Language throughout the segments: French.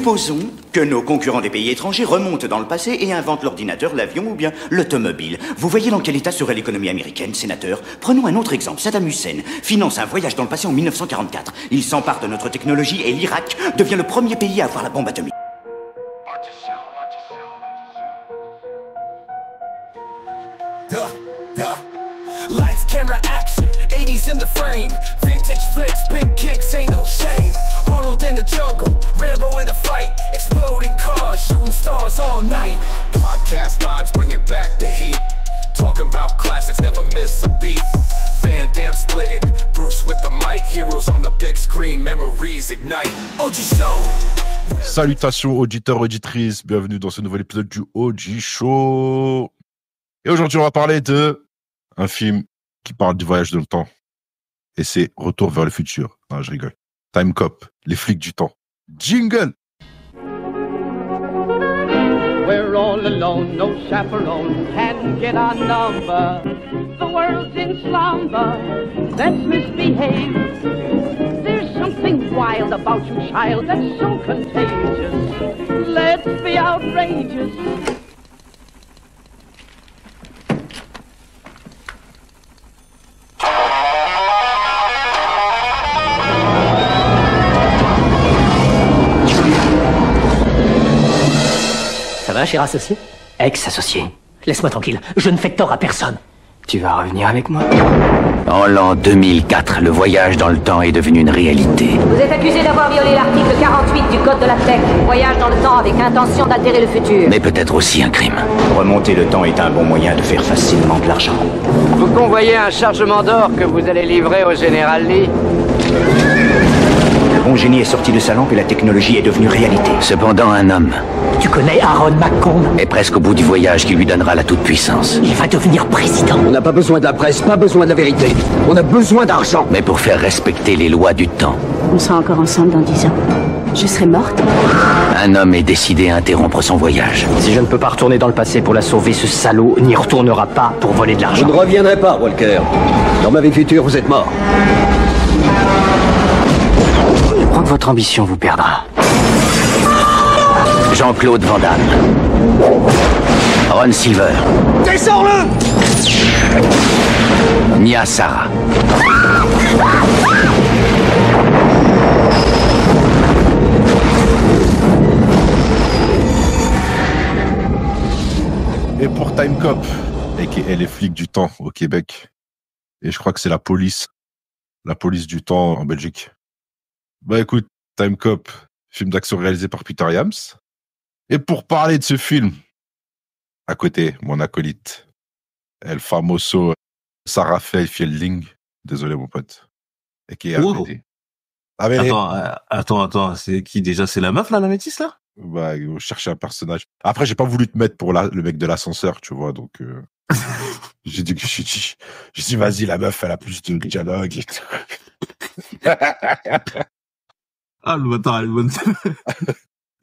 Supposons que nos concurrents des pays étrangers remontent dans le passé et inventent l'ordinateur, l'avion ou bien l'automobile. Vous voyez dans quel état serait l'économie américaine, sénateur? Prenons un autre exemple. Saddam Hussein finance un voyage dans le passé en 1944. Il s'empare de notre technologie et l'Irak devient le premier pays à avoir la bombe atomique. Lights, camera, action, 80s in the frame. Vintage flicks, big kicks, ain't no shame. Ronald in the jungle, Rambo in the fight. Exploding cars, shooting stars all night. Podcast lives, bringing back the heat. Talking about classics, never miss a beat. Van Damme splitting, Bruce with the mic. Heroes on the big screen, memories ignite. OG Show. Salutations auditeurs, auditrices, bienvenue dans ce nouvel épisode du OG Show. Et aujourd'hui, on va parler de un film qui parle du voyage dans le temps. Et c'est Retour vers le futur. Non, je rigole. Time Cop, les flics du temps. Jingle! We're all alone, no chaperone can get our number. The world's in slumber, let's misbehave. There's something wild about you, child, that's so contagious. Let's be outrageous. Ça va, cher associé? Ex-associé. Laisse-moi tranquille, je ne fais tort à personne. Tu vas revenir avec moi? En l'an 2004, le voyage dans le temps est devenu une réalité. Vous êtes accusé d'avoir violé l'article 48 du Code de la Tech. Voyage dans le temps avec intention d'altérer le futur. Mais peut-être aussi un crime. Remonter le temps est un bon moyen de faire facilement de l'argent. Vous convoyez un chargement d'or que vous allez livrer au général Lee? Le bon génie est sorti de sa lampe et la technologie est devenue réalité. Cependant, un homme Tu connais Aaron McComb? est presque au bout du voyage qui lui donnera la toute-puissance. Il va devenir président. On n'a pas besoin de la presse, pas besoin de la vérité. On a besoin d'argent. Mais pour faire respecter les lois du temps, On sera encore ensemble dans 10 ans. Je serai morte. un homme est décidé à interrompre son voyage. Si je ne peux pas retourner dans le passé pour la sauver, ce salaud n'y retournera pas pour voler de Vous l'argent. ne reviendrez pas, Walker. Dans ma vie future, vous êtes mort. Je crois que votre ambition vous perdra. Jean-Claude Van Damme. Ron Silver. Descends-le! Nia Sara. Et pour Time Cop, a.k.a. les flics du temps au Québec. Et je crois que c'est la police du temps en Belgique. Bah écoute, Time Cop, film d'action réalisé par Peter Yams. Et pour parler de ce film, à côté, mon acolyte, El Famoso Sarafel Fielding. Désolé mon pote. A.k.a. Wow. APD. Ah, mais Attends, c'est qui déjà? C'est la meuf là, la métisse là? bah, on cherchait un personnage. Après, j'ai pas voulu te mettre pour le mec de l'ascenseur, tu vois, donc j'ai dit vas-y, la meuf, elle a plus de dialogue et tout. Ah, le bâtard, elle est bonne.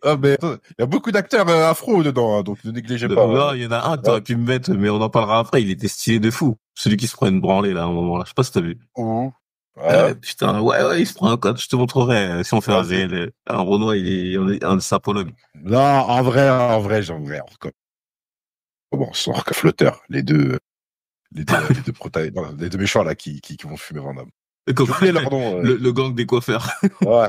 Ah, mais il y a beaucoup d'acteurs afro dedans, hein, donc ne négligez pas. Non, il y en a un que t'aurais pu me mettre, mais on en parlera après. Il était stylé de fou. Celui qui se prend une branlée là, à un moment là. Je sais pas si t'as vu. Ouh. Ouais. Putain, ouais, il se prend un code. Je te montrerai si on fait un réel. Un Renoir, il est un sapologue. Non, en vrai, encore. Commence, encore flotteur. Les deux les deux méchants là qui vont fumer Van Damme. J'ai oublié leur nom. Le gang des coiffeurs. Ouais.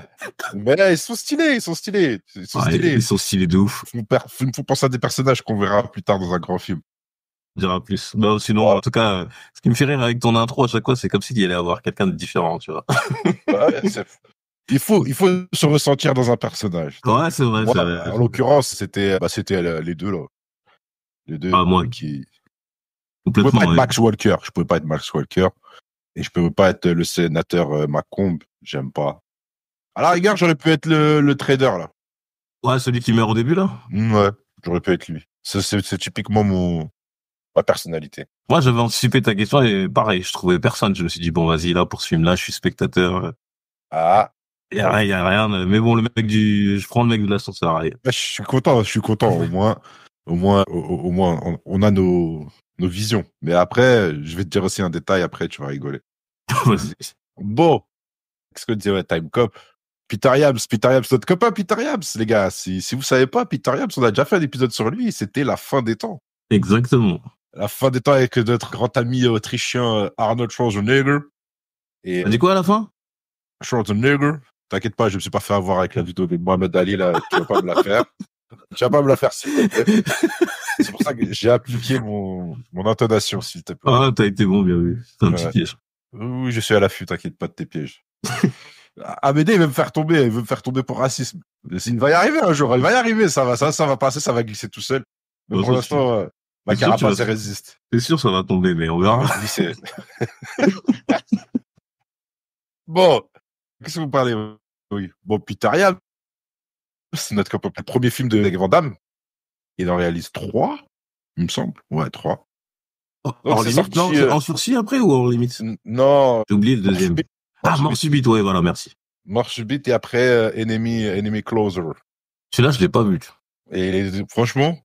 Mais là, ils sont stylés. Ils sont stylés. Ils sont stylés de ouf. Ils me font penser à des personnages qu'on verra plus tard dans un grand film. Je dirais plus. Bah, sinon, en tout cas, ce qui me fait rire avec ton intro à chaque fois, c'est comme s'il y allait avoir quelqu'un de différent, tu vois. Ouais, il faut se ressentir dans un personnage. Ouais, c'est vrai. Moi, c'est vrai. en l'occurrence, c'était les deux là. Les deux moi, qui. Je complètement. pouvais pas être Ouais. Max Walker. Je pouvais pas être Max Walker. Et je pouvais pas être le sénateur Macomb. J'aime pas. À la rigueur, j'aurais pu être le trader là. Ouais, celui qui meurt au début, là. Ouais, j'aurais pu être lui. C'est typiquement ma personnalité. Moi, j'avais anticipé ta question et pareil, je trouvais personne. Je me suis dit, bon, vas-y, là, pour ce film-là, je suis spectateur. Ah. Y a rien. Mais bon, je prends le mec de l'ascenseur. Allez. Je suis content. Au moins, on a nos visions. Mais après, je vais te dire aussi un détail après, tu vas rigoler. Vas-y. Bon. Qu'est-ce que dirait Time Cop? Peter Yams, notre copain Peter Yams, les gars. Si vous savez pas, Peter Yams, on a déjà fait un épisode sur lui. C'était la fin des temps. Exactement. La fin des temps avec notre grand ami autrichien Arnold Schwarzenegger. Et T'as dit quoi à la fin? Schwarzenegger. T'inquiète pas, je me suis pas fait avoir avec la vidéo de Mohamed Ali, là. Tu vas pas me la faire. Tu vas pas me la faire, s'il te plaît. C'est pour ça que j'ai appliqué mon intonation, s'il te plaît. Ah, t'as été bon, bien vu. C'est un petit piège. Oui, je suis à l'affût, t'inquiète pas de tes pièges. Amédée, il veut me faire tomber pour racisme. Il va y arriver un jour, il va y arriver, ça va passer, ça va glisser tout seul. Mais pour l'instant, ma carapace résiste. C'est sûr, ça va tomber, mais on verra. Bon, qu'est-ce que vous parlez? Oui. Bon, Peter Yams, c'est notre copain. Le premier film de Van Damme. Il en réalise 3, il me semble. Ouais, 3. En limite, en sursis après ou en limite? Non. J'ai oublié le deuxième. Mort subite, ouais, voilà, merci. Mort subite et après Enemy Closer. Celui-là, je l'ai pas vu. Et franchement,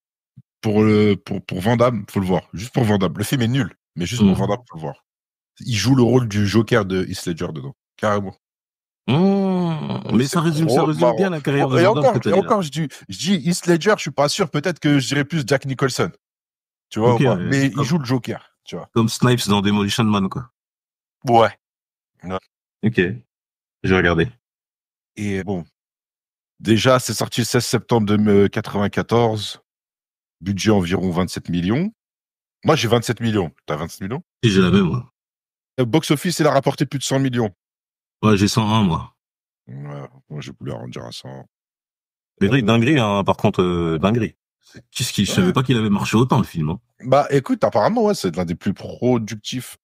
pour Van Damme, faut le voir. Juste pour Van Damme. Le film est nul, mais juste pour Van Damme, faut le voir. Il joue le rôle du Joker de Heath Ledger dedans. Carrément. Mais ça résume bien la carrière de Van Damme. Et encore, je dis Heath Ledger, je suis pas sûr. Peut-être que je dirais plus Jack Nicholson. Tu vois, okay, mais il joue le Joker, tu vois. Comme Snipes dans Demolition Man, quoi. Ouais. Ok. Je vais regarder. Et bon. Déjà, c'est sorti le 16 septembre 1994. Budget environ 27 millions. Moi, j'ai 27 millions. T'as 27 millions? Et j'ai la même, moi. Box office, il a rapporté plus de 100 millions. Ouais, j'ai 101, moi. Ouais, moi, j'ai voulu arrondir à 100. Mais dinguerie, hein, par contre, dinguerie. Je savais pas qu'il avait marché autant, le film. Hein. Bah, écoute, apparemment, ouais, c'est l'un des plus productifs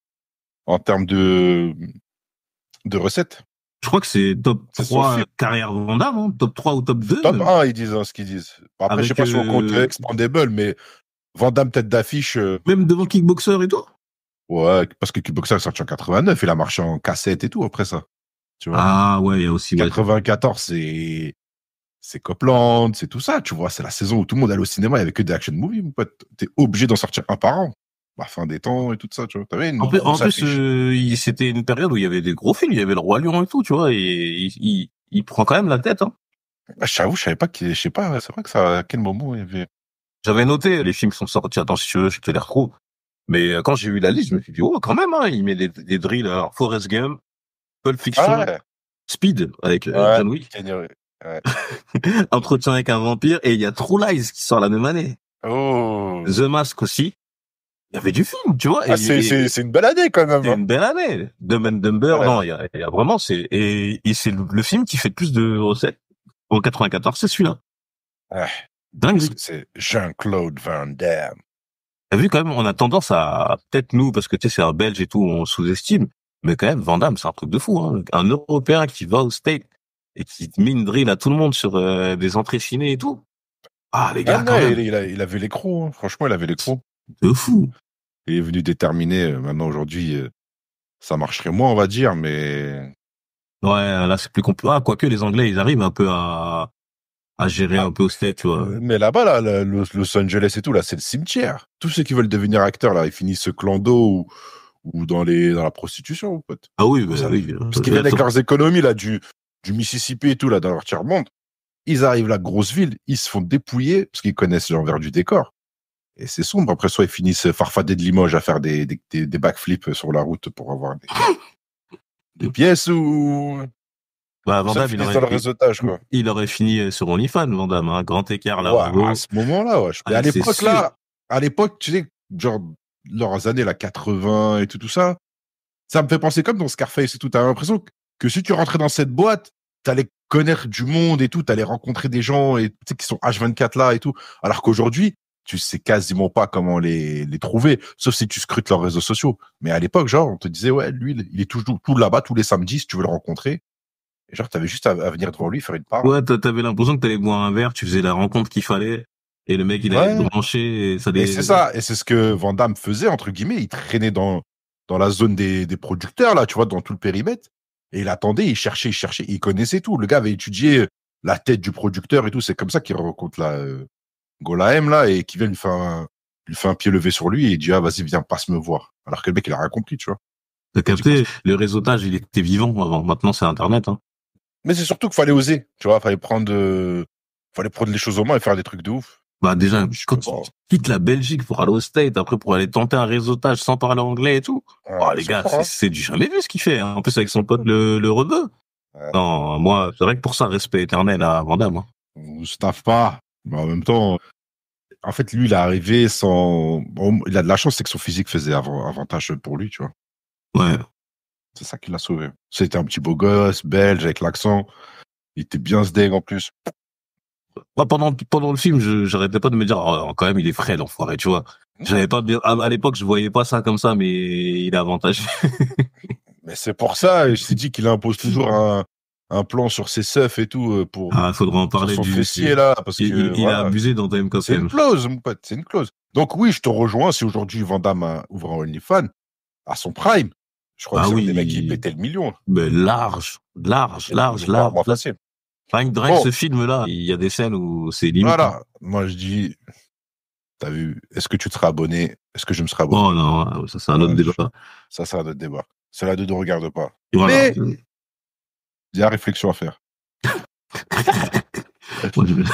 en termes de recettes. Je crois que c'est top 3 carrière Van Damme, hein, top 3 ou top 2. Top 1, ils disent, hein, ce qu'ils disent. Après, avec, je sais pas si on compte Expandable, mais Van Damme tête d'affiche. Même devant Kickboxer et tout? Ouais, parce que Kickboxer est sorti en 89, il a marché en cassette et tout après ça. Tu vois. Ah ouais, il y a aussi. 94, c'est Copland, c'est tout ça, tu vois. C'est la saison où tout le monde allait au cinéma, il n'y avait que des action movies, mon pote. T'es obligé d'en sortir un par an. La fin des temps et tout ça, tu vois. T'avais en plus, c'était une période où il y avait des gros films, il y avait le Roi Lion et tout, tu vois, et il prend quand même la tête, hein. J'avoue, je savais pas je sais pas, c'est vrai que ça, à quel moment il y avait. J'avais noté les films qui sont sortis, attends, si tu veux, je te les retrouve. Mais quand j'ai vu la liste, je me suis dit, oh, quand même, hein, il met des drills, alors, Forrest Gump, Pulp Fiction, Speed, avec John Wick. Ouais. Entretien avec un vampire, et il y a True Lies qui sort la même année. Oh. The Mask aussi. Il y avait du film, tu vois. C'est une belle année, quand même. C'est une belle année. Dumb and Dumber, ouais. Non, il y a vraiment, c'est le film qui fait le plus de recettes. En 94, c'est celui-là. Ouais. Dingue. C'est Jean-Claude Van Damme. T'as vu, quand même, on a tendance à, peut-être nous, parce que tu sais, c'est un Belge et tout, on sous-estime. Mais quand même, Van Damme, c'est un truc de fou, hein. Un Européen qui va au State et qui met une drill à tout le monde sur des entrées ciné et tout. Ah, les gars, quand même. Il avait les crocs, hein. Franchement, il avait les crocs. De fou. Il est venu déterminer, maintenant, aujourd'hui, ça marcherait moins, on va dire, mais... Ouais, là, c'est plus compliqué. Ah, quoique, les Anglais, ils arrivent un peu à gérer un peu au State, tu vois. Mais là-bas, là, Los Angeles et tout, là, c'est le cimetière. Tous ceux qui veulent devenir acteurs, là, ils finissent clando ou dans la prostitution, mon pote. Ah oui, bah, oui. Parce qu'ils viennent avec leurs économies, là, du Mississippi et tout, là, dans leur tiers-monde. Ils arrivent là, grosse ville, ils se font dépouiller, parce qu'ils connaissent l'envers du décor. Et c'est sombre. Après, soit ils finissent farfadés de Limoges à faire des backflips sur la route pour avoir des pièces ou... Bah, Van Damme, il aurait fini sur OnlyFans, Van Damme, un grand écart là. Ouais, à ce moment-là, ouais. À l'époque, tu sais, genre, leurs années, là, 80 et tout ça, ça me fait penser comme dans Scarface et tout. T'as l'impression que si tu rentrais dans cette boîte, t'allais connaître du monde et tout, t'allais rencontrer des gens et, tu sais, qui sont H24 là et tout. Alors qu'aujourd'hui, tu sais quasiment pas comment les trouver, sauf si tu scrutes leurs réseaux sociaux. Mais à l'époque, genre, on te disait, ouais, lui, il est toujours tout là-bas tous les samedis si tu veux le rencontrer. Et genre, t'avais juste à venir devant lui, faire une part. Ouais, t'avais l'impression que t'allais boire un verre, tu faisais la rencontre qu'il fallait, et le mec, il allait brancher, et ça Et c'est ça, et c'est ce que Van Damme faisait, entre guillemets, il traînait dans la zone des producteurs, là, tu vois, dans tout le périmètre, et il attendait, il cherchait, il connaissait tout. Le gars avait étudié la tête du producteur et tout, c'est comme ça qu'il rencontre la Golaem, là, et qui vient lui fait un pied levé sur lui, et il dit, ah, vas-y, viens, passe me voir. Alors que le mec, il a rien compris, tu vois. T'as capté, le réseautage, il était vivant avant, maintenant c'est Internet, hein. Mais c'est surtout qu'il fallait oser, tu vois, fallait prendre les choses en main et faire des trucs de ouf. Bah déjà, quand tu quittes la Belgique pour aller au State, après pour aller tenter un réseautage sans parler anglais et tout, les gars, c'est du jamais vu ce qu'il fait. Hein. En plus avec son pote le rebeu. Ouais. Non, moi, c'est vrai que pour ça, respect éternel à Van Damme. Hein. Staff pas, mais en même temps, en fait, lui, il est arrivé sans... Bon, il a de la chance, c'est que son physique faisait avantage pour lui, tu vois. Ouais. C'est ça qui l'a sauvé. C'était un petit beau gosse, belge, avec l'accent. Il était bien sdeg en plus. Moi, pendant le film, j'arrêtais pas de me dire, quand même, il est frais, l'enfoiré, tu vois. J'avais pas bien, à l'époque, je voyais pas ça comme ça, mais il est avantagé. Mais c'est pour ça, je t'ai dit qu'il impose toujours un plan sur ses seufs et tout, pour. Faudra en parler son fessier, là, parce que. Il a abusé dans Time Cop. C'est une clause, mon pote, c'est une clause. Donc oui, je te rejoins, si aujourd'hui Van Damme ouvre un OnlyFans, à son prime, je crois que c'est des mecs qui pétaient le million. Mais large. Moi, facile. Rien que direct, ce film-là, il y a des scènes où c'est limite. Voilà. Moi, je dis, t'as vu, est-ce que tu te seras abonné? Est-ce que je me serai abonné? Oh non, ça, c'est un autre débat. Ça, c'est un autre débat. Cela ne regarde pas. Voilà. Mais, il y a réflexion à faire.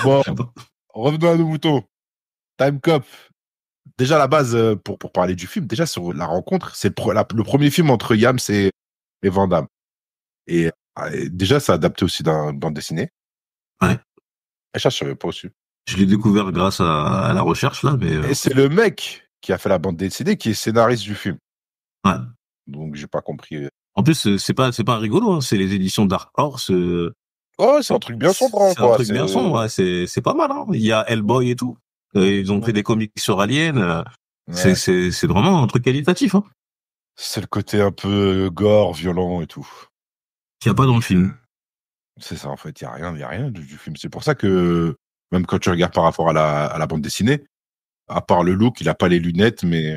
Bon, revenons à nos moutons. Time Cop. Déjà, à la base, pour parler du film, déjà, sur la rencontre, c'est le premier film entre Yams et Van Damme. Et déjà, c'est adapté aussi d'un bande dessinée. Ouais. Et ça, je savais pas aussi. Je l'ai découvert grâce à la recherche, là, mais. Et c'est le mec qui a fait la bande dessinée qui est scénariste du film. Ouais. Donc, j'ai pas compris. En plus, c'est pas rigolo, hein. C'est les éditions Dark Horse. Oh, c'est un truc bien sombre, quoi. C'est un truc bien sombre, ouais. C'est pas mal, hein. Il y a Hellboy et tout. Ils ont fait des comics sur Alien. Ouais. C'est vraiment un truc qualitatif, hein. C'est le côté un peu gore, violent et tout. Qu'il n'y a pas dans le film. C'est ça, en fait. Il y a rien du film. C'est pour ça que, même quand tu regardes par rapport à la bande dessinée, à part le look, il a pas les lunettes, mais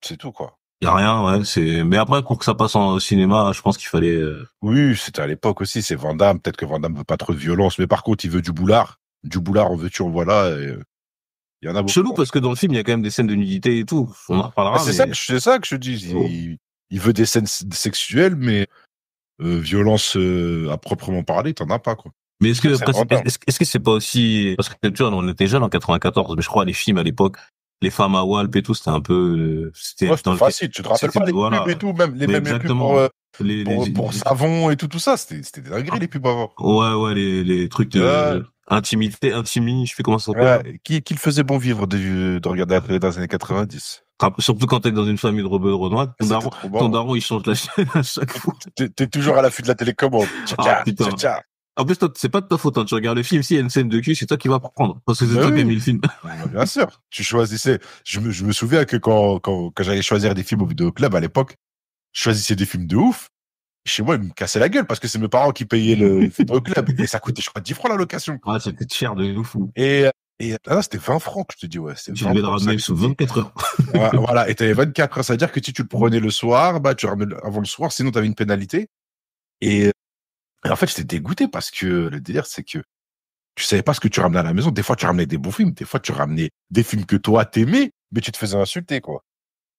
c'est tout, quoi. Il y a rien, ouais. Mais après, pour que ça passe au cinéma, je pense qu'il fallait. Oui, c'était à l'époque aussi. C'est Van Damme. Peut-être que Van Damme veut pas trop de violence, mais par contre, il veut du boulard. Du boulard, en veux-tu, en voilà. Il y en a beaucoup. Chelou parce que dans le film, il y a quand même des scènes de nudité et tout. On en reparlera. C'est ça que je dis. Il veut des scènes sexuelles, mais violence à proprement parler, t'en as pas, quoi. Mais est-ce que c'est pas aussi parce que tu vois, on était jeunes en 94, mais je crois les films à l'époque, les femmes à Walp et tout, c'était un peu c'était facile. Tu te rappelles pas les pubs et tout, même les pubs pour savon et tout ça, c'était des dingueries les pubs avant. Ouais, les trucs de intimité, je sais comment ça s'appelle. Qui le faisait bon vivre de regarder dans les années 90. Surtout quand t'es dans une famille de rebeux renois, ton daron il change la chaîne à chaque fois. T'es toujours à l'affût de la télécommande. Putain. En plus, c'est pas de ta faute, hein. Tu regardes le film, s'il y a une scène de cul, c'est toi qui vas prendre. Parce que c'est toi qui as mis le film. Bien sûr. Tu choisissais. Je me souviens que quand j'allais choisir des films au vidéoclub à l'époque, je choisissais des films de ouf. Chez moi, ils me cassaient la gueule parce que c'est mes parents qui payaient le vidéoclub. Et ça coûtait, je crois, 10 francs la location. Ouais, c'était cher de ouf. Et là, c'était 20 francs que je te dis, ouais. Tu devais le ramener sous 24 heures. Voilà. Et t'avais 24 heures. Ça veut dire que si tu le prenais le soir, tu le ramenais avant le soir, sinon t'avais une pénalité. Et en fait, j'étais dégoûté parce que le délire, c'est que tu savais pas ce que tu ramenais à la maison. Des fois, tu ramenais des bons films. Des fois, tu ramenais des films que toi, t'aimais, mais tu te faisais insulter, quoi.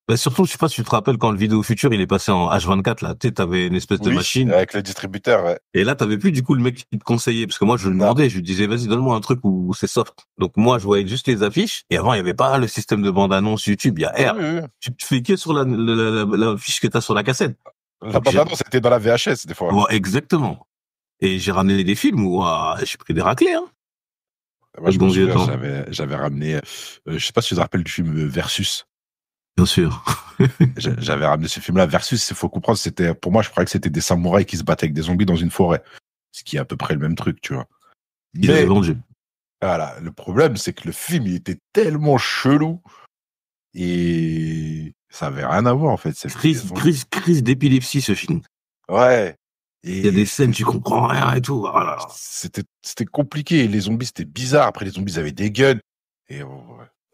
Bah surtout, je sais pas si tu te rappelles quand le Vidéo Futur, il est passé en H24, là. Tu sais, t'avais une espèce de machine. Avec le distributeur, ouais. Et là, t'avais plus, du coup, le mec qui te conseillait. Parce que moi, je le demandais, je lui disais, vas-y, donne-moi un truc où c'est soft. Donc, moi, je voyais juste les affiches. Et avant, il y avait pas le système de bande-annonce YouTube. Il y a R. Oui. Tu te fais que sur la fiche que t'as sur la cassette. La bande-annonce, c'était dans la VHS, des fois. Ouais, exactement. Et j'ai ramené des films où j'ai pris des raclés, hein. Moi, je me souviens, j'avais ramené, je sais pas si tu te rappelles du film Versus. Bien sûr. J'avais ramené ce film-là. Versus, il faut comprendre, pour moi, je croyais que c'était des samouraïs qui se battaient avec des zombies dans une forêt. Ce qui est à peu près le même truc, tu vois. Ils avaient vendu. Voilà. Le problème, c'est que le film, il était tellement chelou. Et ça avait rien à voir, en fait. Crise d'épilepsie, ce film. Ouais. Il y a des scènes, tu comprends rien et tout. Voilà. C'était compliqué. Les zombies, c'était bizarre. Après, les zombies avaient des guns. Et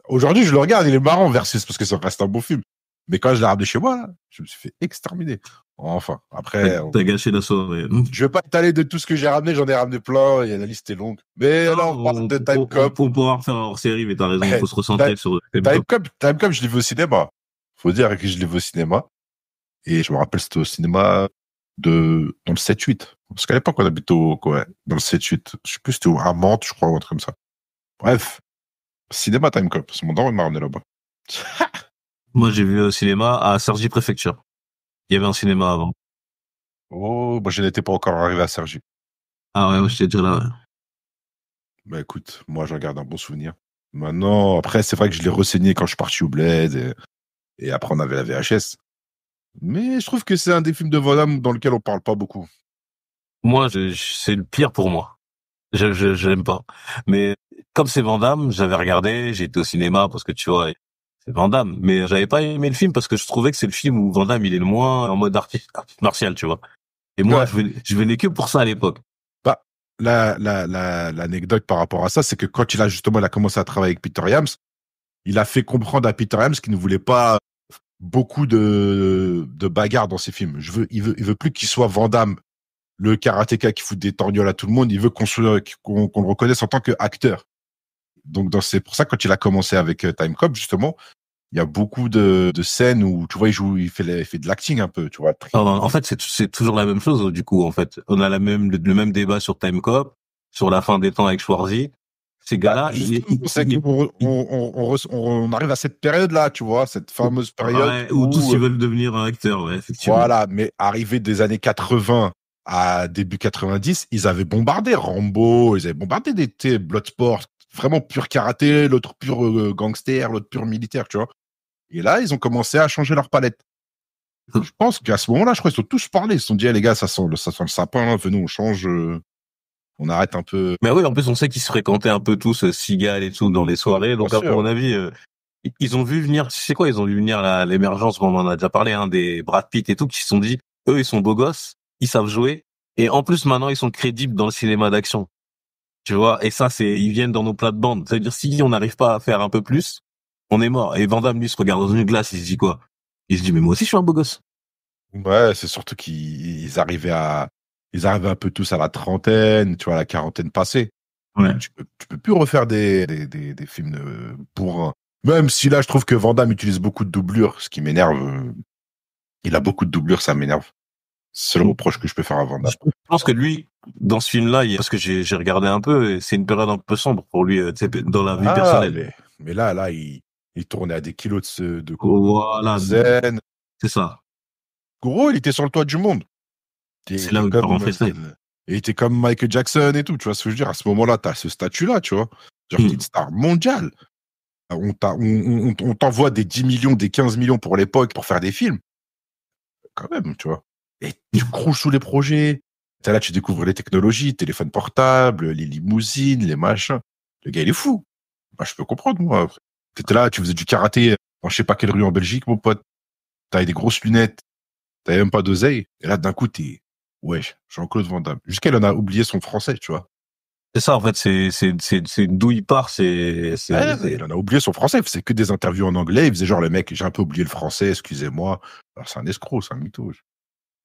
aujourd'hui, je le regarde, il est marrant, Versus, parce que ça reste un beau film. Mais quand je l'ai ramené chez moi, là, je me suis fait exterminer. Enfin, après. T'as gâché la soirée. Je vais pas t'aller de tout ce que j'ai ramené, j'en ai ramené plein, et la liste est longue. Mais là, on parle de Time Cop. Pour pouvoir faire hors série, mais t'as raison, il faut se recentrer sur Time Cop, je l'ai vu au cinéma. Faut dire que je l'ai vu au cinéma. Et je me rappelle, c'était au cinéma dans le 7-8. Parce qu'à l'époque, on habitait dans le 7-8. Je sais plus, c'était à Mantes, je crois, ou un truc comme ça. Bref. Cinéma Time Cop. C'est mon daron, il m'a ramené là-bas. Moi, j'ai vu au cinéma à Cergy Préfecture. Il y avait un cinéma avant. Oh, moi, je n'étais pas encore arrivé à Cergy. Ah ouais, moi, j'étais déjà là, ouais. Bah écoute, moi, j'en garde un bon souvenir. Maintenant, après, c'est vrai que je l'ai renseigné quand je suis parti au Bled. Et après, on avait la VHS. Mais je trouve que c'est un des films de Van Damme dans lequel on parle pas beaucoup. Moi, c'est le pire pour moi. Je l'aime pas. Mais comme c'est Van Damme, j'avais regardé, j'ai été au cinéma parce que tu vois, c'est Van Damme. Mais j'avais pas aimé le film parce que je trouvais que c'est le film où Van Damme, il est le moins en mode artiste martial, tu vois. Et moi, Ouais. je venais que pour ça à l'époque. Bah, l'anecdote par rapport à ça, c'est que quand il a commencé à travailler avec Peter Yams, il a fait comprendre à Peter Yams qu'il ne voulait pas beaucoup de bagarres dans ses films. Il veut plus qu'il soit Van Damme, le karatéka qui fout des torgnoles à tout le monde. Il veut qu'on le reconnaisse en tant qu'acteur. Donc, c'est pour ça, quand il a commencé avec Time Cop, justement, il y a beaucoup de scènes où, tu vois, il fait de l'acting un peu, tu vois. En fait, c'est toujours la même chose, du coup, en fait. On a le même débat sur Time Cop, sur la fin des temps avec Schwarzy. Ces gars-là, on arrive à cette période-là, tu vois, cette fameuse période où tous ils veulent devenir un acteur, ouais, effectivement. Voilà, mais arrivé des années 80 à début 90, ils avaient bombardé Rambo, ils avaient bombardé des Bloodsport, vraiment pur karaté, l'autre pur gangster, l'autre pur militaire, tu vois. Et là, ils ont commencé à changer leur palette. Je pense qu'à ce moment-là, je crois qu'ils sont tous parlé. Ils se sont dit, les gars, ça sent le sapin, venez, on change, on arrête un peu. Mais oui, en plus, on sait qu'ils se fréquentaient un peu tous, Seagal et tout, dans les soirées. Donc, à mon avis, ils ont vu venir, tu sais quoi, ils ont vu venir l'émergence, on en a déjà parlé, hein, des Brad Pitt et tout, qui se sont dit, eux, ils sont beaux gosses, ils savent jouer. Et en plus, maintenant, ils sont crédibles dans le cinéma d'action. Tu vois, et ça, ils viennent dans nos plates-bandes. C'est-à-dire, si on n'arrive pas à faire un peu plus, on est mort. Et Van Damme, lui, se regarde dans une glace, il se dit quoi? Il se dit, mais moi aussi, je suis un beau gosse. Ouais, c'est surtout qu'ils arrivaient un peu tous à la trentaine, tu vois, à la quarantaine passée. Ouais. Tu peux plus refaire des films bourrins. Même si là, je trouve que Van Damme utilise beaucoup de doublures, ce qui m'énerve. Il a beaucoup de doublures, ça m'énerve. C'est le reproche que je peux faire à Van Damme. Je pense que lui, dans ce film-là, parce que j'ai regardé un peu, c'est une période un peu sombre pour lui, dans la vie personnelle. Mais là, il tournait à des kilos de voilà, zen. C'est ça. Gros, il était sur le toit du monde. C'est là où il part en freestyle. Et il était comme Michael Jackson et tout, tu vois ce que je veux dire. À ce moment-là, t'as ce statut-là, tu vois. Genre, petite star mondiale. On t'envoie des 10 millions, des 15 millions pour l'époque pour faire des films. Quand même, tu vois. Et tu crouches sous les projets. T'es là, tu découvres les technologies, téléphones portables, les limousines, les machins. Le gars, il est fou. Bah, je peux comprendre, moi. T'étais là, tu faisais du karaté dans je sais pas quelle rue en Belgique, mon pote. T'avais des grosses lunettes. T'avais même pas d'oseille. Et là, d'un coup, wesh, Jean-Claude Van Damme. Jusqu'à il en a oublié son français, tu vois. C'est ça, en fait, c'est d'où il part, il en a oublié son français. Il faisait que des interviews en anglais. Il faisait genre, le mec, j'ai un peu oublié le français, excusez-moi. Alors, c'est un escroc, c'est un mytho.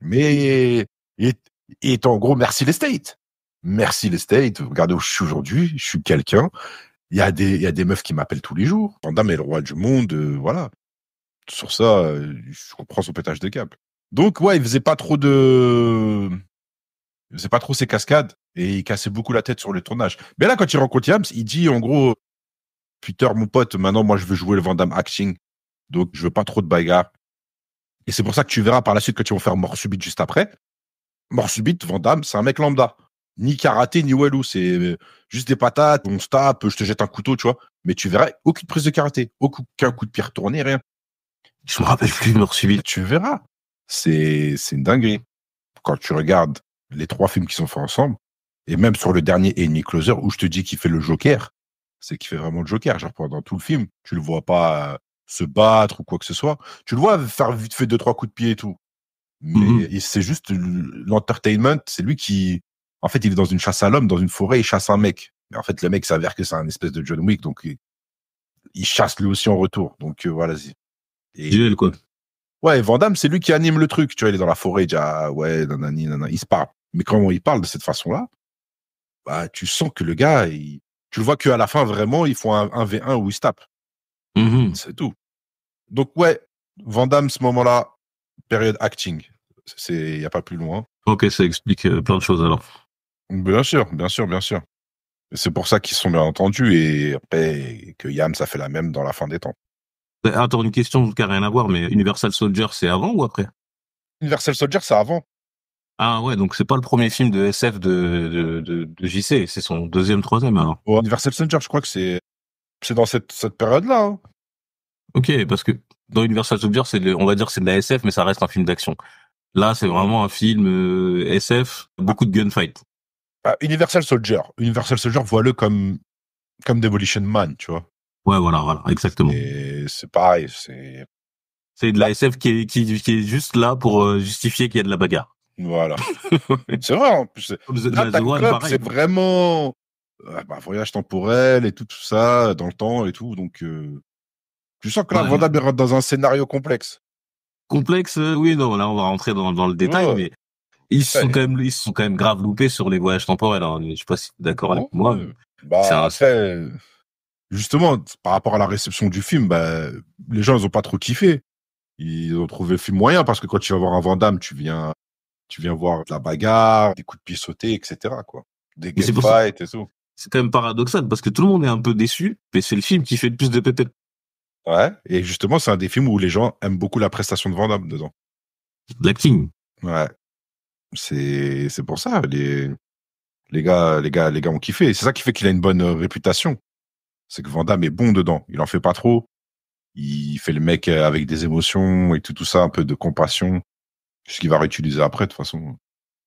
Mais, et en gros, merci les States. Merci les States. Regardez où je suis aujourd'hui. Je suis quelqu'un. Il y a des meufs qui m'appellent tous les jours. Van Damme est le roi du monde, voilà. Sur ça, je comprends son pétage de câble. Donc, ouais, il faisait pas trop ses cascades et il cassait beaucoup la tête sur le tournage. Mais là, quand il rencontre Yams, il dit, en gros, Peter, mon pote, maintenant, moi, je veux jouer le Van Damme acting. Donc, je veux pas trop de bagarre. Et c'est pour ça que tu verras par la suite que tu vas faire Mort Subite juste après. Mort Subite, Van Damme, c'est un mec lambda. Ni karaté, ni Walou. C'est juste des patates, on se tape, je te jette un couteau, tu vois. Mais tu verras aucune prise de karaté, aucun coup de pied retourné, rien. Je me rappelle plus de Mort Subite. Tu verras. C'est une dinguerie. Quand tu regardes les 3 films qui sont faits ensemble, et même sur le dernier Enemy Closer, où je te dis qu'il fait le Joker, c'est qu'il fait vraiment le Joker. Genre, pendant tout le film, tu le vois pas se battre ou quoi que ce soit. Tu le vois faire vite fait 2-3 coups de pied et tout. Mais c'est juste l'entertainment, c'est lui qui... En fait, il est dans une chasse à l'homme, dans une forêt, il chasse un mec. Mais en fait, le mec s'avère que c'est un espèce de John Wick, donc il chasse lui aussi en retour. Donc voilà. Duel, quoi. Ouais, Van Damme, c'est lui qui anime le truc. Tu vois, il est dans la forêt, il dit, ah ouais, nanani, nanana, il se parle. Mais quand il parle de cette façon-là, bah, tu sens que le gars, tu le vois qu'à la fin, vraiment, ils font un 1v1 où ils se tapent. C'est tout. Donc, ouais, Van Damme, ce moment-là, période acting. Il y a pas plus loin. Ok, ça explique plein de choses alors. Bien sûr. C'est pour ça qu'ils sont bien entendus et après que Yam, ça fait la même dans la fin des temps. Attends, une question qui n'a rien à voir, mais Universal Soldier, c'est avant ou après? Universal Soldier, c'est avant. Ah ouais, donc c'est pas le premier film de SF de JC, c'est son deuxième, troisième alors. Oh, Universal Soldier, je crois que c'est dans cette période-là. Hein. Ok, parce que dans Universal Soldier, on va dire que c'est de la SF, mais ça reste un film d'action. Là, c'est vraiment un film SF, beaucoup de gunfight. Universal Soldier, vois-le comme Demolition Man, tu vois. Ouais, voilà, exactement. Et c'est pareil, c'est de la SF qui est juste là pour justifier qu'il y a de la bagarre. Voilà. C'est vrai, en plus. Là, Time Cop, c'est vraiment voyage temporel et tout ça, dans le temps et tout. Donc, tu sens que là, Van Damme rentre dans un scénario complexe. Complexe, oui, non, là, on va rentrer dans le détail, mais ils se sont quand même grave loupés sur les voyages temporels. Hein. Je sais pas si t'es d'accord avec moi. Justement, par rapport à la réception du film, les gens, ils ont pas trop kiffé. Ils ont trouvé le film moyen parce que quand tu vas voir un Van Damme, tu viens voir de la bagarre, des coups de pied sautés, etc., quoi. Des gunfights et tout. C'est quand même paradoxal parce que tout le monde est un peu déçu, mais c'est le film qui fait le plus de pépettes. Ouais. Et justement, c'est un des films où les gens aiment beaucoup la prestation de Van Damme dedans. L'acting. Ouais. C'est pour ça, les gars ont kiffé. Et c'est ça qui fait qu'il a une bonne réputation. C'est que Van Damme est bon dedans. Il en fait pas trop. Il fait le mec avec des émotions et tout ça, un peu de compassion. Ce qu'il va réutiliser après, de toute façon.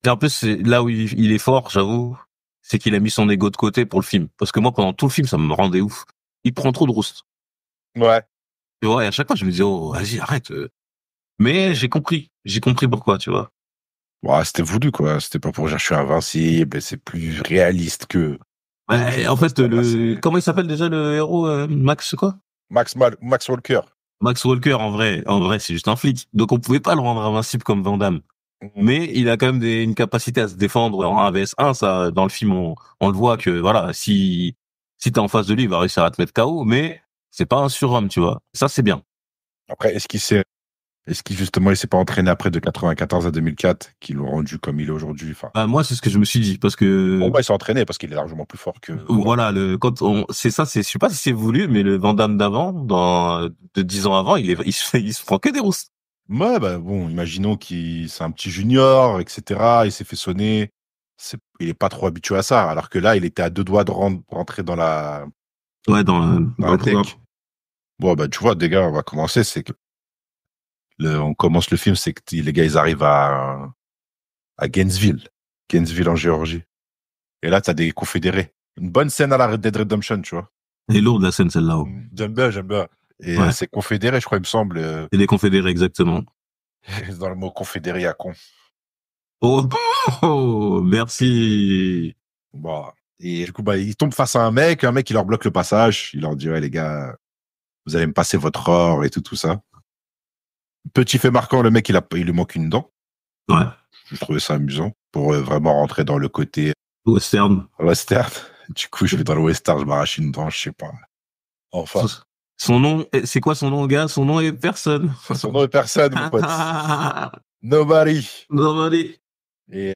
Et en plus, c'est là où il est fort, j'avoue, c'est qu'il a mis son ego de côté pour le film. Parce que moi, pendant tout le film, ça me rendait ouf. Il prend trop de roust. Ouais. Tu vois, et à chaque fois, je me disais, oh, vas-y, arrête. Mais j'ai compris pourquoi, tu vois. Ouais, c'était voulu, quoi. C'était pas pour dire je suis invincible, c'est plus réaliste que. Ouais, en fait, comment il s'appelle déjà le héros, Max quoi? Max Walker. Max Walker, en vrai, c'est juste un flic. Donc on pouvait pas le rendre invincible comme Van Damme. Mais il a quand même une capacité à se défendre en 1 vs 1, ça, dans le film, on le voit que, voilà, si t'es en face de lui, il va réussir à te mettre KO, mais c'est pas un surhomme, tu vois. Ça, c'est bien. Après, est-ce qu'il justement, il s'est pas entraîné après de 94 à 2004, qui l'ont rendu comme il est aujourd'hui? Enfin. Moi, c'est ce que je me suis dit, parce que. Bon, il s'est entraîné parce qu'il est largement plus fort que. Voilà, je sais pas si c'est voulu, mais le Van Damme d'avant, de 10 ans avant, il se prend que des rousses. Ouais, bon, imaginons c'est un petit junior, etc. Il s'est fait sonner. Il est pas trop habitué à ça. Alors que là, il était à 2 doigts de rentrer dans la. Ouais, dans la tech. Bon, tu vois, les gars, on va commencer. C'est que on commence le film, c'est que les gars, ils arrivent à Gainesville en Géorgie. Et là, t'as des confédérés. Une bonne scène à la Red Dead Redemption, tu vois. Elle est lourde, la scène, celle-là. J'aime bien. Et c'est confédéré, je crois, il me semble. C'est des confédérés, exactement. Dans le mot confédéré à con. Oh, merci. Bon. Et du coup, ils tombent face à un mec, il leur bloque le passage. Il leur dit, ouais, les gars, vous allez me passer votre or et tout ça. Petit fait marquant, le mec, il lui manque une dent. Ouais. Je trouvais ça amusant pour vraiment rentrer dans le côté western. Du coup, je vais dans le western, je m'arrache une dent, je sais pas. Enfin. Son nom, c'est quoi son nom, gars? Son nom est personne. Son nom est personne, mon pote. Nobody. Et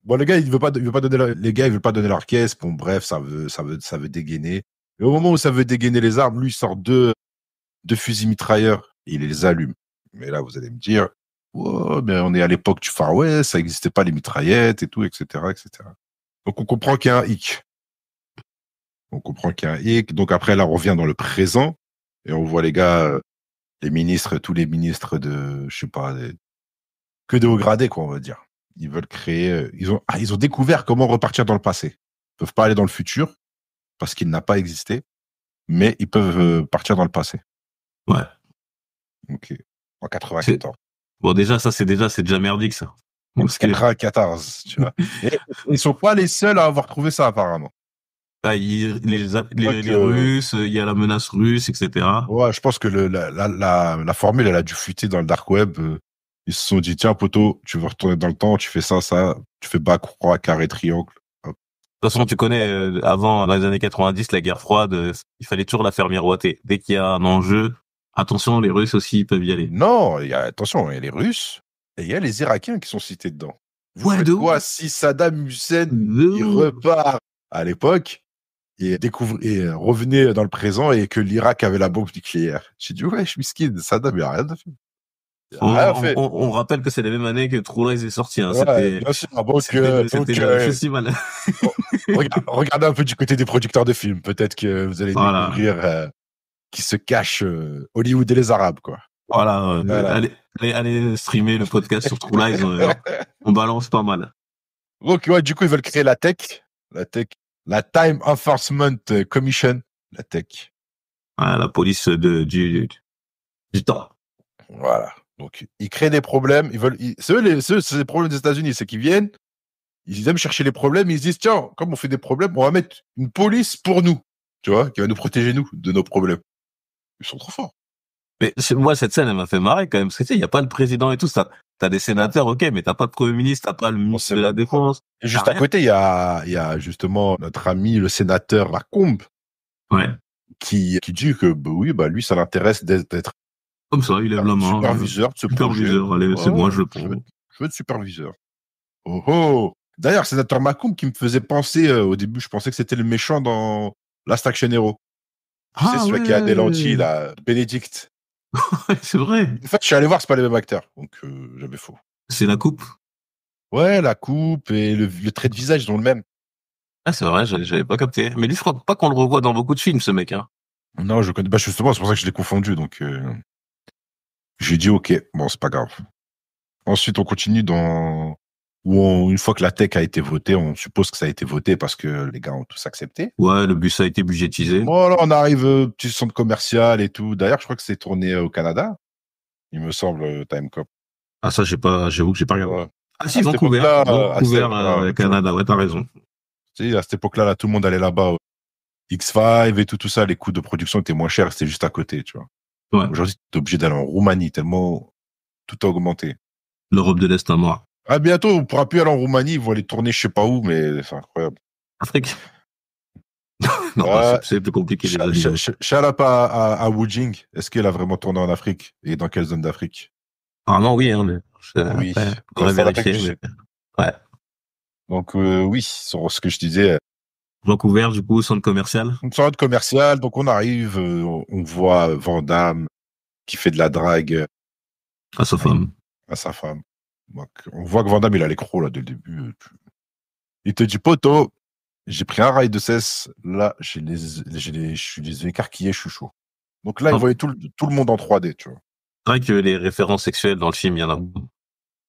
bon, le gars, il veut pas donner les gars, ils veulent pas donner leur caisse. Bon, bref, ça veut dégainer. Et au moment où ça veut dégainer les armes, lui, il sort deux fusils mitrailleurs et il les allume. Mais là, vous allez me dire, oh, mais on est à l'époque du Far West, ça n'existait pas les mitraillettes et tout, etc., etc. Donc, on comprend qu'il y a un hic. Donc, après, là, on revient dans le présent et on voit les gars, tous les ministres de, je sais pas, que des hauts gradés, quoi, on va dire. Ils veulent créer, ils ont découvert comment repartir dans le passé. Ils peuvent pas aller dans le futur parce qu'il n'a pas existé, mais ils peuvent partir dans le passé. Ouais. Ok. En 94. Bon, déjà, c'est déjà merdique, ça. En 94, tu vois. Et ils sont pas les seuls à avoir trouvé ça, apparemment. Les Russes, il y a la menace russe, etc. Ouais, je pense que la formule, elle a dû fuiter dans le dark web. Ils se sont dit, tiens, poteau, tu veux retourner dans le temps, tu fais ça, tu fais bas, croix, carré, triangle. Hop. De toute façon, tu connais, avant, dans les années 90, la guerre froide, il fallait toujours la faire miroiter. Dès qu'il y a un enjeu, attention, les Russes aussi, ils peuvent y aller. Non, attention, il y a les Russes, Et il y a les Irakiens qui sont cités dedans. Vous Ouais, faites de quoi ouf. si Saddam Hussein De il ouf. repart à l'époque et revenait dans le présent et que l'Irak avait la bombe nucléaire? J'ai dit ouais, je suis miskin, Saddam il a rien fait. Il a rien fait. On rappelle que c'est la même année que True Lies est sorti. Hein. Ouais, bien sûr. Donc, C'était le festival. regardez un peu du côté des producteurs de films. Peut-être que vous allez Voilà. découvrir qui se cache Hollywood et les Arabes, quoi. Voilà. Voilà. Allez streamer le podcast sur True Lies. On balance pas mal. Donc, ouais, du coup, ils veulent créer la Time Enforcement Commission, la tech. Ouais, la police du temps. Voilà. Donc, ils créent des problèmes. C'est les problèmes des États-Unis, c'est qu'ils viennent, ils aiment chercher les problèmes, ils se disent, tiens, comme on fait des problèmes, on va mettre une police pour nous, tu vois, qui va nous protéger, nous, de nos problèmes. Ils sont trop forts. Mais moi, cette scène, elle m'a fait marrer quand même. Parce que tu sais, il n'y a pas le président et tout ça. T'as des sénateurs, ok, mais t'as pas de premier ministre, t'as pas le ministre de la Défense. Et juste à côté, il y a justement notre ami, le sénateur Lacombe. Ouais. Qui dit que, oui, lui, ça l'intéresse d'être comme ça, il lève la main. Superviseur de ce projet. Superviseur, allez, c'est moi, je le prends. Je veux être superviseur. Oh oh! D'ailleurs, sénateur Macomb qui me faisait penser, au début, je pensais que c'était le méchant dans Last Action Hero. C'est celui qui a des lentilles, là, Bénédicte. C'est vrai. En fait, je suis allé voir, c'est pas les mêmes acteurs. Donc, j'avais faux. C'est la coupe? Ouais, la coupe et le trait de visage, ils ont le même. Ah, c'est vrai, j'avais pas capté. Mais lui, je crois pas qu'on le revoit dans beaucoup de films, ce mec, hein. Non, je connais, justement, c'est pour ça que je l'ai confondu, donc, j'ai dit, ok, bon, c'est pas grave. Ensuite, on continue une fois que la tech a été votée, on suppose que ça a été voté parce que les gars ont tous accepté. Ouais, le bus a été budgétisé. Bon, là, on arrive au petit centre commercial et tout. D'ailleurs, je crois que c'est tourné au Canada. Il me semble, Time Cop. Ah, ça, j'avoue que j'ai pas regardé. Ouais. Ah, si, Vancouver, Canada, ouais, t'as raison. Tu sais, à cette époque-là, là, tout le monde allait là-bas. X5 et tout ça, les coûts de production étaient moins chers, c'était juste à côté, tu vois. Ouais. Aujourd'hui, t'es obligé d'aller en Roumanie, tellement tout a augmenté. L'Europe de l'Est à mort. Ah, bientôt, on pourra plus aller en Roumanie, ils vont aller tourner je sais pas où, mais c'est incroyable. Afrique. Non, c'est plus compliqué. Shout up à Wu Jing. Est-ce qu'elle a vraiment tourné en Afrique? Et dans quelle zone d'Afrique? Apparemment, oui, hein, mais oui. On va vérifier. Ouais. Donc, oui, sur ce que je disais. Vancouver, du coup, centre commercial. Centre commercial, donc on arrive, on voit Van Damme qui fait de la drague. À sa femme. À sa femme. Donc, on voit que Van Damme, il a l'écrou, là, dès le début. Il te dit, poto, j'ai pris un rail de cesse, là, je suis les écarquillés, je suis chaud. Donc là, il voyait tout le monde en 3D, tu vois. C'est vrai que les références sexuelles dans le film, il y en a.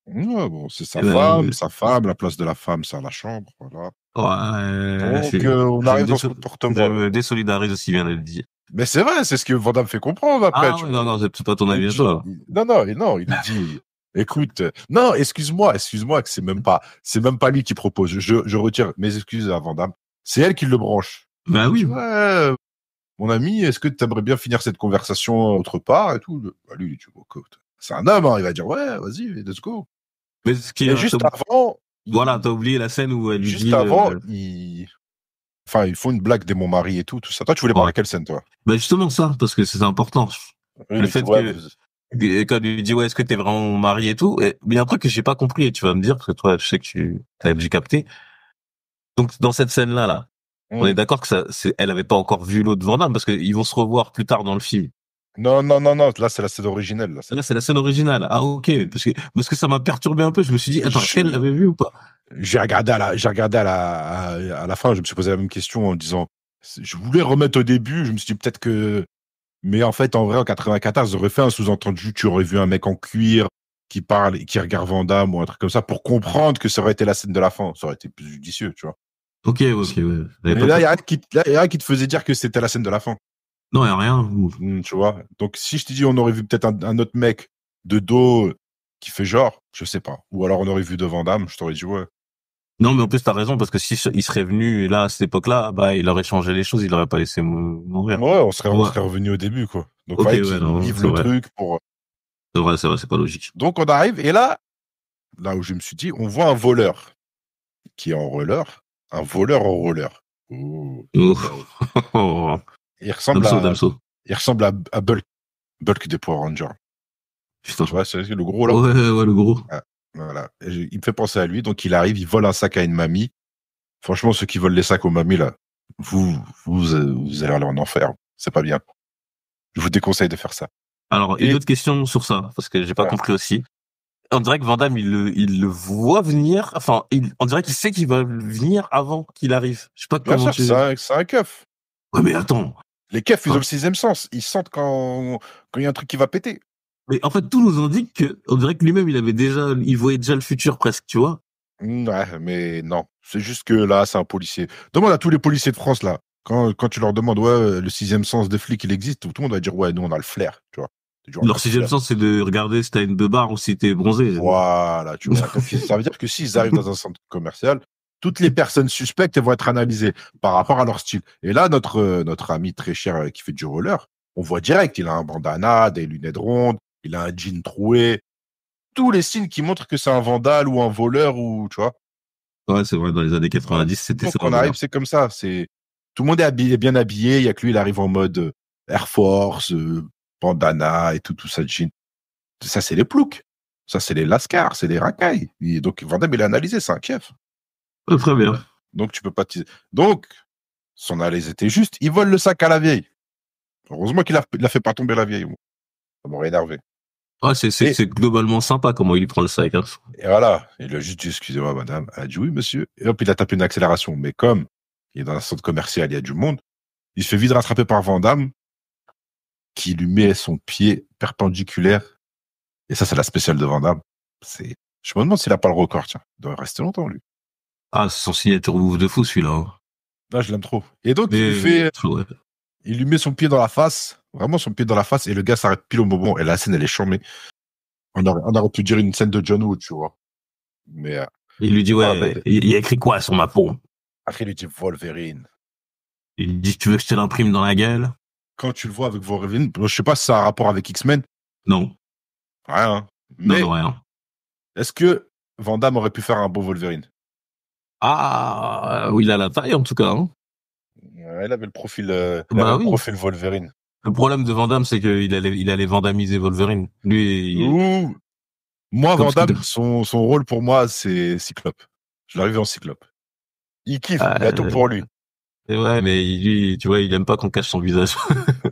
Ouais, bon, c'est sa femme, la place de la femme, c'est à la chambre, voilà. Ouais. Donc, on arrive dans ce comportement. Je me désolidarise aussi bien de le dire. Mais c'est vrai, c'est ce que Van Damme fait comprendre après. Ah, non, c'est pas ton avis à toi. Non, il dit, écoute, non, excuse-moi, que c'est même pas lui qui propose. Je retire mes excuses à Van Damme. C'est elle qui le branche. Bah oui. Ouais, mon ami, est-ce que tu aimerais bien finir cette conversation autre part et tout? Bah, lui, il dit, c'est un homme, hein, il va dire, ouais, vas-y, let's go. Mais ce qui est juste avant. Voilà, t'as oublié la scène où elle lui dit. Juste avant, ils font une blague de mon mari et tout ça. Toi, tu voulais parler de quelle scène, toi? Bah, justement ça, parce que c'est important. Oui, le fait que, quand il lui dit, ouais, est-ce que t'es vraiment mon mari et tout, mais il y a un truc que j'ai pas compris et tu vas me dire, parce que toi, je sais que j'ai capté. Donc, dans cette scène-là, on est d'accord que elle avait pas encore vu l'autre Van Damme, parce qu'ils vont se revoir plus tard dans le film. Non, là, c'est la scène originale. Là, c'est la scène originale. Ah, ok. Parce que ça m'a perturbé un peu. Je me suis dit, attends, elle l'avait vu ou pas? J'ai regardé à la fin, je me suis posé la même question en disant, je voulais remettre au début, je me suis dit peut-être que, mais en fait, en vrai, en 94, j'aurais fait un sous-entendu, tu aurais vu un mec en cuir qui parle et qui regarde Van Damme ou un truc comme ça pour comprendre que ça aurait été la scène de la fin. Ça aurait été plus judicieux, tu vois. Ok, ouais. Mais là, il y a rien qui te faisait dire que c'était la scène de la fin. Non, il y a rien. Tu vois. Donc, si je te dis, on aurait vu peut-être un autre mec de dos qui fait genre, je sais pas. Ou alors, on aurait vu de Van Damme, je t'aurais dit, ouais. Non, mais en plus, t'as raison, parce que si il serait venu, là, à cette époque-là, bah, il aurait changé les choses, il aurait pas laissé mourir. Ouais, on serait revenu au début, quoi. Donc, okay, il livre le truc pour. C'est vrai, c'est pas logique. Donc, on arrive, et là où je me suis dit, on voit un voleur qui est en roller, un voleur en roller. Oh. Il ressemble à Bulk des Power Rangers. Putain. Tu vois, c'est le gros là. Ouais, le gros. Ah, voilà. Il me fait penser à lui. Donc, il arrive, il vole un sac à une mamie. Franchement, ceux qui volent les sacs aux mamies, là, vous allez aller en enfer. C'est pas bien. Je vous déconseille de faire ça. Alors, une autre question sur ça, parce que j'ai pas compris aussi. On dirait que Van Damme, il le voit venir. Enfin, on dirait qu'il sait qu'il va venir avant qu'il arrive. Je sais pas comment tu... C'est un keuf. Ouais, mais attends. Les keufs, ils ont le sixième sens. Ils sentent quand il y a un truc qui va péter. Mais en fait, tout nous indique que, on dirait que lui-même, il voyait déjà le futur presque, tu vois. Ouais, mais non. C'est juste que là, c'est un policier. Demande à tous les policiers de France, là. Quand tu leur demandes, ouais, le sixième sens des flics, il existe, tout le monde va dire, ouais, nous, on a le flair, tu vois. Leur sixième sens, c'est de regarder si t'as une beubare ou si t'es bronzé. Voilà, tu vois. Donc, ça veut dire que s'ils arrivent dans un centre commercial, toutes les personnes suspectes elles vont être analysées par rapport à leur style. Et là, notre ami très cher qui fait du roller, on voit direct, il a un bandana, des lunettes rondes, il a un jean troué, tous les signes qui montrent que c'est un vandale ou un voleur ou, tu vois. Ouais, c'est vrai, dans les années 90, c'était donc, ça. On arrive, c'est comme ça. Tout le monde est bien habillé. Il y a que lui, il arrive en mode Air Force, bandana et tout ça, jean. Ça, c'est les ploucs. Ça, c'est les lascars, c'est les racailles. Et donc, Van Damme, il a analysé, c'est un kief. Très bien. Donc, tu peux pas teaser. Donc, son analyse était juste. Il vole le sac à la vieille. Heureusement qu'il a fait pas tomber la vieille. Ça m'aurait énervé. Ah, c'est globalement sympa comment il prend le sac. Hein. Et voilà. Il a juste dit, excusez-moi, madame. Elle a dit, oui, monsieur. Et hop, il a tapé une accélération. Mais comme il est dans un centre commercial, il y a du monde, il se fait vite rattraper par Van Damme, qui lui met son pied perpendiculaire. Et ça, c'est la spéciale de Van Damme. Je me demande s'il a pas le record, tiens. Il doit rester longtemps, lui. Ah, c'est son signature move de fou, celui-là. Hein. Là, je l'aime trop. Et donc, il lui met son pied dans la face, vraiment son pied dans la face, et le gars s'arrête pile au moment. Et la scène, elle est charmée. On aurait pu dire une scène de John Woo, tu vois. Mais. Il lui dit, ouais, il y a écrit quoi sur ma peau? Après, il lui dit Wolverine. Il dit, tu veux que je te l'imprime dans la gueule? Quand tu le vois avec Wolverine, je sais pas si ça a un rapport avec X-Men. Non. Rien. Mais non, rien. Est-ce que Van Damme aurait pu faire un beau Wolverine? Ah, oui, il a la taille, en tout cas. Hein. Ouais, il avait le profil, profil Wolverine. Le problème de Van Damme, c'est qu'il allait vandamiser Wolverine. Moi, Van Damme, son rôle pour moi, c'est Cyclope. Je l'arrive en Cyclope. Il kiffe, il a tout pour lui. Et ouais, mais lui, tu vois, il aime pas qu'on cache son visage.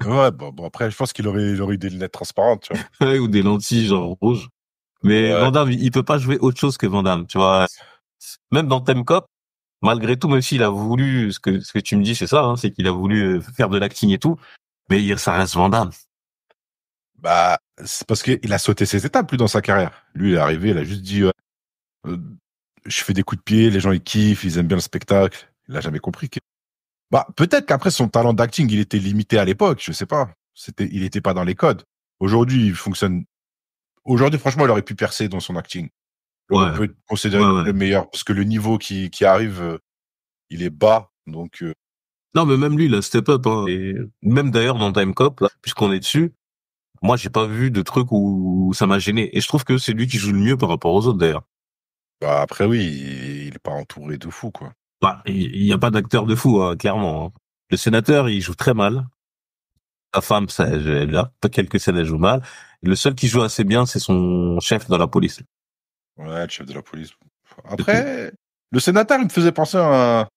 Ouais, bon, après, je pense qu'il aurait eu des lunettes transparentes, tu vois. Ouais, ou des lentilles, genre rouges. Mais Van Damme, il peut pas jouer autre chose que Van Damme, tu vois. Même dans Time Cop, malgré tout, même s'il a voulu, ce que tu me dis, c'est ça, hein, c'est qu'il a voulu faire de l'acting et tout, mais ça reste Van Damme. Bah, c'est parce qu'il a sauté ses étapes, lui, dans sa carrière. Lui, il est arrivé, il a juste dit, je fais des coups de pied, les gens, ils kiffent, ils aiment bien le spectacle. Il a jamais compris que... Bah, peut-être qu'après, son talent d'acting, il était limité à l'époque, je sais pas. Il était pas dans les codes. Aujourd'hui, il fonctionne... Aujourd'hui, franchement, il aurait pu percer dans son acting. On peut considérer le meilleur, parce que le niveau qui arrive, il est bas, donc... Non, mais même lui, il a step up. Hein. Et même d'ailleurs, dans Time Cop, là, puisqu'on est dessus, moi, j'ai pas vu de truc où ça m'a gêné. Et je trouve que c'est lui qui joue le mieux par rapport aux autres, d'ailleurs. Bah, après, oui, il est pas entouré de fous, quoi. Bah, il y a pas d'acteur de fou, hein, clairement. Hein. Le sénateur, il joue très mal. Sa femme, elle a pas quelques scènes, elle joue mal. Et le seul qui joue assez bien, c'est son chef dans la police. Ouais, le chef de la police. Après, le sénateur, il me faisait penser à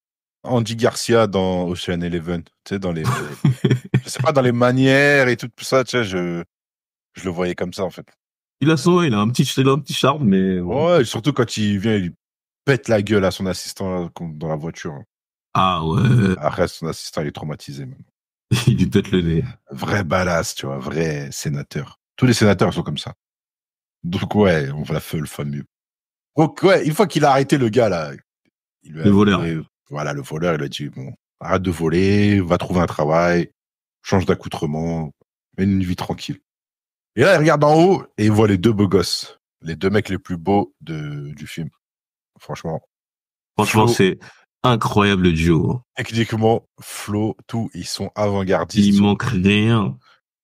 Andy Garcia dans Ocean Eleven. Tu sais, dans les, je sais pas, dans les manières et tout ça, tu sais, je le voyais comme ça, en fait. Il a un petit charme, mais... Ouais, surtout quand il vient, il lui pète la gueule à son assistant dans la voiture. Ah ouais. Après, son assistant, il est traumatisé, même. Il lui pète le nez. Vrai badass, tu vois, vrai sénateur. Tous les sénateurs sont comme ça. Donc, ouais, on va le fameux. Donc, ouais, une fois qu'il a arrêté le gars, là, le voleur. Voilà, le voleur, il lui a dit, bon, arrête de voler, va trouver un travail, change d'accoutrement, mène une vie tranquille. Et là, il regarde en haut et il voit les deux beaux gosses. Les deux mecs les plus beaux du film. Franchement, c'est incroyable le duo. Techniquement, Flo, tout, ils sont avant-gardistes. Il manque rien.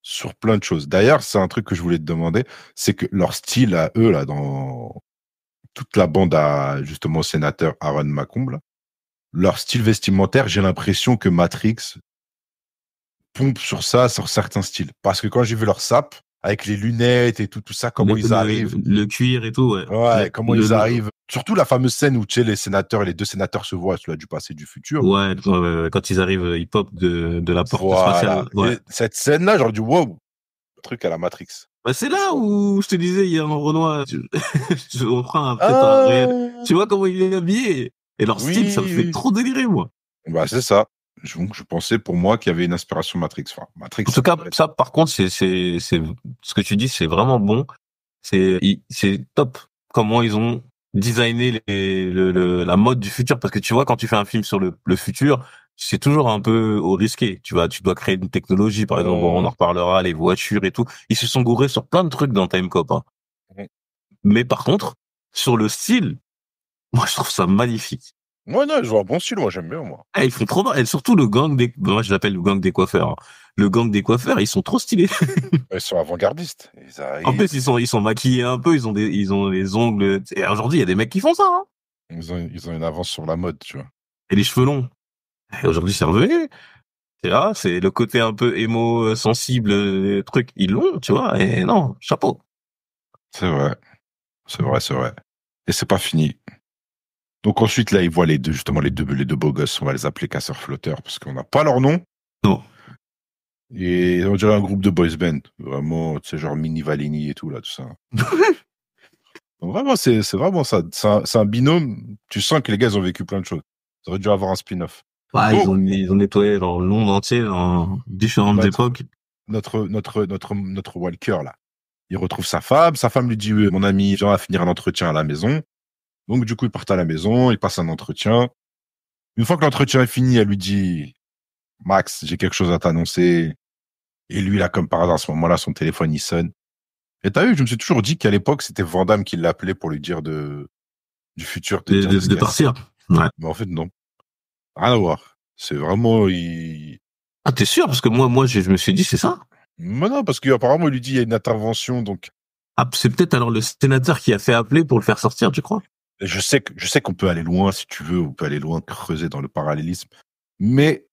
Sur plein de choses. D'ailleurs, c'est un truc que je voulais te demander, c'est que leur style à eux, là, dans toute la bande à, justement, sénateur Aaron Macomb, leur style vestimentaire, j'ai l'impression que Matrix pompe sur ça, sur certains styles. Parce que quand j'ai vu leur sap, avec les lunettes et tout ça, comment ils arrivent. Le cuir et tout, ouais. Ouais, comment ils arrivent. Surtout la fameuse scène où, tu sais, les sénateurs et les 2 sénateurs se voient, celui du passé et du futur. Ouais, quand ils arrivent, ils pop de la porte spatiale. Ouais. Et cette scène-là, j'aurais dit, wow, truc à la Matrix. Bah, c'est là où je te disais, il y a un Renoir, on prend peut-être un réel. Tu vois comment il est habillé. Et leur style, ça me fait trop délirer, moi. Bah, c'est ça. Je pensais pour moi qu'il y avait une inspiration Matrix. Enfin, Matrix. En tout cas, ça, par contre, c'est ce que tu dis, c'est vraiment bon. C'est top. Comment ils ont designé la mode du futur. Parce que tu vois, quand tu fais un film sur le futur, c'est toujours un peu au risqué. Tu dois créer une technologie, par exemple. Bon, on en reparlera, les voitures et tout. Ils se sont gourés sur plein de trucs dans Time Cop, hein. Mais par contre, sur le style, moi, je trouve ça magnifique. Ouais, non, ils ont un bon style, moi, j'aime bien, moi. Ils font trop mal. Et surtout le gang moi, je l'appelle le gang des coiffeurs, hein. Le gang des coiffeurs, ils sont trop stylés. Ils sont avant-gardistes. En plus, ils sont maquillés un peu, ils ont les ongles. Et aujourd'hui, il y a des mecs qui font ça, hein. Ils ont une avance sur la mode, tu vois. Et les cheveux longs. Et aujourd'hui, c'est revenu. C'est là, c'est le côté un peu émo, sensible, truc. Ils l'ont, tu vois. Et non, chapeau. C'est vrai. Et c'est pas fini. Donc ensuite, là, ils voient les deux beaux gosses. On va les appeler casseurs-flotteurs parce qu'on n'a pas leur nom. Non. Et on dirait un groupe de boys band. Vraiment, tu sais, genre Mini Valini et tout, là, tout ça. Donc, vraiment, c'est vraiment ça. C'est un binôme. Tu sens que les gars, ils ont vécu plein de choses. Ils auraient dû avoir un spin-off. Ouais, ils ont nettoyé dans le monde entier, dans différentes époques. Notre Walker, là. Il retrouve sa femme lui dit, mon ami, viens à finir un entretien à la maison. Donc, du coup, ils partent à la maison, ils passent un entretien. Une fois que l'entretien est fini, elle lui dit, Max, j'ai quelque chose à t'annoncer. Et lui, là, comme par hasard, à ce moment-là, son téléphone, il sonne. Et t'as vu, je me suis toujours dit qu'à l'époque, c'était Van Damme qui l'appelait pour lui dire du futur. De partir. Ouais. Mais en fait, non. Rien à voir. C'est vraiment, Ah, t'es sûr? Parce que moi, je me suis dit, c'est ça? Mais non, parce qu'apparemment, il lui dit, il y a une intervention, donc. Ah, c'est peut-être alors le sénateur qui a fait appeler pour le faire sortir, tu crois? Je sais qu'on peut aller loin, si tu veux, on peut aller loin, creuser dans le parallélisme. Mais,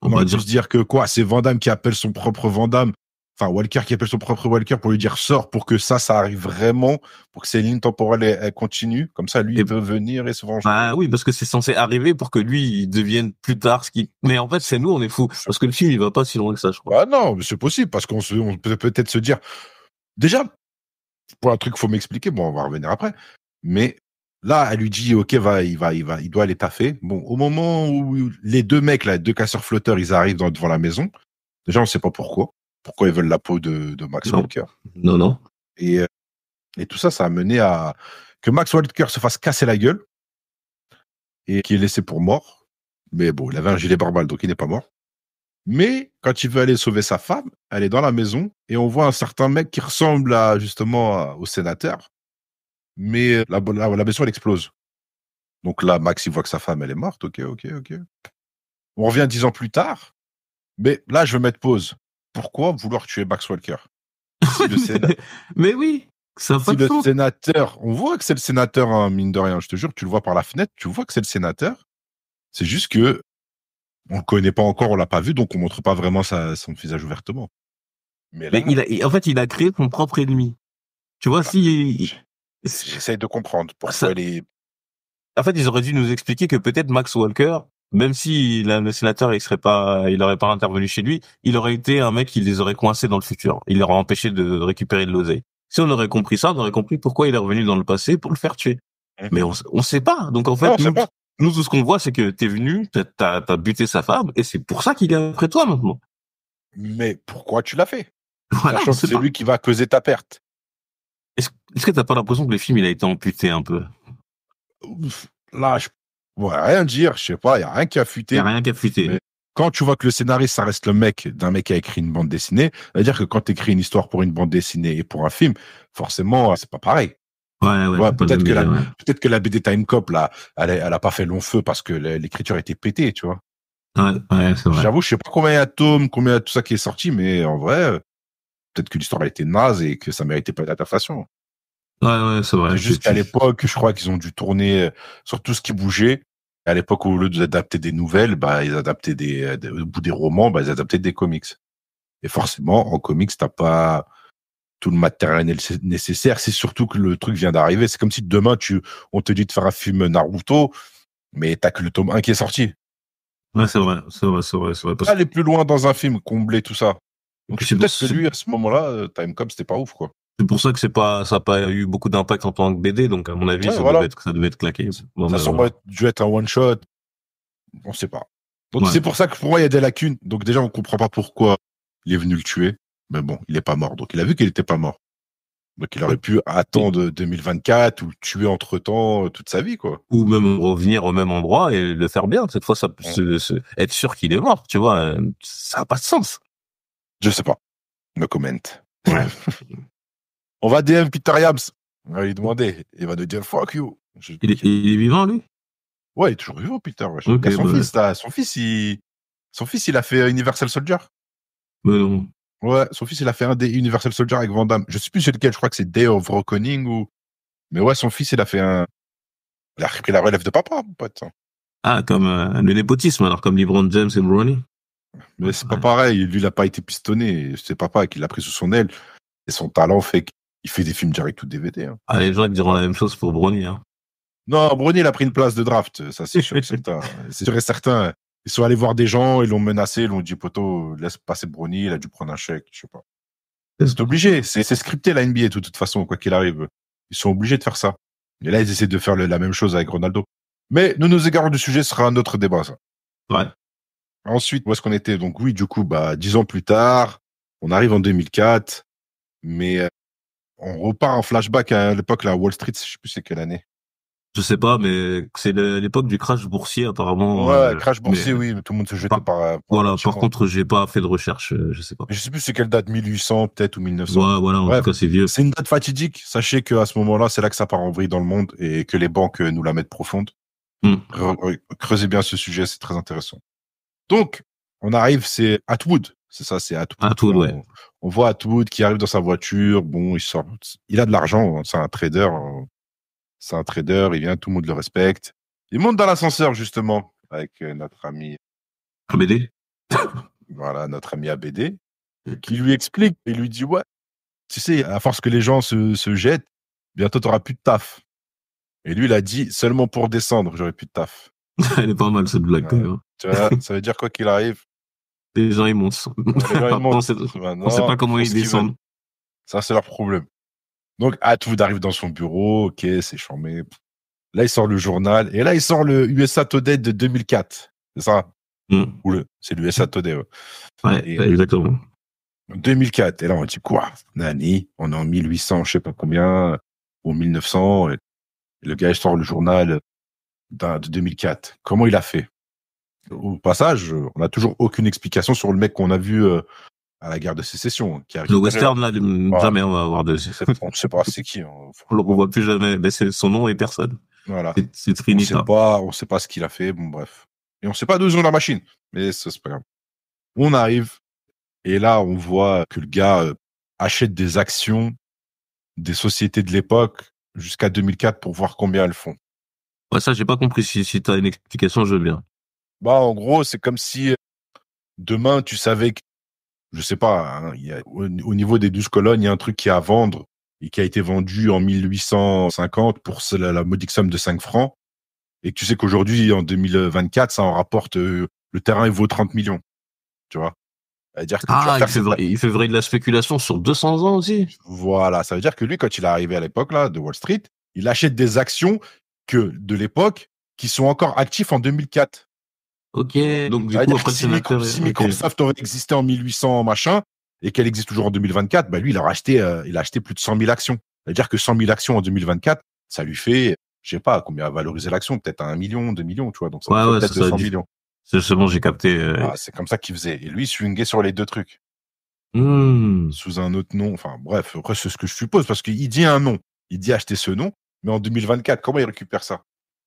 on va juste dire que quoi, c'est Van Damme qui appelle son propre Van Damme. Enfin, Walker qui appelle son propre Walker pour lui dire sors, pour que ça arrive vraiment, pour que ces lignes temporelles elles continuent. Comme ça, lui, il peut venir et se venger. Ah oui, parce que c'est censé arriver pour que lui, il devienne plus tard ce qu'il. Mais en fait, c'est nous, on est fous. Parce que le film, il va pas si loin que ça, je crois. Ah non, mais c'est possible, parce qu'on peut peut-être se dire. Déjà, pour un truc, faut m'expliquer. Bon, on va revenir après. Mais là, elle lui dit, OK, il doit aller taffer. Bon, au moment où les deux mecs, là, 2 casseurs flotteurs, ils arrivent devant la maison. Déjà, on sait pas pourquoi. Pourquoi ils veulent la peau de Max Walker. Non. Et tout ça, ça a mené à que Max Walker se fasse casser la gueule et qu'il est laissé pour mort. Mais bon, il avait un gilet pare-balles, donc il n'est pas mort. Mais quand il veut aller sauver sa femme, elle est dans la maison et on voit un certain mec qui ressemble justement au sénateur. Mais la maison, elle explose. Donc là, Max, il voit que sa femme, elle est morte. OK. On revient 10 ans plus tard. Mais là, je veux mettre pause. Pourquoi vouloir tuer Max Walker? Mais oui, ça si le sénateur, on voit que c'est le sénateur, hein, mine de rien, je te jure, tu le vois par la fenêtre, tu vois que c'est le sénateur. C'est juste que on le connaît pas encore, on l'a pas vu, donc on montre pas vraiment son visage ouvertement. Mais en fait, il a créé son propre ennemi. Tu vois, j'essaye de comprendre pourquoi En fait, ils auraient dû nous expliquer que peut-être Max Walker, même si le sénateur il aurait pas intervenu chez lui, il aurait été un mec qui les aurait coincés dans le futur. Il leur aurait empêché de récupérer de l'oseille. Si on aurait compris ça, on aurait compris pourquoi il est revenu dans le passé pour le faire tuer. Mais on sait pas. Donc en fait, nous tout ce qu'on voit, c'est que t'es venu, t'as buté sa femme, et c'est pour ça qu'il est après toi maintenant. Mais pourquoi tu l'as fait? Voilà, c'est lui qui va causer ta perte. Est-ce que t'as pas l'impression que le film il a été amputé un peu? Là, je pourrais rien dire, je sais pas, il y a rien qui a fuité. Il y a rien qui a fuité. Mais quand tu vois que le scénariste, ça reste le mec d'un mec qui a écrit une bande dessinée, ça veut dire que quand tu écris une histoire pour une bande dessinée et pour un film, forcément, c'est pas pareil. Ouais, peut-être que la BD Time Cop, là, elle a pas fait long feu parce que l'écriture était pétée, tu vois. Ouais, c'est vrai. J'avoue, je sais pas combien il y a de tomes, combien il y a tout ça qui est sorti, mais en vrai, peut-être que l'histoire a été naze et que ça méritait pas d'adaptation. Ouais, c'est vrai. C'est juste qu'à l'époque, je crois qu'ils ont dû tourner sur tout ce qui bougeait. À l'époque, au lieu d'adapter des nouvelles, ils adaptaient au bout des romans, ils adaptaient des comics. Et forcément, en comics, t'as pas tout le matériel nécessaire. C'est surtout que le truc vient d'arriver. C'est comme si demain, on te dit de faire un film Naruto, mais t'as que le tome 1 qui est sorti. Ouais, c'est vrai. Aller plus loin dans un film, combler tout ça. Donc, c'est peut-être que lui, à ce moment-là, Time Cop, c'était pas ouf, quoi. C'est pour ça que ça a pas eu beaucoup d'impact en tant que BD, donc à mon avis, ça devait être claqué. Bon, ça a dû être un one-shot. On sait pas. Donc, c'est pour ça que pour moi, il y a des lacunes. Donc, déjà, on comprend pas pourquoi il est venu le tuer. Mais bon, il est pas mort. Donc, il a vu qu'il était pas mort. Donc, il aurait pu attendre 2024 ou le tuer entre-temps toute sa vie, quoi. Ou même revenir au même endroit et le faire bien. Cette fois, être sûr qu'il est mort, tu vois, ça n'a pas de sens. Je sais pas. No comment. Ouais. On va DM Peter Yams. On va lui demander. Il va nous dire fuck you. Il est vivant, lui? Ouais, il est toujours vivant, Peter. Ouais. Okay, Son fils, il a fait Universal Soldier. Mais non. Ouais, son fils, il a fait un des Universal Soldier avec Van Damme. Je sais plus c'est lequel, je crois que c'est Day of Reckoning ou. Mais ouais, son fils, il a fait il a repris la relève de papa, mon pote. Ah, comme le népotisme, alors, comme LeBron James et Bronny. Mais c'est pas pareil. Lui, il a pas été pistonné. C'est papa qui l'a pris sous son aile. Et son talent fait qu'il fait des films direct ou DVD. Hein. Ah, les gens diront la même chose pour Bronny. Hein. Non, Bronny, il a pris une place de draft. Ça, c'est sûr et certain. C'est sûr et certain. Ils sont allés voir des gens, ils l'ont menacé, ils l'ont dit, poto, laisse passer Bronny, il a dû prendre un chèque, je sais pas. C'est obligé. C'est scripté, la NBA, de toute façon, quoi qu'il arrive. Ils sont obligés de faire ça. Et là, ils essaient de faire la même chose avec Ronaldo. Mais nous égarons du sujet, ce sera un autre débat, ça. Ouais. Ensuite, où est-ce qu'on était? Donc oui, du coup, 10 ans plus tard, on arrive en 2004, mais on repart en flashback à l'époque, là, Wall Street, je sais plus c'est quelle année. Je sais pas, mais c'est l'époque du crash boursier, apparemment. Ouais, crash boursier, oui, tout le monde se jetait par voilà, par contre, j'ai pas fait de recherche, je sais pas. Je sais plus c'est quelle date, 1800 peut-être ou 1900. Ouais, voilà, en tout cas, c'est vieux. C'est une date fatidique. Sachez qu'à ce moment-là, c'est là que ça part en vrille dans le monde et que les banques nous la mettent profonde. Creusez bien ce sujet, c'est très intéressant. Donc, on arrive, c'est Atwood. C'est ça, c'est Atwood. Atwood, ouais. On voit Atwood qui arrive dans sa voiture. Bon, il a de l'argent. C'est un trader. Il vient, tout le monde le respecte. Il monte dans l'ascenseur, justement, avec notre ami ABD. Voilà, notre ami ABD, qui lui explique. Il lui dit, ouais, tu sais, à force que les gens se jettent, bientôt, tu n'auras plus de taf. Et lui, il a dit, seulement pour descendre, j'aurai plus de taf. Elle est pas mal, cette blague, quand même. Tu vois, ça veut dire quoi qu'il arrive. Les gens, ils montent. On sait pas comment ils descendent. Ça, c'est leur problème. Donc, Atwood arrive dans son bureau. Ok, c'est charmé. Là, il sort le journal. Et là, il sort le USA Today de 2004. C'est ça? C'est l'USA Today. Ouais, exactement. 2004. Et là, on dit quoi? Nani? On est en 1800, je sais pas combien, ou 1900. Et le gars, il sort le journal de 2004. Comment il a fait? Au passage, on n'a toujours aucune explication sur le mec qu'on a vu à la guerre de sécession. Le western, là, jamais on va avoir de... On ne sait pas c'est qui. On le revoit plus jamais. Mais c'est son nom et personne. Voilà. C'est Trinita. On sait pas ce qu'il a fait. Bon, bref. Et on sait pas d'où ils ont la machine. Mais c'est pas grave. On arrive. Et là, on voit que le gars achète des actions des sociétés de l'époque jusqu'à 2004 pour voir combien elles font. Ouais, ça, j'ai pas compris. Si t'as une explication, je veux bien. En gros, c'est comme si demain, tu savais que, je sais pas, hein, au niveau des 12 colonnes, il y a un truc qui est à vendre et qui a été vendu en 1850 pour la modique somme de 5 francs. Et que tu sais qu'aujourd'hui, en 2024, ça en rapporte, le terrain, il vaut 30 millions. Tu vois? Ça veut dire que il fait vrai de la spéculation sur 200 ans aussi. Voilà. Ça veut dire que lui, quand il est arrivé à l'époque, là, de Wall Street, il achète des actions de l'époque qui sont encore actifs en 2004. Ok, donc du coup, après, si Microsoft aurait existé en 1800, machin, et qu'elle existe toujours en 2024, lui, il a acheté plus de 100 000 actions. C'est-à-dire que 100 000 actions en 2024, ça lui fait, je sais pas, combien a valorisé l'action, peut-être 1 million, 2 millions, tu vois, donc ça fait peut-être 200 millions. C'est bon, j'ai capté. C'est comme ça qu'il faisait. Et lui, il swingait sur les deux trucs. Sous un autre nom. Enfin, bref, après, c'est ce que je suppose, parce qu'il dit un nom. Il dit acheter ce nom, mais en 2024, comment il récupère ça?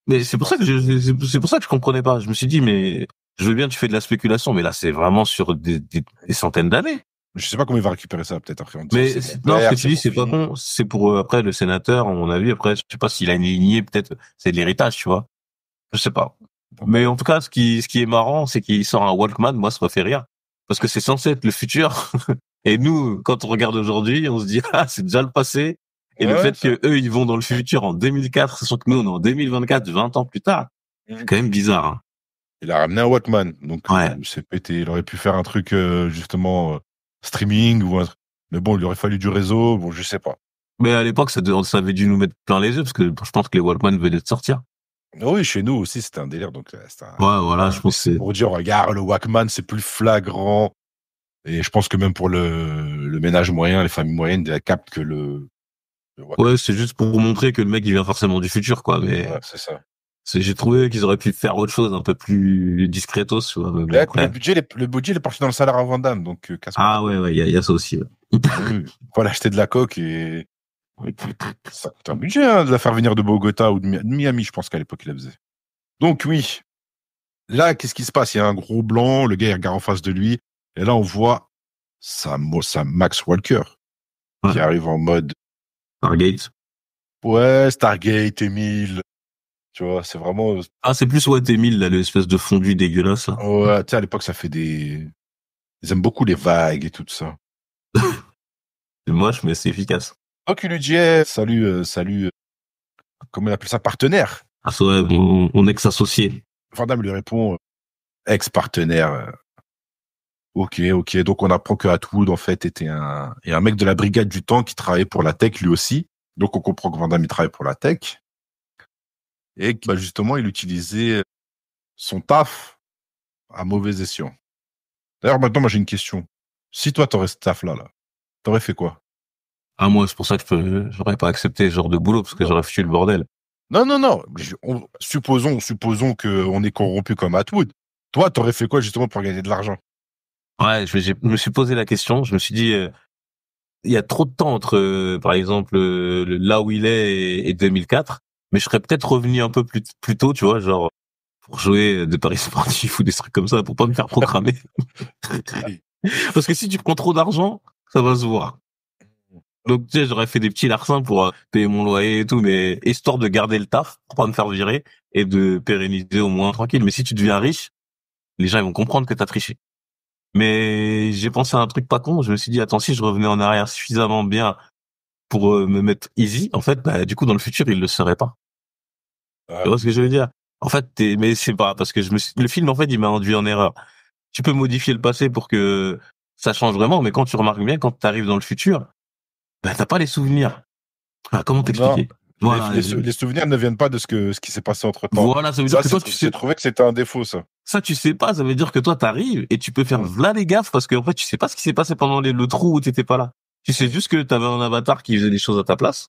Mais c'est pour ça que je comprenais pas. Je me suis dit, mais je veux bien, tu fais de la spéculation, mais là, c'est vraiment sur des centaines d'années. Je sais pas comment il va récupérer ça, peut-être après. Mais non, ce que tu dis, c'est pas bon. C'est pour après le sénateur, à mon avis. Après, je sais pas s'il a une lignée, peut-être c'est de l'héritage, tu vois. Je sais pas. Mais en tout cas, ce qui est marrant, c'est qu'il sort un Walkman. Moi, ça me fait rire parce que c'est censé être le futur. Et nous, quand on regarde aujourd'hui, on se dit, ah, c'est déjà le passé. Et le Ouais, fait ça. que eux, ils vont dans le futur en 2004, sachant que nous, on est en 2024, 20 ans plus tard, c'est quand même bizarre, hein. Il a ramené un Walkman, donc Ouais. c'est pété. Il aurait pu faire un truc justement streaming ou un... Mais bon, il aurait fallu du réseau. Bon, je sais pas. Mais à l'époque, ça avait dû nous mettre plein les yeux, parce que je pense que les Walkman venaient de sortir. Oui, chez nous aussi, c'était un délire. Donc, c'était Ouais, voilà, je pense que c'est... pour dire, regarde, le Walkman, c'est plus flagrant. Et je pense que même pour le ménage moyen, les familles moyennes, elles captent que le Walkman. Ouais, c'est juste pour montrer que le mec, il vient forcément du futur, quoi. Mais Ouais, c'est ça. j'ai trouvé qu'ils auraient pu faire autre chose, un peu plus discretos, tu vois. Mais bon, Le après. budget, le budget, il est parti dans le salaire à Van Damme, donc casse pas. Ah ouais, il y a ça aussi. Ouais. Oui, faut aller acheter de la coke et ça coûte un budget hein, de la faire venir de Bogota ou de Miami, je pense qu'à l'époque il la faisait. Donc oui, là qu'est-ce qui se passe? Il y a un gros blanc, le gars il regarde en face de lui, et là on voit sa Max Walker qui Ouais. arrive en mode Stargate. ouais Stargate, Emile, tu vois, c'est vraiment Ah, c'est plus What Emile, là, l'espèce de fondu dégueulasse, là. ouais, tu sais à l'époque ça fait des ils aiment beaucoup les vagues et tout ça. C'est moche, mais c'est efficace. Donc il lui dit hey, salut comment on appelle ça, partenaire. Ah, c'est vrai, mon ex-associé. Van Damme lui répond ex-partenaire. Ok. Donc on apprend que Atwood en fait était un mec de la brigade du temps qui travaillait pour la tech lui aussi. Donc on comprend que Van Damme il travaille pour la tech et que bah, justement il utilisait son taf à mauvais escient. D'ailleurs maintenant moi j'ai une question. Si toi t'aurais ce taf là, t'aurais fait quoi? Ah, moi, c'est pour ça que j'aurais pas accepté ce genre de boulot, parce que j'aurais foutu le bordel. Non. Supposons que on est corrompu comme Atwood. Toi t'aurais fait quoi justement pour gagner de l'argent? Ouais, je me suis posé la question, je me suis dit, il y a trop de temps entre, par exemple, là où il est et 2004, mais je serais peut-être revenu un peu plus tôt, tu vois, genre, pour jouer des paris sportifs ou des trucs comme ça, pour pas me faire trop cramer. Parce que si tu prends trop d'argent, ça va se voir. Donc, tu sais, j'aurais fait des petits larcins pour payer mon loyer et tout, mais histoire de garder le taf, pour pas me faire virer et de pérenniser au moins tranquille. Mais si tu deviens riche, les gens, ils vont comprendre que t'as triché. Mais j'ai pensé à un truc pas con. Je me suis dit, attends, si je revenais en arrière suffisamment bien pour me mettre easy, en fait, bah, du coup, dans le futur, il le serait pas. Tu vois ce que je veux dire? En fait, mais c'est pas, parce que le film, en fait, il m'a induit en erreur. Tu peux modifier le passé pour que ça change vraiment, mais quand tu remarques bien, quand tu arrives dans le futur, bah, t'as pas les souvenirs. Ah, comment t'expliquer? Voilà. Les souvenirs ne viennent pas de ce qui s'est passé entre temps. Voilà, ça veut dire que toi, tu sais. J'ai trouvé que c'était un défaut, ça. Ça, tu sais pas, ça veut dire que toi, t'arrives et tu peux faire v'là les gaffes parce que, en fait, tu sais pas ce qui s'est passé pendant le trou où t'étais pas là. Tu sais juste que t'avais un avatar qui faisait des choses à ta place,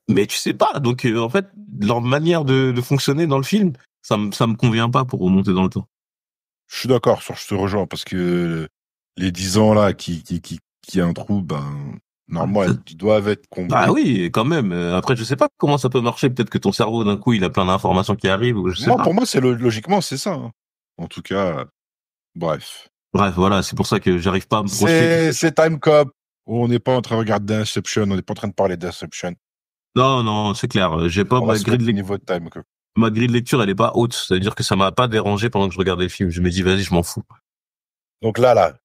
mais tu sais pas. Donc, en fait, leur manière de fonctionner dans le film, ça me convient pas pour remonter dans le temps. Je suis d'accord, je te rejoins parce que les 10 ans, là, qui a un trou, ben, normalement, ils doivent être comblés. Ah oui, quand même. Après, je sais pas comment ça peut marcher. Peut-être que ton cerveau, d'un coup, il a plein d'informations qui arrivent ou je sais pas. Pour moi, logiquement, c'est ça. Hein. En tout cas, bref. Bref, voilà, c'est pour ça que j'arrive pas à me projeter. C'est Time Cop. On n'est pas en train de regarder Inception, on n'est pas en train de parler d'Inception. Non, c'est clair. J'ai pas ma grille de niveau de Time Cop. Ma grille de lecture, elle est pas haute. C'est-à-dire que ça m'a pas dérangé pendant que je regardais le film. Je me dis, vas-y, je m'en fous. Donc là,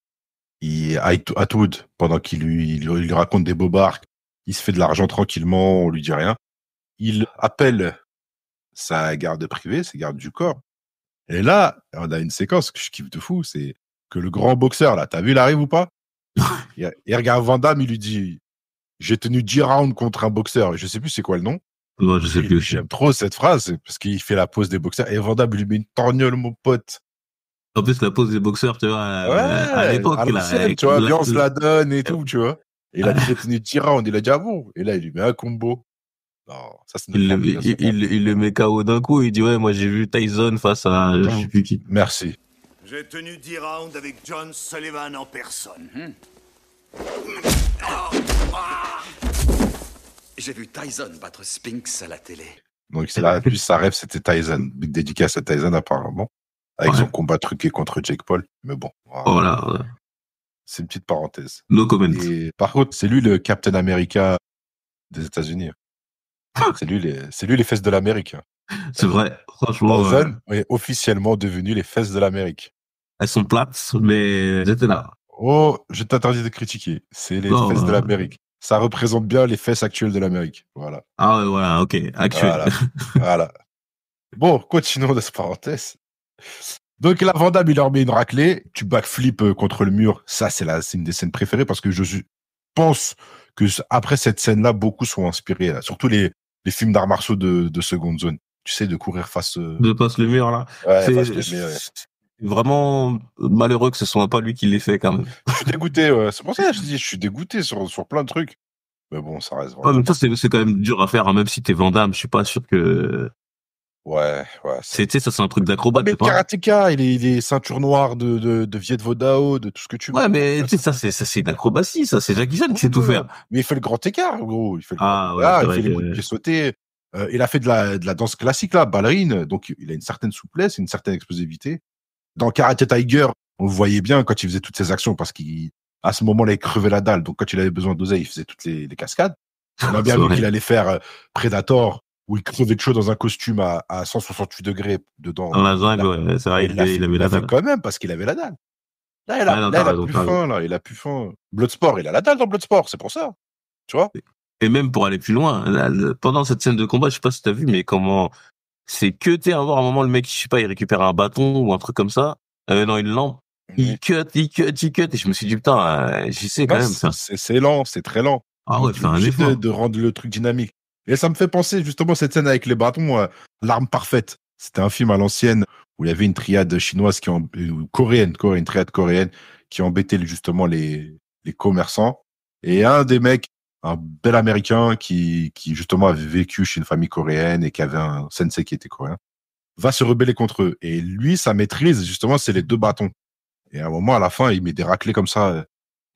Atwood, pendant qu'il lui raconte des bobards, il se fait de l'argent tranquillement, on lui dit rien. Il appelle sa garde privée, sa garde du corps. Et là, on a une séquence que je kiffe de fou, c'est que le grand boxeur, là, t'as vu, il arrive ou pas? Il regarde Van Damme, il lui dit, j'ai tenu 10 rounds contre un boxeur. Je sais plus c'est quoi le nom. Ouais, je sais plus. J'aime trop cette phrase, parce qu'il fait la pose des boxeurs. Et Van Damme lui met une torgnole, mon pote. En plus, la pose des boxeurs, tu vois, à l'époque, là. Tu vois, bien on se la donne et tout, tu vois. Et il a dit, j'ai tenu 10 rounds, il a dit, ah bon? Et là, il lui met un combo. Non, ça, c'est il le met KO d'un coup, il dit, ouais, moi, j'ai vu Tyson face à, je sais plus qui. Merci. J'ai tenu 10 rounds avec John Sullivan en personne. J'ai vu Tyson battre Spinks à la télé. Donc, c'est là, plus sa rêve, c'était Tyson. Big dédicace à Tyson, apparemment. Avec son combat truqué contre Jake Paul. Mais bon. Voilà. C'est une petite parenthèse. No comment. Et par contre, c'est lui le Captain America des États-Unis. C'est lui les fesses de l'Amérique. C'est vrai. Franchement. Tyson est officiellement devenu les fesses de l'Amérique. Elles sont plates, mais elles étaient là. Oh, je t'interdis de critiquer. C'est les Non, fesses de l'Amérique. Ça représente bien les fesses actuelles de l'Amérique. Voilà. Ah ouais, voilà, ok, actuel. Voilà. Voilà. Bon, continuons de cette parenthèse. Donc là, Van Damme, il leur met une raclée. Tu backflip contre le mur. Ça, c'est une des scènes préférées parce que pense que après cette scène-là, beaucoup sont inspirés. Là. Surtout les films d'arts martiaux de seconde zone. Tu sais, de courir face... De passe le mur, là. Ouais, face le mur, ouais. C'est vraiment malheureux que ce soit pas lui qui l'ait fait, quand même. Je suis dégoûté, ouais. C'est pour ça que je dis, je suis dégoûté sur plein de trucs. Mais bon, ça reste vraiment... Ouais, mais ça, c'est quand même dur à faire, hein, même si t'es Van Damme, je suis pas sûr que... Ouais. Tu sais, ça, c'est un truc d'acrobate. Mais le karatéka, il est ceinture noire de Viet Vo Dao, de tout ce que tu veux. Ouais, mais tu sais, ça, c'est une acrobatie, ça. C'est Jackie Chan qui sait tout faire. Mais il fait le grand écart, gros. Il fait le ouais, il fait les coups de pied sautés. Il a fait de la danse classique, là, ballerine. Donc, il a une certaine souplesse, une certaine explosivité. Dans Karate Tiger, on le voyait bien quand il faisait toutes ses actions parce qu'à ce moment-là, il crevait la dalle. Donc, quand il avait besoin d'oseille, il faisait toutes les cascades. On a bien vu qu'il allait faire Predator, où il crevait de chaud dans un costume à 168 degrés dedans. Dans la jungle, ouais, c'est vrai, il avait la dalle. Quand même, parce qu'il avait la dalle. Là, il a plus faim. Bloodsport, il a la dalle dans Bloodsport, c'est pour ça. Tu vois? Et même pour aller plus loin, là, pendant cette scène de combat, je sais pas si t'as vu, mais comment, c'est que à voir un moment, le mec, je sais pas, il récupère un bâton ou un truc comme ça, non, une lampe. Il cut, et je me suis dit, putain, j'y sais quand même, ça. C'est lent, c'est très lent. Ah ouais, faire un effort. De rendre le truc dynamique. Et ça me fait penser, justement, cette scène avec les bâtons, L'arme parfaite. C'était un film à l'ancienne où il y avait une triade chinoise une triade coréenne qui embêtait justement les commerçants. Et un des mecs, un bel américain qui justement avait vécu chez une famille coréenne et qui avait un sensei qui était coréen, va se rebeller contre eux. Et lui, sa maîtrise, justement, c'est les 2 bâtons. Et à un moment, à la fin, il met des raclés comme ça.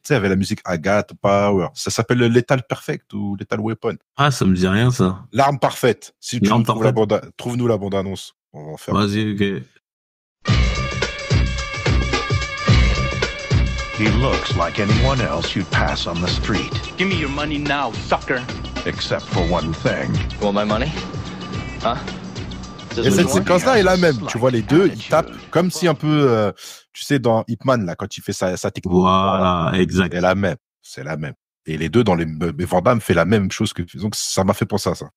Tu sais, avec la musique Agathe Power. Ça s'appelle le Lethal Perfect ou Lethal Weapon. Ah, ça me dit rien, ça. L'arme parfaite. Si tu trouve-nous la bande-annonce. On va en faire. Vas-y, ok. He looks like anyone else you'd pass on the street. Give me your money now, sucker. Except for one thing. You want my money? Huh? Et cette séquence-là est la même. Tu vois les deux, ils tapent comme si un peu, tu sais, dans Hitman, là, quand il fait sa technique. Voilà, exact. C'est la même. C'est la même. Et les deux, Van Damme fait la même chose que, donc ça m'a fait penser à ça.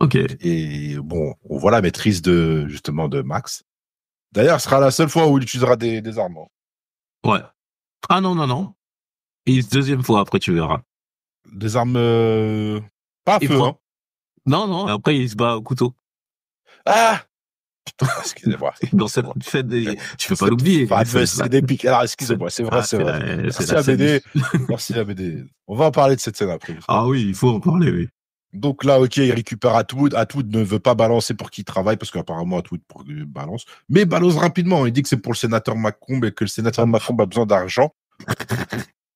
Ok. Et bon, on voit la maîtrise justement de Max. D'ailleurs, ce sera la seule fois où il utilisera des armes. Ouais. Ah non. Et deuxième fois, après, tu verras. Des armes, pas à feu, hein. Non. Après, il se bat au couteau. Ah! Putain, excusez-moi. Dans cette fête, tu peux pas l'oublier. C'est épique. Alors, excusez-moi, c'est vrai. Merci à BD. On va en parler de cette scène après. Ah oui, il faut en parler, oui. Donc là, ok, il récupère Atwood. Atwood ne veut pas balancer pour qui il travaille, parce qu'apparemment, Atwood balance. Mais balance rapidement. Il dit que c'est pour le sénateur Macomb et que le sénateur Macomb a besoin d'argent.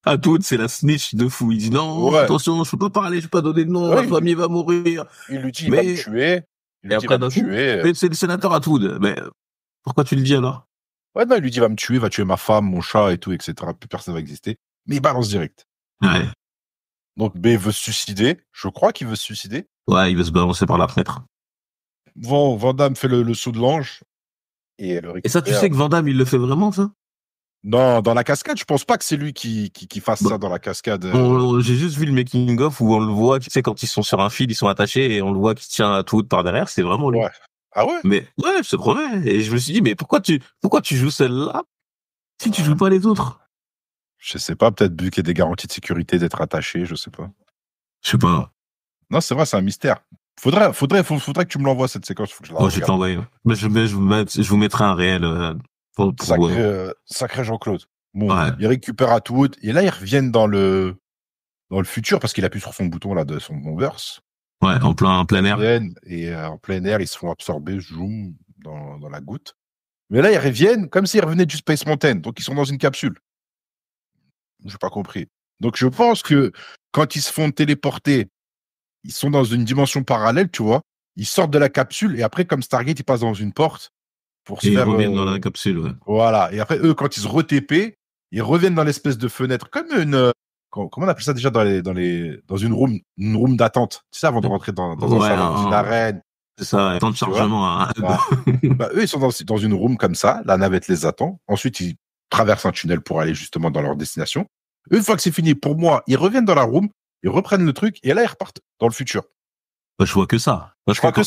Atwood, c'est la snitch de fou. Il dit non, attention, je peux pas parler, je peux pas donner de nom, ma famille va mourir. Il lui dit, il va me tuer. Et après, mais c'est le sénateur Atwood. Mais pourquoi tu le dis alors? Ouais, non, il lui dit, va me tuer, va tuer ma femme, mon chat et tout, etc. Plus personne va exister. Mais il balance direct. Ouais. Donc, B veut se suicider. Je crois qu'il veut se suicider. Ouais, il veut se balancer par la fenêtre. Van Damme fait le saut de l'ange. Et ça, tu sais que Van Damme, il le fait vraiment, ça? Non, dans la cascade, je pense pas que c'est lui qui fasse ça dans la cascade. J'ai juste vu le making of où on le voit, tu sais, quand ils sont sur un fil, ils sont attachés et on le voit qui tient à tout par derrière, c'est vraiment lui. Ouais. Ah ouais? Mais, ouais, je te promets. Et je me suis dit, mais pourquoi tu joues celle-là si tu joues pas les autres? Je sais pas, peut-être vu qu'il y a des garanties de sécurité d'être attaché, je sais pas. Je sais pas. Non, c'est vrai, c'est un mystère. Faudrait que tu me l'envoies cette séquence. Faut que je la je vais te l'envoyer. Mais je vous mettrai un réel. Sacré Jean-Claude. Bon, ouais. Il récupère Atwood et là ils reviennent dans le futur parce qu'il appuie sur son bouton là de son Bombers. Ouais, en plein air. Et en plein air, ils se font absorber zoom, dans la goutte. Mais là ils reviennent comme s'ils revenaient du Space Mountain, donc ils sont dans une capsule. J'ai pas compris. Donc je pense que quand ils se font téléporter, ils sont dans une dimension parallèle, tu vois. Ils sortent de la capsule et après comme Stargate, ils passent dans une porte. Ils reviennent dans la capsule, ouais. Voilà. Et après, eux, quand ils se re-TP, ils reviennent dans l'espèce de fenêtre, comme une... Comment on appelle ça déjà dans une room d'attente. Tu sais, avant de rentrer dans un salon, une arène. C'est ça, temps de chargement. Eux, ils sont dans une room comme ça, la navette les attend. Ensuite, ils traversent un tunnel pour aller justement dans leur destination. Une fois que c'est fini, pour moi, ils reviennent dans la room, ils reprennent le truc et là, ils repartent dans le futur. Bah, je vois que ça. Moi, je crois que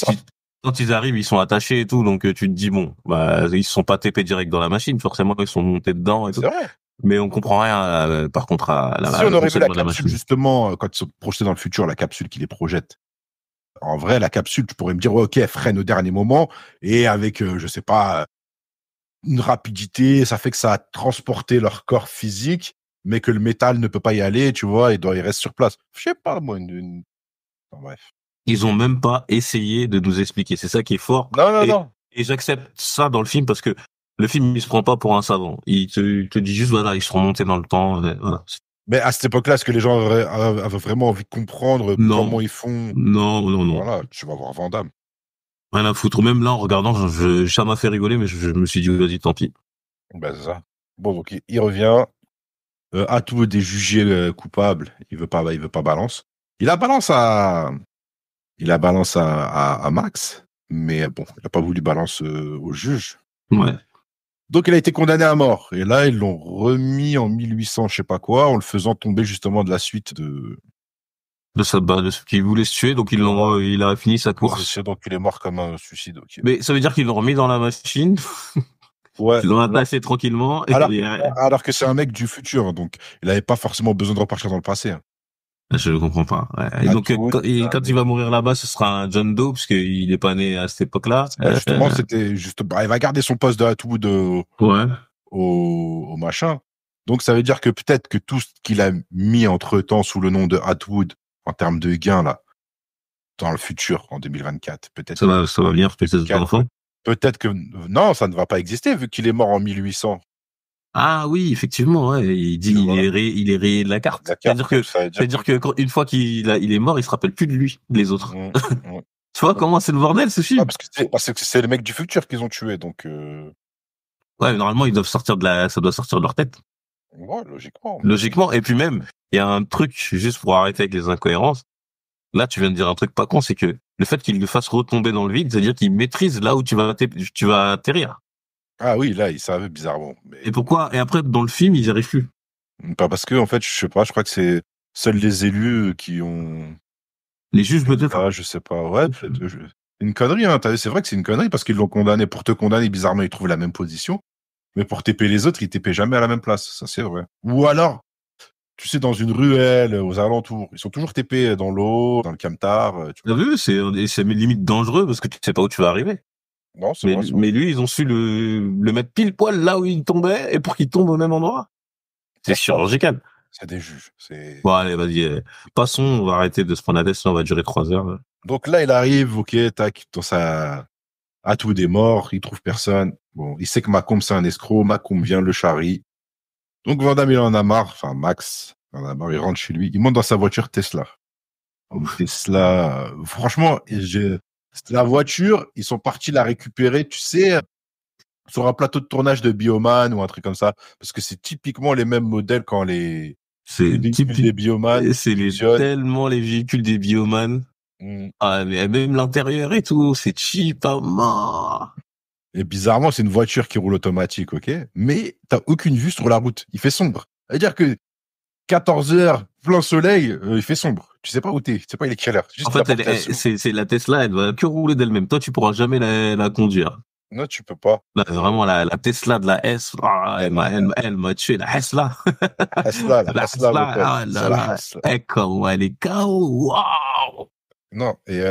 quand ils arrivent, ils sont attachés et tout, donc tu te dis bon, bah ils se sont pas TP direct dans la machine, forcément ils sont montés dedans et tout. C'est vrai. Mais on comprend rien. Par contre, à la si on aurait vu la capsule machine. justement quand ils sont projetés dans le futur, la capsule qui les projette. En vrai, la capsule, tu pourrais me dire ouais, ok, elle freine au dernier moment et avec je sais pas une rapidité, ça fait que ça a transporté leur corps physique, mais que le métal ne peut pas y aller, tu vois, il reste sur place. Je sais pas moi Enfin, bref. Ils ont même pas essayé de nous expliquer. C'est ça qui est fort. Non. Et j'accepte ça dans le film parce que le film, il se prend pas pour un savant. Il te dit juste, voilà, ils seront montés dans le temps. Voilà. Mais à cette époque-là, est-ce que les gens avaient vraiment envie de comprendre comment ils font? Non. Voilà, tu vas voir Van Damme. Rien à foutre. Même là, en regardant, ça m'a fait rigoler, mais je me suis dit, vas-y, tant pis. Ben, c'est ça. Bon, donc, il revient. Atwood est jugé coupable. Il veut pas balance. Il a balance à Max, mais bon, il a pas voulu balance au juge. Ouais. Donc, il a été condamné à mort. Et là, ils l'ont remis en 1800, je sais pas quoi, en le faisant tomber justement de la suite de ce qu'il voulait se tuer, donc il a fini sa course. Donc, il est mort comme un suicide. Okay. Mais ça veut dire qu'ils l'ont remis dans la machine. Ouais. Ils l'ont attaché tranquillement. Alors que c'est un mec du futur, donc il avait pas forcément besoin de repartir dans le passé. Je ne comprends pas. Ouais. Et donc, quand il va mourir là-bas, ce sera un John Doe, parce qu'il est pas né à cette époque-là. Justement, c'était juste, il va garder son poste de Atwood au machin. Donc, ça veut dire que peut-être que tout ce qu'il a mis entre-temps sous le nom de Atwood, en termes de gains, là, dans le futur, en 2024, peut-être. Ça va venir, peut-être des enfants. Peut-être que, non, ça ne va pas exister, vu qu'il est mort en 1800. Ah oui, effectivement, ouais. Il dit il est rayé de la carte. C'est-à-dire que une fois qu'il est mort, il se rappelle plus de lui, les autres. Tu vois comment c'est le bordel, ce film? Parce que c'est les mecs du futur qu'ils ont tué, donc. Ouais, normalement ils doivent ça doit sortir de leur tête. Ouais, logiquement. Logiquement. Et puis même, il y a un truc juste pour arrêter avec les incohérences. Là, tu viens de dire un truc pas con, c'est que le fait qu'il le fasse retomber dans le vide, c'est-à-dire qu'il maîtrise là où tu vas atterrir. Ah oui, là, il savait bizarrement. Mais... Et pourquoi? Et après, dans le film, ils n'y arrivent plus. Pas parce que, en fait, je sais pas, je crois que c'est seuls les élus qui ont... Les juges, peut-être? Ah, je sais pas, ouais. Une connerie, hein. C'est vrai que c'est une connerie parce qu'ils l'ont condamné. Pour te condamner, bizarrement, ils trouvent la même position. Mais pour TP les autres, ils TP jamais à la même place. Ça, c'est vrai. Ou alors, tu sais, dans une ruelle, aux alentours. Ils sont toujours TP dans l'eau, dans le camtar. Tu as vu? C'est limite dangereux parce que tu sais pas où tu vas arriver. Non, c'est vrai. Mais lui, ils ont su le mettre pile poil là où il tombait et pour qu'il tombe au même endroit. C'est chirurgical. C'est des juges. Bon, allez, vas-y. Passons, on va arrêter de se prendre la tête, sinon on va durer 3 heures. Là. Donc là, il arrive, ok, tac, dans sa... Atwood est mort, il trouve personne. Bon, il sait que Macomb, c'est un escroc. Macomb vient, le charrie. Donc Van Damme, il en a marre. Enfin, Max, il en a marre, il rentre chez lui. Il monte dans sa voiture Tesla. Tesla, franchement, la voiture, ils sont partis la récupérer, tu sais, sur un plateau de tournage de Bioman ou un truc comme ça. Parce que c'est typiquement les mêmes modèles quand les véhicules des Bioman. C'est tellement les véhicules des Bioman. Ah, mais même l'intérieur et tout, c'est cheap à mort. Et bizarrement, c'est une voiture qui roule automatique, ok? Mais t'as aucune vue sur la route. Il fait sombre. C'est-à-dire que 14 heures, plein soleil, il fait sombre. Tu sais pas où t'es. Tu sais pas il est quelle heure. En fait, c'est la Tesla, elle va que rouler d'elle-même. Toi, tu pourras jamais la conduire. Non, tu peux pas. Là, vraiment, la Tesla de la S, elle m'a tué. La Tesla. La Tesla. Comment elle est KO. Waouh! Non, et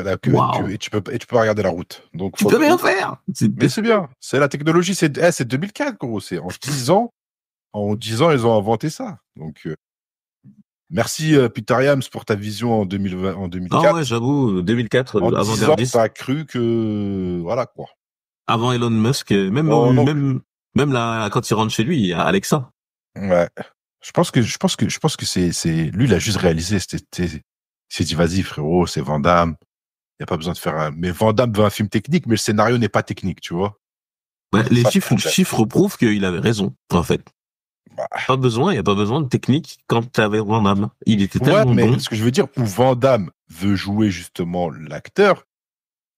tu peux pas regarder la route. Donc tu peux rien faire. Mais c'est bien. C'est la technologie, c'est 2004, gros. C'est en 10 ans. En 10 ans, ils ont inventé ça. Donc merci Peter Iams pour ta vision en 2004. Ah ouais, j'avoue, 2004 en avant 10 ans, t'as cru que voilà quoi. Avant Elon Musk, même là quand il rentre chez lui, il y a Alexa. Ouais. Je pense que c'est lui, il a juste réalisé. Il s'est dit, vas-y, frérot, c'est Van Damme. Il n'y a pas besoin de faire mais Van Damme veut un film technique, mais le scénario n'est pas technique, tu vois. Ouais, les chiffres prouvent qu'il avait raison, en fait. Il n'y a pas besoin de technique quand tu avais Van Damme. Il était tellement bon. Ce que je veux dire, où Van Damme veut jouer justement l'acteur,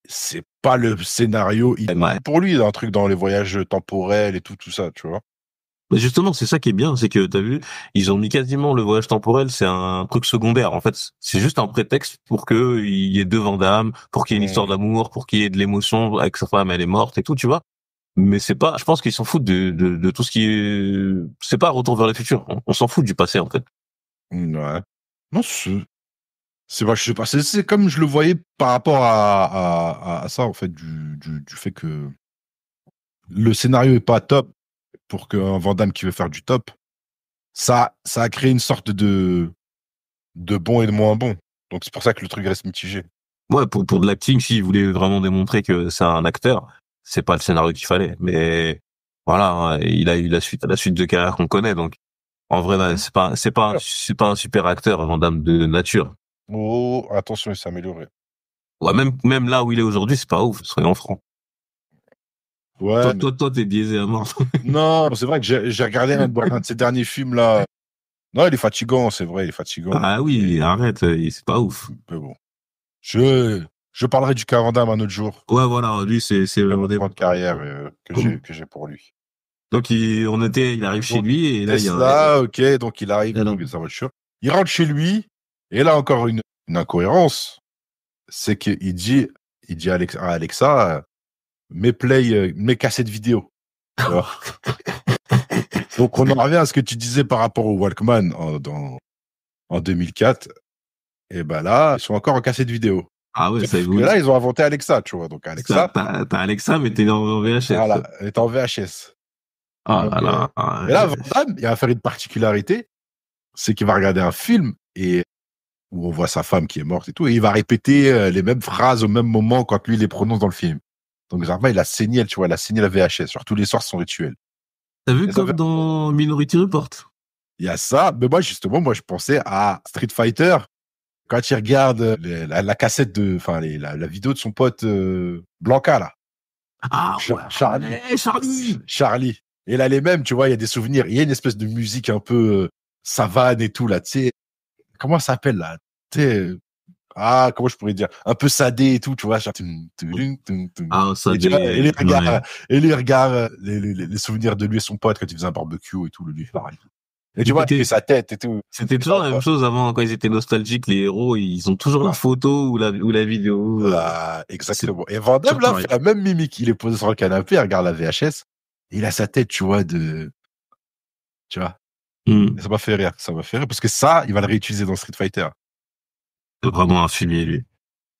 c'est pas le scénario. Pour lui, il y a un truc dans les voyages temporels et tout ça, tu vois. Mais justement, c'est ça qui est bien, c'est que t'as vu, ils ont mis quasiment le voyage temporel, c'est un truc secondaire. En fait, c'est juste un prétexte pour que il y ait deux Van Damme, pour qu'il y ait une histoire d'amour, pour qu'il y ait de l'émotion avec sa femme, elle est morte et tout, tu vois. Mais c'est pas, je pense qu'ils s'en foutent de tout ce qui est, c'est pas Retour vers le futur. On s'en fout du passé, en fait. Ouais. Non, je sais pas, c'est comme je le voyais par rapport à ça, en fait, du fait que le scénario est pas top pour qu'un Van Damme qui veut faire du top, ça a créé une sorte de bon et de moins bon. Donc c'est pour ça que le truc reste mitigé. Ouais, pour de l'acting, s'ils voulaient vraiment démontrer que c'est un acteur, c'est pas le scénario qu'il fallait. Mais voilà, hein, il a eu la suite de carrière qu'on connaît. Donc en vrai, là, c'est pas un super acteur, Van Damme de nature. Oh, attention, il s'est amélioré. Ouais, même là où il est aujourd'hui, c'est pas ouf, soyons francs. Ouais. Toi, t'es biaisé à mort. Non, c'est vrai que j'ai regardé un de ses derniers films là. Non, il est fatigant, c'est vrai, il est fatigant. Ah oui, arrête, c'est pas ouf. Mais bon. Je parlerai du cas Van Damme un autre jour. Ouais, voilà, lui, c'est vraiment des de carrière que j'ai pour lui. Donc, il arrive chez lui et là, Tesla, ok, donc il arrive dans sa voiture. Il rentre chez lui et là, encore une incohérence. C'est qu'il dit à Alexa, mes cassettes vidéo. Donc, on en revient à ce que tu disais par rapport au Walkman en 2004. Et ben là, ils sont encore en cassette vidéo. Ah ouais, ça évolue. Et là, ils ont inventé Alexa, tu vois. Donc, Alexa. T'as Alexa, mais t'es en VHS. Voilà, elle est en VHS. Ah là là. Et là, Van Damme, il va faire une particularité. C'est qu'il va regarder un film où on voit sa femme qui est morte et tout. Et il va répéter les mêmes phrases au même moment quand lui les prononce dans le film. Donc, Zarma, il a saigné, tu vois, il a saigné la VHS. Genre, tous les soirs, son rituel. T'as vu comme dans Minority Report? Il y a ça. Mais moi, justement, je pensais à Street Fighter. Quand il regarde la cassette la vidéo de son pote Blanca, là. Ah, Charlie. Et là, les mêmes, tu vois, il y a des souvenirs. Il y a une espèce de musique un peu savane et tout, là, tu sais. Comment ça s'appelle, là? Tu sais, comment je pourrais dire? Un peu sadé et tout, tu vois. Genre, sadé. Et lui regarde les souvenirs de lui et son pote quand il faisait un barbecue et tout, lui, pareil. Et tu vois, il fait sa tête et tout. C'était toujours la même chose avant, quand ils étaient nostalgiques, les héros, ils ont toujours la photo ou la vidéo. Exactement. Et Van Damme, là, fait la même mimique. Il est posé sur le canapé, il regarde la VHS, et il a sa tête, tu vois, tu vois. Et ça m'a fait rire, parce que ça, il va le réutiliser dans Street Fighter. C'est vraiment un fumier, lui.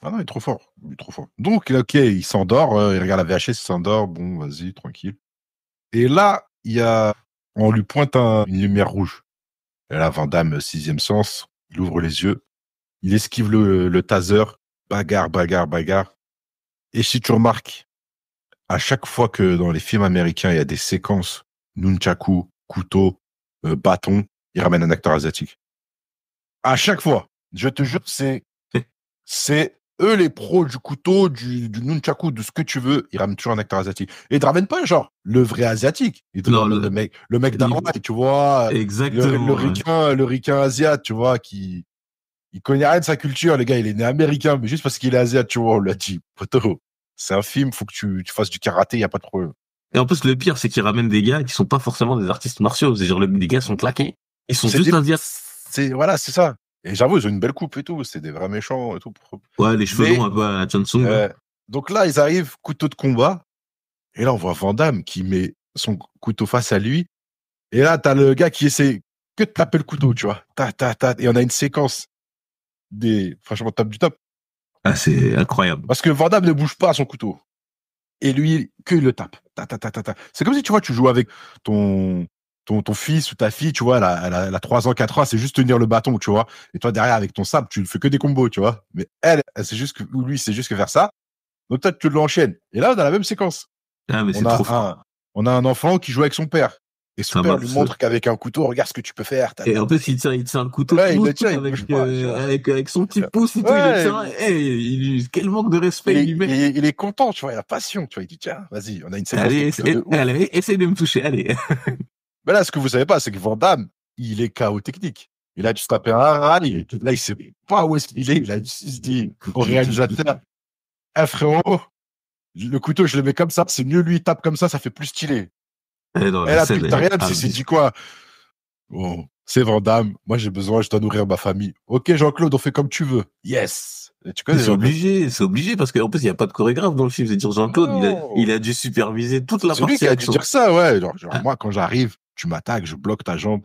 Ah non, il est trop fort. Donc, ok, il s'endort, il regarde la VHS, il s'endort, bon, vas-y, tranquille. Et là, on lui pointe une lumière rouge. Et là, Van Damme, sixième sens, il ouvre les yeux, il esquive le taser, bagarre. Et si tu remarques, à chaque fois que dans les films américains, il y a des séquences nunchaku, couteau, bâton, il ramène un acteur asiatique. À chaque fois, je te jure, c'est eux les pros du couteau, du nunchaku, de ce que tu veux, ils ramènent toujours un acteur asiatique. Et ils te ramènent pas genre le vrai asiatique. Ils te ramènent le mec d'Hawaï, tu vois. Exactement. Le ricain asiate, tu vois, il connaît rien de sa culture, le gars, il est né américain, mais juste parce qu'il est asiate, tu vois, on lui a dit, poteau, c'est un film, faut que tu fasses du karaté, y a pas de problème. Et en plus, le pire, c'est qu'ils ramènent des gars qui sont pas forcément des artistes martiaux. C'est genre, les gars sont claqués. Ils sont juste asiates. Voilà, c'est ça. Et j'avoue, ils ont une belle coupe et tout. C'est des vrais méchants et tout. Ouais, les cheveux longs un peu à la Chansung. Donc là, ils arrivent, couteau de combat. Et là, on voit Van Damme qui met son couteau face à lui. Et là, t'as le gars qui essaie que de taper le couteau, tu vois. Et on a une séquence franchement, top du top. Ah, c'est incroyable. Parce que Van Damme ne bouge pas son couteau. Et lui, il le tape. C'est comme si, tu vois, tu joues avec ton fils ou ta fille, tu vois, elle a 3 ans, 4 ans, c'est juste tenir le bâton, tu vois. Et toi, derrière, avec ton sabre, tu ne fais que des combos, tu vois. Mais c'est juste que, ou lui, c'est juste que faire ça. Donc, toi, tu l'enchaînes. Et là, on a la même séquence. Ah, mais c'est trop fort. On a un enfant qui joue avec son père. Et son père lui montre qu'avec un couteau, regarde ce que tu peux faire. Et en plus, il tient le couteau il le tient, avec son petit pouce et tout. Il tient. Quel manque de respect il met. Il est content, tu vois, il a passion, tu vois. Il dit, tiens, vas-y, on a une séquence. Allez, essaye de me toucher, allez. Mais là, ce que vous savez pas, c'est que Van Damme, il est KO technique. Il a dû se taper un rallye. Là, il sait pas où est-ce qu'il est. Il a dû se dire au réalisateur, frérot, le couteau, je le mets comme ça. C'est mieux lui, il tape comme ça fait plus stylé. Et là, Pictarian, c'est dit quoi? Bon, c'est Van Damme. Moi, j'ai besoin, je dois nourrir ma famille. Ok, Jean-Claude, on fait comme tu veux. Yes. Tu connais, c'est obligé, parce qu'en plus, il n'y a pas de chorégraphe dans le film. C'est-à-dire, Jean-Claude, il a dû superviser toute la partie. C'est lui qui a dû dire ça, ouais. Genre, moi, quand j'arrive, tu m'attaques, je bloque ta jambe.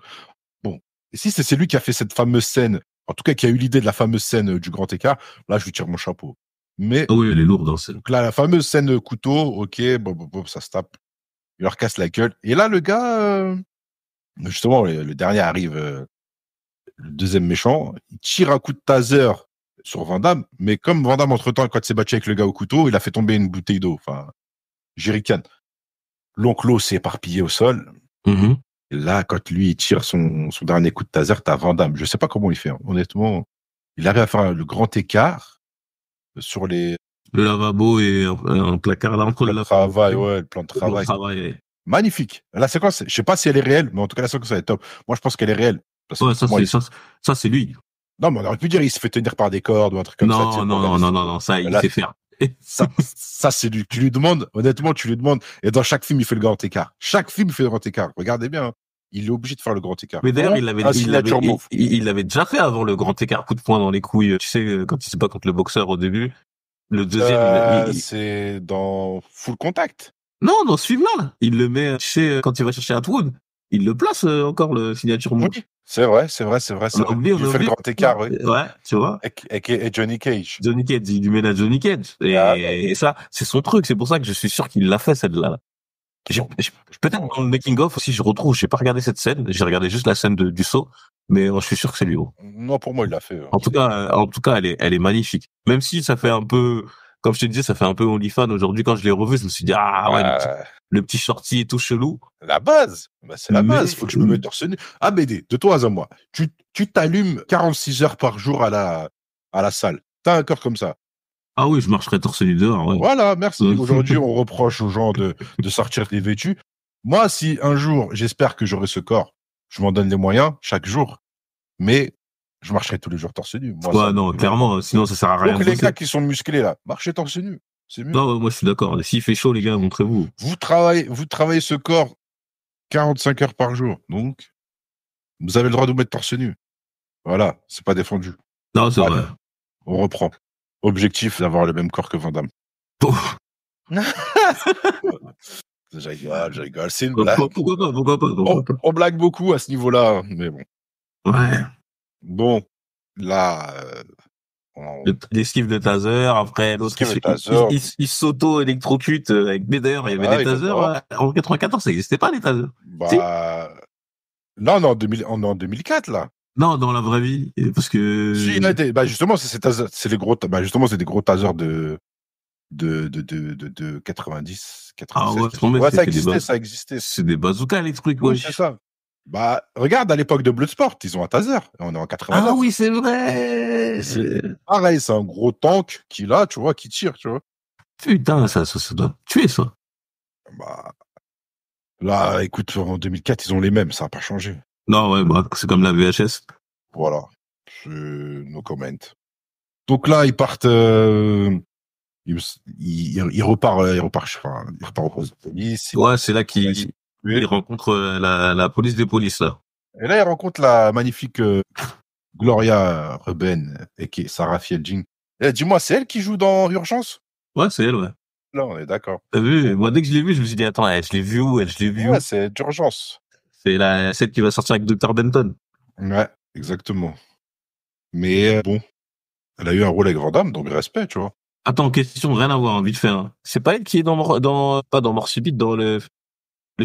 Bon. Et si c'est lui qui a fait cette fameuse scène, en tout cas, qui a eu l'idée de la fameuse scène du grand écart, là, je lui tire mon chapeau. Mais. Ah oui, elle est lourde, hein, donc là, la fameuse scène couteau, ok, bon, ça se tape. Il leur casse la gueule. Et là, le gars, justement, le dernier arrive, le deuxième méchant, il tire un coup de taser sur Van Damme, mais comme Van Damme, entre-temps, quand il s'est battu avec le gars au couteau, il a fait tomber une bouteille d'eau, enfin, jerrycan. L'oncle s'est éparpillé au sol. Mm-hmm. Et là, quand lui, il tire son dernier coup de taser, t'as Van Damme. Je sais pas comment il fait, hein. Honnêtement. Il arrive à faire le grand écart sur les... Le lavabo et un placard là entre le travail, ouais, le plan de travail. Ouais. Magnifique. La séquence, je sais pas si elle est réelle, mais en tout cas, la séquence, elle est top. Moi, je pense qu'elle est réelle. Ouais, ça, c'est lui. Non, mais on aurait pu dire, il se fait tenir par des cordes ou un truc comme ça. Non, ça, il sait faire. Ça, c'est lui. Tu lui demandes, honnêtement, et dans chaque film, il fait le grand écart. Chaque film, il fait le grand écart. Regardez bien. Il est obligé de faire le grand écart. Mais d'ailleurs, il l'avait déjà fait avant le grand écart, coup de poing dans les couilles. Tu sais, quand il se bat contre le boxeur au début. Le deuxième, c'est dans Full Contact. Non, dans ce film-là, il le met, tu sais, quand il va chercher Atwood, il le place encore, le signature move. Oui, c'est vrai. Il fait le grand écart, oui. Ouais, tu vois. Et Johnny Cage. Johnny Cage, il lui met la Johnny Cage. Et ça, c'est son truc. C'est pour ça que je suis sûr qu'il l'a fait, celle-là. Peut-être dans le making of aussi, je retrouve, j'ai pas regardé cette scène, j'ai regardé juste la scène du saut, mais je suis sûr que c'est lui. Non, pour moi, il l'a fait. En tout cas, elle est magnifique. Même si ça fait un peu, comme je te disais, ça fait un peu OnlyFans aujourd'hui. Quand je l'ai revu, je me suis dit, le petit shorty est tout chelou. La base. C'est la base. Faut que je me mette torse nu. Ah, BD, de toi à moi. Tu t'allumes 46 heures par jour à la salle. T'as un corps comme ça. Ah oui, je marcherai torse nu dehors, ouais. Voilà, merci. Aujourd'hui, on reproche aux gens de sortir dévêtus. Moi, si un jour, j'espère que j'aurai ce corps, je m'en donne les moyens chaque jour, mais je marcherai tous les jours torse nu. Moi, non, clairement, sinon ça sert à rien. Donc, les gars qui sont musclés là, marchez torse nu. C'est mieux. Non, moi, je suis d'accord. S'il fait chaud, les gars, montrez-vous. Vous travaillez ce corps 45 heures par jour. Donc, vous avez le droit de vous mettre torse nu. Voilà. C'est pas défendu. Non, c'est vrai. On reprend. Objectif d'avoir le même corps que Van Damme. Je rigole. C'est une blague. Pourquoi pas. On blague beaucoup à ce niveau-là, mais bon. Ouais. Bon, là... L'esquive de taser, après l'autre il s'auto-électrocute avec... Mais d'ailleurs, il y avait des tasers en 94, ça n'existait pas les tasers. Non, en 2004, là. Non, dans la vraie vie, parce que... Si, justement, c'est les gros... justement, c'est des gros tasers de 90, 97. Ah ouais, ça existait. C'est des bazookas, les trucs, ouais. Oui, c'est ça. Regarde, à l'époque de Bloodsport, ils ont un taser. On est en 89. Ah oui, c'est vrai. C'est pareil, c'est un gros tank qui tire, tu vois. Putain, ça doit tuer, ça. Là, écoute, en 2004, ils ont les mêmes, ça n'a pas changé. Non, ouais, c'est comme la VHS. Voilà. No comment. Donc là, ils partent, il repart au poste de police. Ouais, c'est là qu'il rencontre la police des polices, là. Et là, il rencontre la magnifique Gloria Reuben, et qui est Sarah Fielding. Et dis-moi, c'est elle qui joue dans Urgence? Ouais, c'est elle, ouais. Là, on est d'accord. T'as vu? Moi, dès que je l'ai vu, je me suis dit, attends, je l'ai vu où? Ouais, c'est d'Urgence. C'est celle qui va sortir avec Dr. Benton. Ouais, exactement. Mais bon, elle a eu un rôle avec Van Damme, donc respect, tu vois. Attends, question, rien à voir, vite fait. Hein. C'est pas elle qui est pas dans Mort Subite, dans le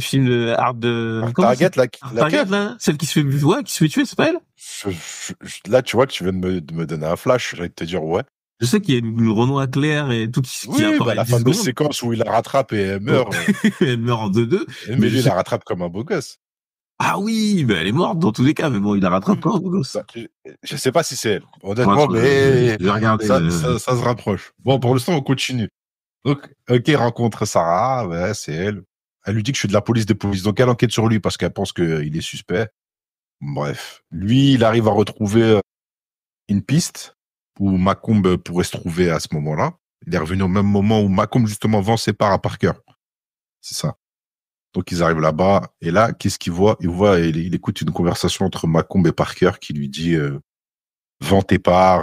film de Hard de... Target, Target, là, celle qui se fait tuer, c'est pas elle? Là, tu vois que tu viens de me donner un flash, j'allais te dire ouais. Je sais qu'il y a une Renoir claire et tout qui apparaît. La fameuse séquence où il la rattrape et elle meurt. Elle meurt en 2-2. Mais lui, il la rattrape comme un beau gosse. Ah oui, mais elle est morte dans tous les cas, mais bon, il la rattrape comme un beau gosse. Je sais pas si c'est elle, honnêtement, mais ça se rapproche. Bon, pour l'instant, on continue. Donc, ok, rencontre Sarah, ouais, c'est elle. Elle lui dit que je suis de la police des polices, donc elle enquête sur lui parce qu'elle pense qu'il est suspect. Bref. Lui, il arrive à retrouver une piste où Macomb pourrait se trouver à ce moment-là. Il est revenu au même moment où Macomb, justement, vend ses parts à Parker. C'est ça. Donc, ils arrivent là-bas. Et là, qu'est-ce qu'il voit? Il écoute une conversation entre Macomb et Parker qui lui dit vends tes parts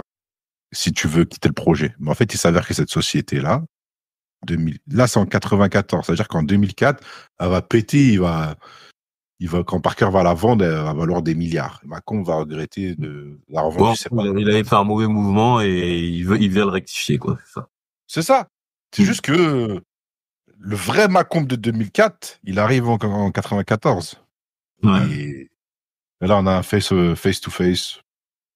si tu veux quitter le projet. Mais en fait, il s'avère que cette société-là, là, c'est en 94. C'est-à-dire qu'en 2004, elle va péter. Quand Parker va la vendre, elle va valoir des milliards. Macomb va regretter de la revendre. Il avait fait un mauvais mouvement et il vient le rectifier, quoi. C'est ça. C'est juste que le vrai Macomb de 2004, il arrive en 94. Ouais. Et là, on a un face-to-face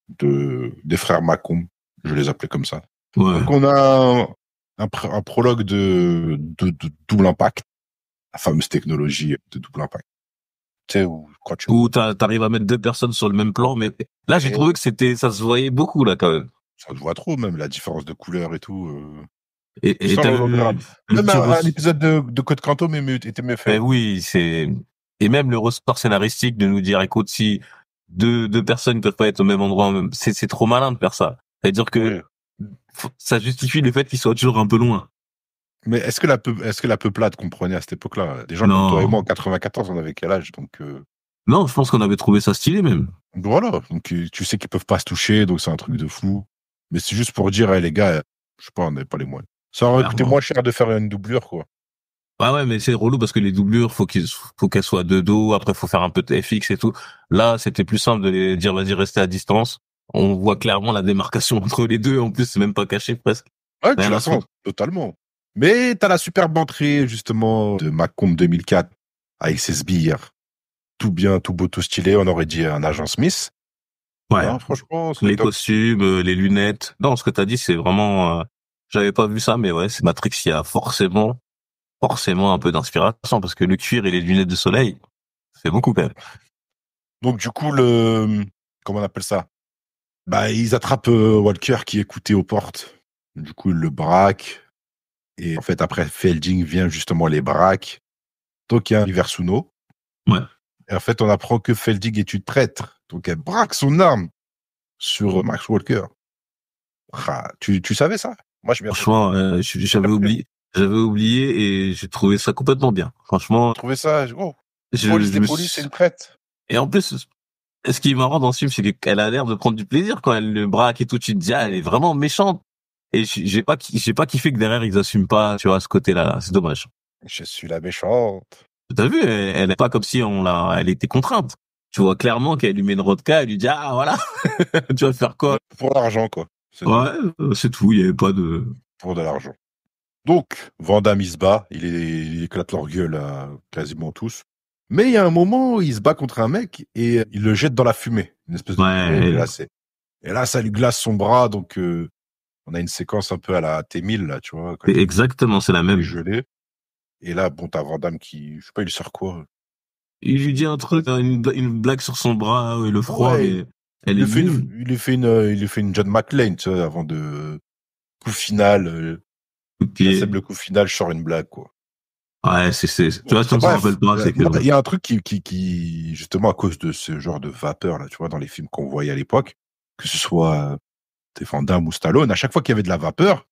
des frères Macomb. Je les appelais comme ça. Ouais. Donc, on a un prologue de double impact. La fameuse technologie de double impact. Tu sais, où t'arrives à mettre deux personnes sur le même plan, mais là, j'ai trouvé que ça se voyait beaucoup, là, quand même. Ça se voit trop, même, la différence de couleur et tout. Et t'as même un épisode de Code Quantum était mieux fait. Oui, et même le ressort scénaristique de nous dire, écoute, si deux personnes ne peuvent pas être au même endroit, c'est trop malin de faire ça. C'est-à-dire que ça justifie le fait qu'ils soient toujours un peu loin. Mais est-ce que la peuplade comprenait à cette époque-là? Des gens comme toi et moi en 94, on avait quel âge? Donc non, je pense qu'on avait trouvé ça stylé même. Voilà, donc tu sais qu'ils peuvent pas se toucher, donc c'est un truc de fou. Mais c'est juste pour dire, les gars, je sais pas, on n'avait pas les moyens. Ça aurait coûté moins cher de faire une doublure, quoi. Ouais, mais c'est relou parce que les doublures, faut qu'elles soient de dos, après faut faire un peu de FX et tout. Là, c'était plus simple de les dire, vas-y, restez à distance. On voit clairement la démarcation entre les deux, en plus, c'est même pas caché presque. Ouais, tu la sens, totalement. Mais t'as la superbe entrée, justement, de Macomb 2004, avec ses sbires. Tout bien, tout beau, tout stylé. On aurait dit un agent Smith. Ouais. Non, franchement, les costumes, les lunettes. Non, ce que t'as dit, c'est vraiment, j'avais pas vu ça, mais ouais, c'est Matrix, il y a forcément un peu d'inspiration, parce que le cuir et les lunettes de soleil, c'est beaucoup, quand même. Donc, du coup, comment on appelle ça? Bah, ils attrapent Walker qui écoutait aux portes. Du coup, ils le braquent. Et en fait, après, Felding vient justement les braque. Donc, il y a un Iversuno. Ouais. Et en fait, on apprend que Felding est une traître. Donc, elle braque son arme sur Max Walker. Ah, tu savais ça? Moi, franchement, j'avais oublié et j'ai trouvé ça complètement bien. Franchement. J'ai trouvé ça, police, c'est une traître. Et en plus, ce qui est marrant dans ce film, c'est qu'elle a l'air de prendre du plaisir quand elle le braque et tout. Tu te dis, elle est vraiment méchante. Et j'ai pas kiffé que derrière, ils assument pas, tu vois, ce côté-là, là. C'est dommage. Je suis la méchante. T'as vu, elle est pas comme si elle était contrainte. Tu vois clairement qu'elle lui met une vodka, elle lui dit, ah, voilà. Tu vas faire quoi? Pour l'argent, quoi. C'est tout. Il y avait pas de... Pour de l'argent. Donc, Van Damme, il se bat. Il éclate leur gueule à quasiment tous. Mais il y a un moment où il se bat contre un mec et il le jette dans la fumée. Une espèce de fumée glacée. Et là, ça lui glace son bras, donc, on a une séquence un peu à la T-1000, là, tu vois. Exactement, c'est la même. Gelé. Et là, bon, t'as Van Damme qui, je sais pas, il sort quoi? Il lui dit un truc, une blague sur son bras, et le froid, mais il lui fait une John McClane, tu vois, avant de coup final. Le coup final, je sors une blague, quoi. Ouais, tu vois, si on s'en rappelle pas, c'est que... Il y a un truc qui, justement, à cause de ce genre de vapeur, là, tu vois, dans les films qu'on voyait à l'époque, que ce soit Van Damme ou Stallone, à chaque fois qu'il y avait de la vapeur,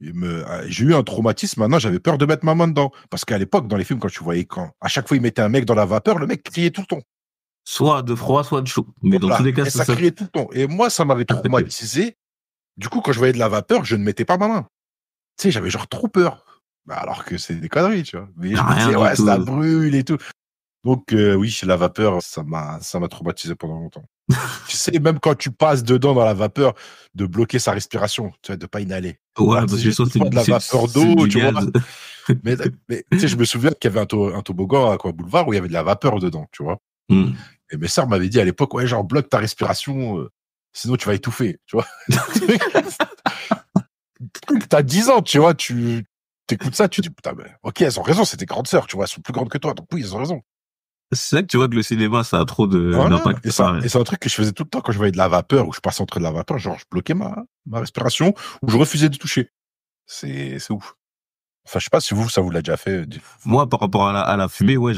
j'ai eu un traumatisme. Maintenant, j'avais peur de mettre ma main dedans. Parce qu'à l'époque, dans les films, quand tu voyais à chaque fois il mettait un mec dans la vapeur, le mec criait tout le temps. Soit de froid, soit de chaud. Mais dans tous les cas, ça criait tout le temps. Et moi, ça m'avait traumatisé. Du coup, quand je voyais de la vapeur, je ne mettais pas ma main. Tu sais, j'avais genre trop peur. Alors que c'est des conneries, tu vois. Mais je me disais, ouais, ça brûle et tout. Donc, oui, la vapeur, ça m'a traumatisé pendant longtemps. Tu sais, même quand tu passes dedans dans la vapeur, de bloquer sa respiration, tu vois, de pas inhaler. Ouais, parce que c'est de la vapeur d'eau, tu vois. Mais tu sais, je me souviens qu'il y avait un toboggan à Boulevard où il y avait de la vapeur dedans, tu vois. Et mes sœurs m'avaient dit à l'époque, ouais, genre, bloque ta respiration, sinon tu vas étouffer, tu vois. T'as 10 ans, tu vois, tu t'écoutes ça, tu dis, putain, mais ok, elles ont raison, c'est tes grandes sœurs, tu vois, elles sont plus grandes que toi, donc oui, elles ont raison. C'est vrai que tu vois que le cinéma, ça a trop d'impact. Et c'est un truc que je faisais tout le temps quand je voyais de la vapeur, ou je passais entre de la vapeur, genre je bloquais ma respiration, ou je refusais de toucher. C'est ouf. Enfin, je sais pas si ça vous l'a déjà fait. Moi, par rapport à la fumée, ouais,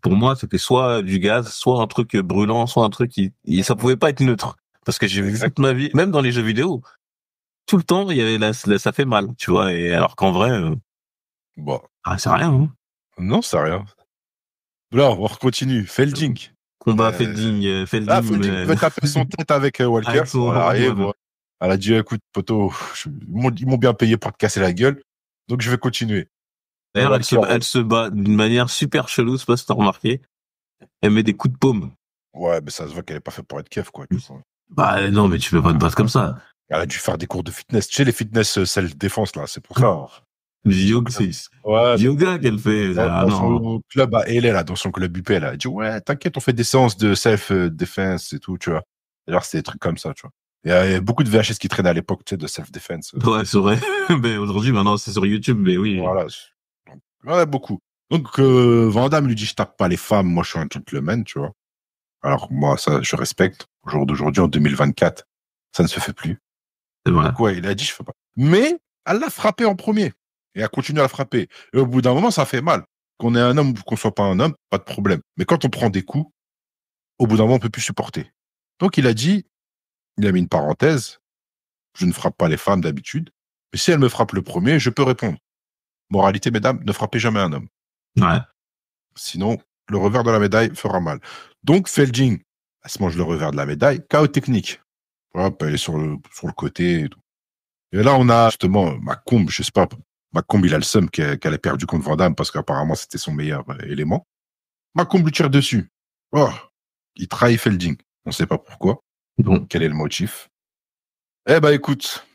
pour moi, c'était soit du gaz, soit un truc brûlant, soit un truc ça pouvait pas être neutre. Parce que j'ai vu toute ma vie, même dans les jeux vidéo, tout le temps, il y avait ça fait mal, tu vois, et alors qu'en vrai, bon. c'est rien, hein. Non, c'est rien. Là, on continue. Felding. Combat Felding. Felding veut taper son tête avec Walker. Avec son elle a dit, écoute, poteau, ils m'ont bien payé pour te casser la gueule, donc je vais continuer. D'ailleurs, elle se bat d'une manière super chelou, c'est pas si t'as remarqué. Elle met des coups de paume. Ouais, mais ça se voit qu'elle est pas faite pour être keuf, quoi. Bah, non, mais tu peux pas te battre comme ça. Elle a dû faire des cours de fitness. Tu sais, les fitness self-défense, là, c'est pour ça. Yoga qu'elle fait. Dans son club à LA, là, dans son club UP, elle a dit, ouais, t'inquiète, on fait des séances de self-defense et tout, tu vois. D'ailleurs, c'est des trucs comme ça, tu vois. Il y a beaucoup de VHS qui traînaient à l'époque, tu sais, de self-defense. Ouais, c'est vrai. Mais aujourd'hui, maintenant, c'est sur YouTube, mais oui. Voilà. Ouais, beaucoup. Donc, Van Damme lui dit, je tape pas les femmes, moi, je suis un gentleman, tu vois. Alors, moi, ça, je respecte. Au jour d'aujourd'hui, en 2024, ça ne se fait plus. C'est vrai. Donc, ouais, il a dit, je fais pas. Mais, elle l'a frappé en premier. Et elle continue à la frapper. Et au bout d'un moment, ça fait mal. Qu'on ait un homme ou qu'on soit pas un homme, pas de problème. Mais quand on prend des coups, au bout d'un moment, on peut plus supporter. Donc, il a mis une parenthèse. Je ne frappe pas les femmes d'habitude. Mais si elle me frappe le premier, je peux répondre. Moralité, mesdames, ne frappez jamais un homme. Ouais. Sinon, le revers de la médaille fera mal. Donc, Felding, elle se mange le revers de la médaille. KO technique. Hop, elle est sur le côté et tout. Et là, on a justement Macomb, je sais pas. Macomb, il a le seum qu'elle ait perdu contre Van Damme parce qu'apparemment, c'était son meilleur élément. Macomb lui tire dessus. Oh, il trahit Felding. On ne sait pas pourquoi. Bon. Quel est le motif? Eh ben, écoute,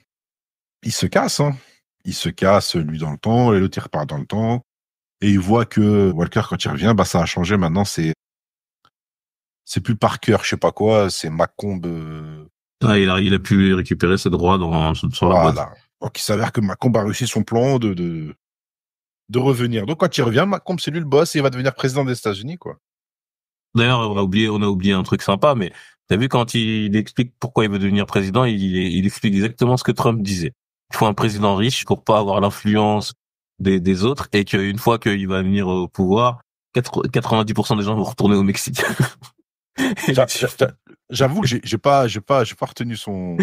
il se casse, hein. Il se casse, lui, dans le temps, et l'autre, il repart dans le temps. Et il voit que Walker, quand il revient, bah, ça a changé. Maintenant, c'est plus Parker, je sais pas quoi, c'est Macomb. Il a pu récupérer ses droits sur la boîte. Voilà. Donc, il s'avère que Macomb a réussi son plan de revenir. Donc, quand il revient, Macomb, c'est lui le boss et il va devenir président des États-Unis, quoi. D'ailleurs, on a oublié un truc sympa, mais t'as vu quand il explique pourquoi il veut devenir président, il explique exactement ce que Trump disait. Il faut un président riche pour pas avoir l'influence des autres et qu'une fois qu'il va venir au pouvoir, 90% des gens vont retourner au Mexique. J'avoue que j'ai pas retenu son.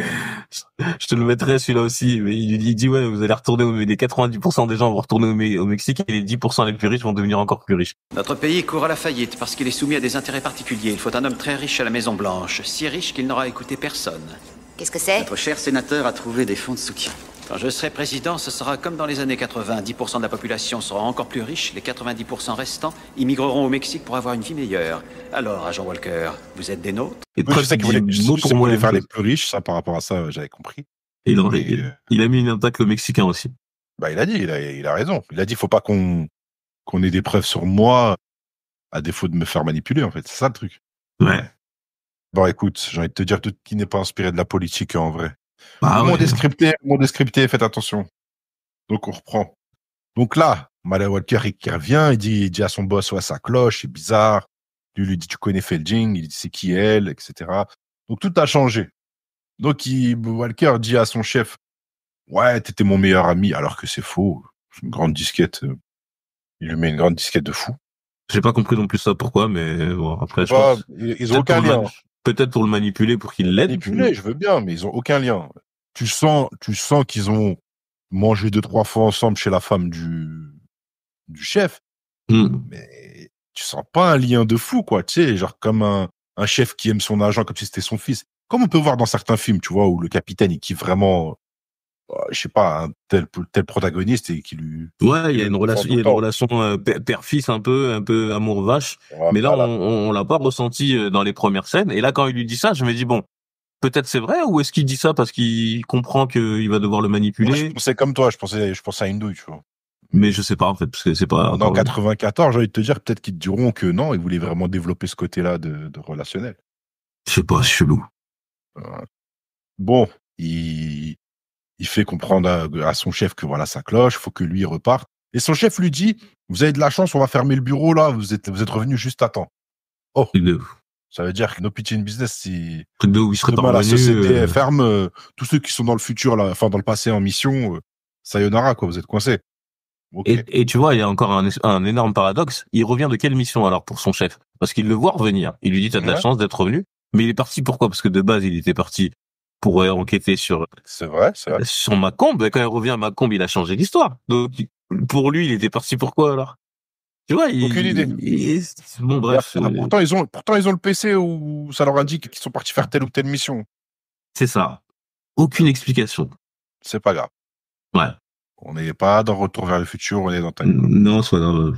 Je te le mettrai celui-là aussi. Mais il dit ouais, vous allez retourner les 90% des gens vont retourner au Mexique et les 10% les plus riches vont devenir encore plus riches. Notre pays court à la faillite parce qu'il est soumis à des intérêts particuliers. Il faut un homme très riche à la Maison Blanche, si riche qu'il n'aura écouté personne. Qu'est-ce que c'est? Notre cher sénateur a trouvé des fonds de soutien. Quand je serai président, ce sera comme dans les années 80. 10% de la population sera encore plus riche. Les 90% restants immigreront au Mexique pour avoir une vie meilleure. Alors, agent Walker, vous êtes des nôtres? Et je sais qu'il voulait faire les plus riches, ça, par rapport à ça, j'avais compris. Il a mis une attaque au Mexicain aussi. Bah, il a dit, il a raison. Il a dit, faut pas qu'on ait des preuves sur moi, à défaut de me faire manipuler, en fait. C'est ça, le truc. Ouais. Bon, écoute, j'ai envie de te dire tout qui n'est pas inspiré de la politique, en vrai. Ah, Mon descripté, faites attention. Donc, on reprend. Donc là, Mala Walker, il revient, il dit à son boss, ouais, ça cloche, c'est bizarre. Lui dit, tu connais Felding, il dit, c'est qui elle, etc. Donc, tout a changé. Donc, Walker dit à son chef, ouais, t'étais mon meilleur ami, alors que c'est faux. C'est une grande disquette. Il lui met une grande disquette de fou. J'ai pas compris non plus ça, pourquoi, mais bon, après, je pense. pense. Ils ont aucun lien. Peut-être pour le manipuler, pour qu'il l'aide. Manipuler, je veux bien, mais ils ont aucun lien. Tu sens qu'ils ont mangé 2-3 fois ensemble chez la femme du chef. Mais tu sens pas un lien de fou, quoi. Tu sais, genre comme un chef qui aime son agent comme si c'était son fils. Comme on peut voir dans certains films, tu vois, où le capitaine, il kiffe vraiment, je sais pas, un tel protagoniste et qui lui... Ouais, il y a une relation père-fils un peu amour vache. Ouais, mais là, on l'a pas ressenti dans les premières scènes. Et là, quand il lui dit ça, je me dis, bon, peut-être c'est vrai, ou est-ce qu'il dit ça parce qu'il comprend qu'il va devoir le manipuler? Moi, je pensais comme toi, je pensais à une douille, tu vois. Mais je sais pas, en fait, parce que c'est pas... Dans 94, j'ai envie de te dire, peut-être qu'ils te diront que non, ils voulaient vraiment développer ce côté-là de relationnel. Je sais pas, c'est chelou. Bon, il fait comprendre à son chef que voilà, ça cloche, faut que lui il reparte. Et son chef lui dit, vous avez de la chance, on va fermer le bureau là, vous êtes revenu juste à temps. Oh, ça veut dire que no pity in business, si demain la société ferme, tous ceux qui sont dans le futur, là, enfin dans le passé en mission, sayonara quoi, vous êtes coincés. Okay. Et tu vois, il y a encore un énorme paradoxe. Il revient de quelle mission alors pour son chef? Parce qu'il le voit revenir. Il lui dit, t'as de la chance d'être revenu. Mais il est parti pourquoi? Parce que de base, il était parti pour enquêter sur... C'est vrai. Sur Macomb. Et quand il revient à Macomb, il a changé l'histoire. Donc, pour lui, il était parti pourquoi alors? Tu vois, Aucune idée. Bon, bref. Pourtant, ils ont le PC où ça leur indique qu'ils sont partis faire telle ou telle mission. C'est ça. Aucune explication. C'est pas grave. Ouais. On n'est pas dans Retour vers le futur, on est dans Time Cop. Non, soit dans...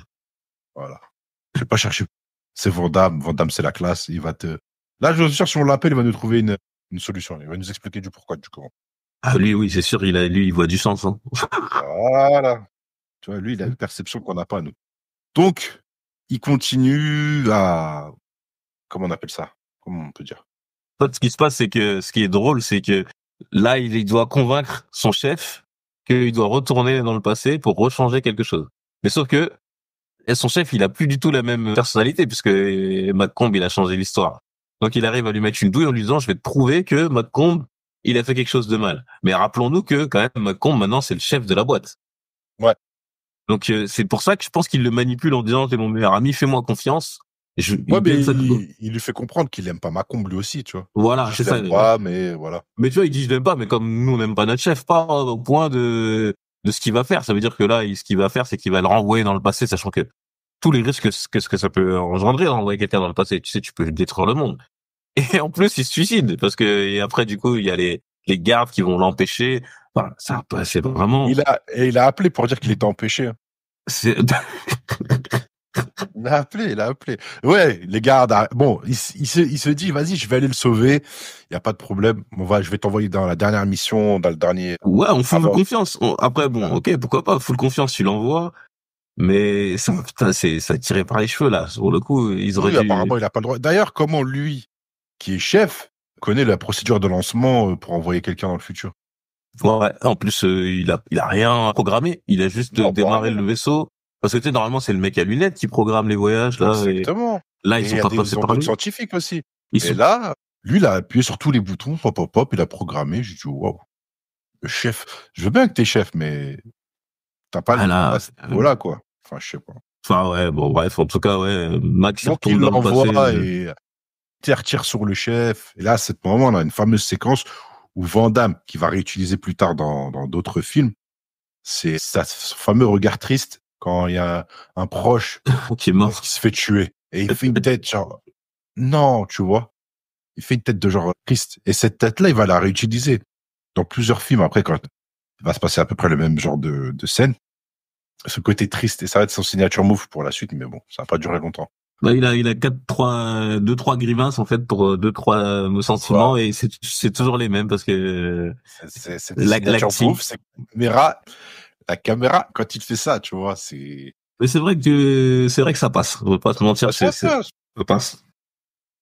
Voilà. Je vais pas chercher. C'est Van Damme. Van Damme, c'est la classe. Il va te... Là, je suis sûr, si on l'appelle, il va nous trouver une solution. Il va nous expliquer du pourquoi, du comment. Ah, lui, oui, c'est sûr, il voit du sens, hein. Voilà. Tu vois, lui, il a une perception qu'on n'a pas, nous. Donc, il continue à... Comment on appelle ça? Comment on peut dire? En fait, ce qui se passe, c'est que ce qui est drôle, c'est que là, il doit convaincre son chef qu'il doit retourner dans le passé pour rechanger quelque chose. Mais sauf que son chef, il a plus du tout la même personnalité puisque McComb, il a changé l'histoire. Donc, il arrive à lui mettre une douille en lui disant, je vais te prouver que McComb, il a fait quelque chose de mal. Mais rappelons-nous que, quand même, McComb, maintenant, c'est le chef de la boîte. Ouais. Donc, c'est pour ça que je pense qu'il le manipule en disant, t'es mon meilleur ami, fais-moi confiance. Ouais, mais il lui fait comprendre qu'il aime pas Macomb lui aussi, tu vois. Voilà, c'est ça. Pas, mais voilà. Mais tu vois, il dit je l'aime pas, mais comme nous on n'aime pas notre chef, pas au point de ce qu'il va faire. Ça veut dire que là, ce qu'il va faire, c'est qu'il va le renvoyer dans le passé, sachant que tous les risques que ça peut engendrer d'envoyer quelqu'un dans le passé. Tu sais, tu peux détruire le monde. Et en plus, il se suicide parce que et après, du coup, il y a les gardes qui vont l'empêcher. Enfin, ça, c'est vraiment. Il a appelé pour dire qu'il était empêché. C'est. Il a appelé. Ouais, les gardes. Bon, il se dit, vas-y, je vais aller le sauver. Il y a pas de problème. Je vais t'envoyer dans la dernière mission, dans le dernier. Ouais, on fout confiance. Après, bon, ok, pourquoi pas, full confiance, tu l'envoies. Mais ça, putain, ça tiré par les cheveux, là. Sur le coup, ils auraient dû... apparemment, il a pas le droit. D'ailleurs, comment lui, qui est chef, connaît la procédure de lancement pour envoyer quelqu'un dans le futur? Ouais, en plus, il a rien programmé. Il a juste démarré le vaisseau. Parce que tu sais, normalement, c'est le mec à lunettes qui programme les voyages, là. Exactement. Là, ils sont pas passés par lui. Scientifiques aussi. Là, lui, il a appuyé sur tous les boutons, pop, il a programmé. J'ai dit, waouh. Le chef. Je veux bien que t'es chef, mais t'as pas voilà, quoi. Enfin, je sais pas. Enfin, ouais, bon, bref, en tout cas, ouais, Max, il retourne dans le passé. Et il retire sur le chef. Et là, à ce moment, on a une fameuse séquence où Van Damme, qui va réutiliser plus tard dans d'autres films, c'est ce fameux regard triste quand il y a un proche qui est mort, qui se fait tuer. Et il fait une tête genre, non, tu vois. Il fait une tête de genre triste. Et cette tête-là, il va la réutiliser dans plusieurs films après, quand il va se passer à peu près le même genre de scène. Ce côté triste, et ça va être son signature move pour la suite, mais bon, ça va pas durer longtemps. Bah, il a 2-3 grimaces, en fait, pour 2-3 sentiments, et c'est toujours les mêmes, parce que, c'est la move, c'est la caméra, quand il fait ça, tu vois, c'est... Mais c'est vrai que ça passe. On va pas se mentir, ça passe.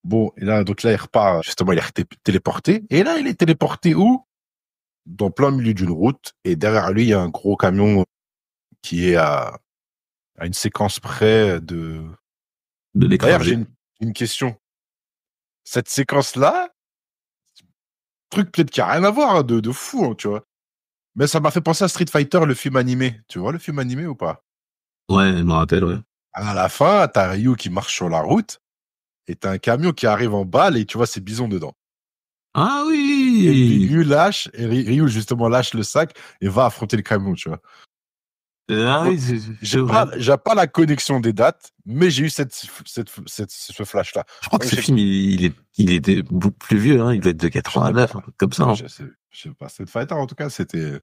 Bon, et là, donc là, il repart, justement, il est téléporté. Et là, il est téléporté où? Dans plein milieu d'une route. Et derrière lui, il y a un gros camion qui est à une séquence près de l'écran. D'ailleurs, j'ai une question. Cette séquence-là, truc peut-être qui a rien à voir, de fou, hein, tu vois. Mais ça m'a fait penser à Street Fighter, le film animé. Tu vois le film animé ou pas? Ouais, je me rappelle, ouais. À la fin, t'as Ryu qui marche sur la route et t'as un camion qui arrive en balle et tu vois ses bisons dedans. Ah oui! Et Ryu justement lâche le sac et va affronter le camion, tu vois. Ah oui, j'ai pas la connexion des dates, mais j'ai eu ce flash-là. Je crois que ce film, il était beaucoup plus vieux, hein. Il doit être de 89, un truc comme ça. Hein. Je sais pas. Street Fighter, en tout cas, c'était...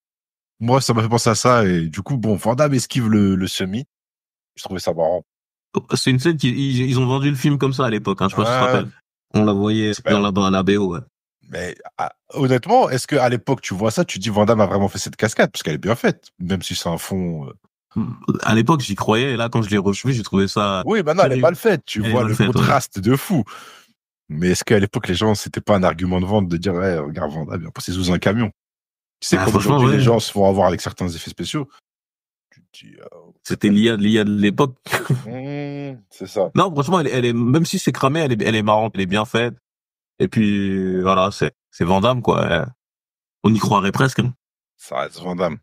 Moi, ça m'a fait penser à ça, et du coup, bon, Van Damme esquive le semi. Je trouvais ça marrant. C'est une scène ils ont vendu le film comme ça à l'époque, hein. Je sais pas si tu te rappelles. On la voyait dans la BO, ouais. Mais honnêtement, est-ce qu'à l'époque, tu vois ça, tu dis Van Damme a vraiment fait cette cascade? Parce qu'elle est bien faite, même si c'est un fond... À l'époque, j'y croyais, et là, quand je l'ai revu, j'ai trouvé ça... Oui, maintenant, elle est mal faite, tu vois le contraste de fou. Mais est-ce qu'à l'époque, les gens, c'était pas un argument de vente de dire, hey, regarde, Van Damme, c'est sous un camion? Tu sais, comme aujourd'hui, les gens se font avoir avec certains effets spéciaux. C'était l'IA de l'époque. C'est ça. Non, franchement, elle est, même si c'est cramé, elle est marrante, elle est bien faite. Et puis, voilà, c'est Van Damme, quoi. On y croirait presque. Hein. Ça reste Van Damme.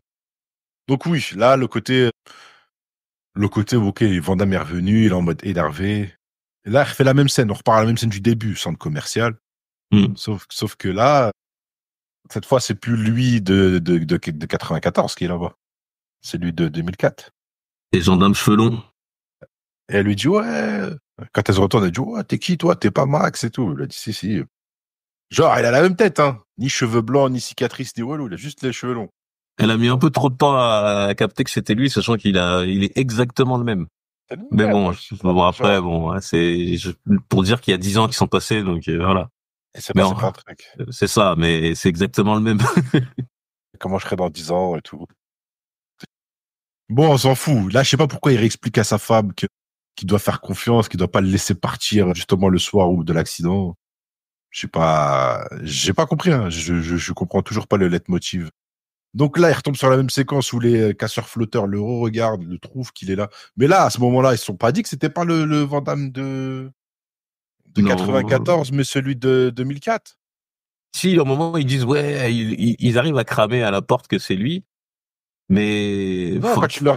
Donc oui, là, le côté, ok, Van Damme est revenu, il est en mode énervé. Et là, il refait la même scène, on repart à la même scène du début, centre commercial. Sauf que là, cette fois, c'est plus lui de 94 qui est là-bas. C'est lui de 2004. Les gendarmes cheveux longs. Et elle lui dit, ouais. Quand elle se retourne, elle dit, ouais, t'es qui, toi? T'es pas Max et tout. Il a dit, si. Genre, il a la même tête, hein. Ni cheveux blancs, ni cicatrices, ni walou. Il a juste les cheveux longs. Elle a mis un peu trop de temps à capter que c'était lui, sachant il est exactement le même. Mais bon, après, bon, pour dire qu'il y a 10 ans qui sont passés, donc voilà. Et c'est pas un truc. C'est ça, mais c'est exactement le même. Comment je serai dans 10 ans et tout. Bon, on s'en fout. Là, je sais pas pourquoi il réexplique à sa femme qu'il doit faire confiance, qu'il doit pas le laisser partir justement le soir ou de l'accident. J'ai pas compris, hein. Je comprends toujours pas le leitmotiv. Donc là, il retombe sur la même séquence où les casseurs flotteurs le regardent, le trouvent qu'il est là. Mais là, à ce moment-là, ils se sont pas dit que c'était pas le Van Damme de 94, mais celui de 2004. Si, au moment où ils disent, ouais, ils arrivent à cramer à la porte que c'est lui. Mais. Non, quand tu le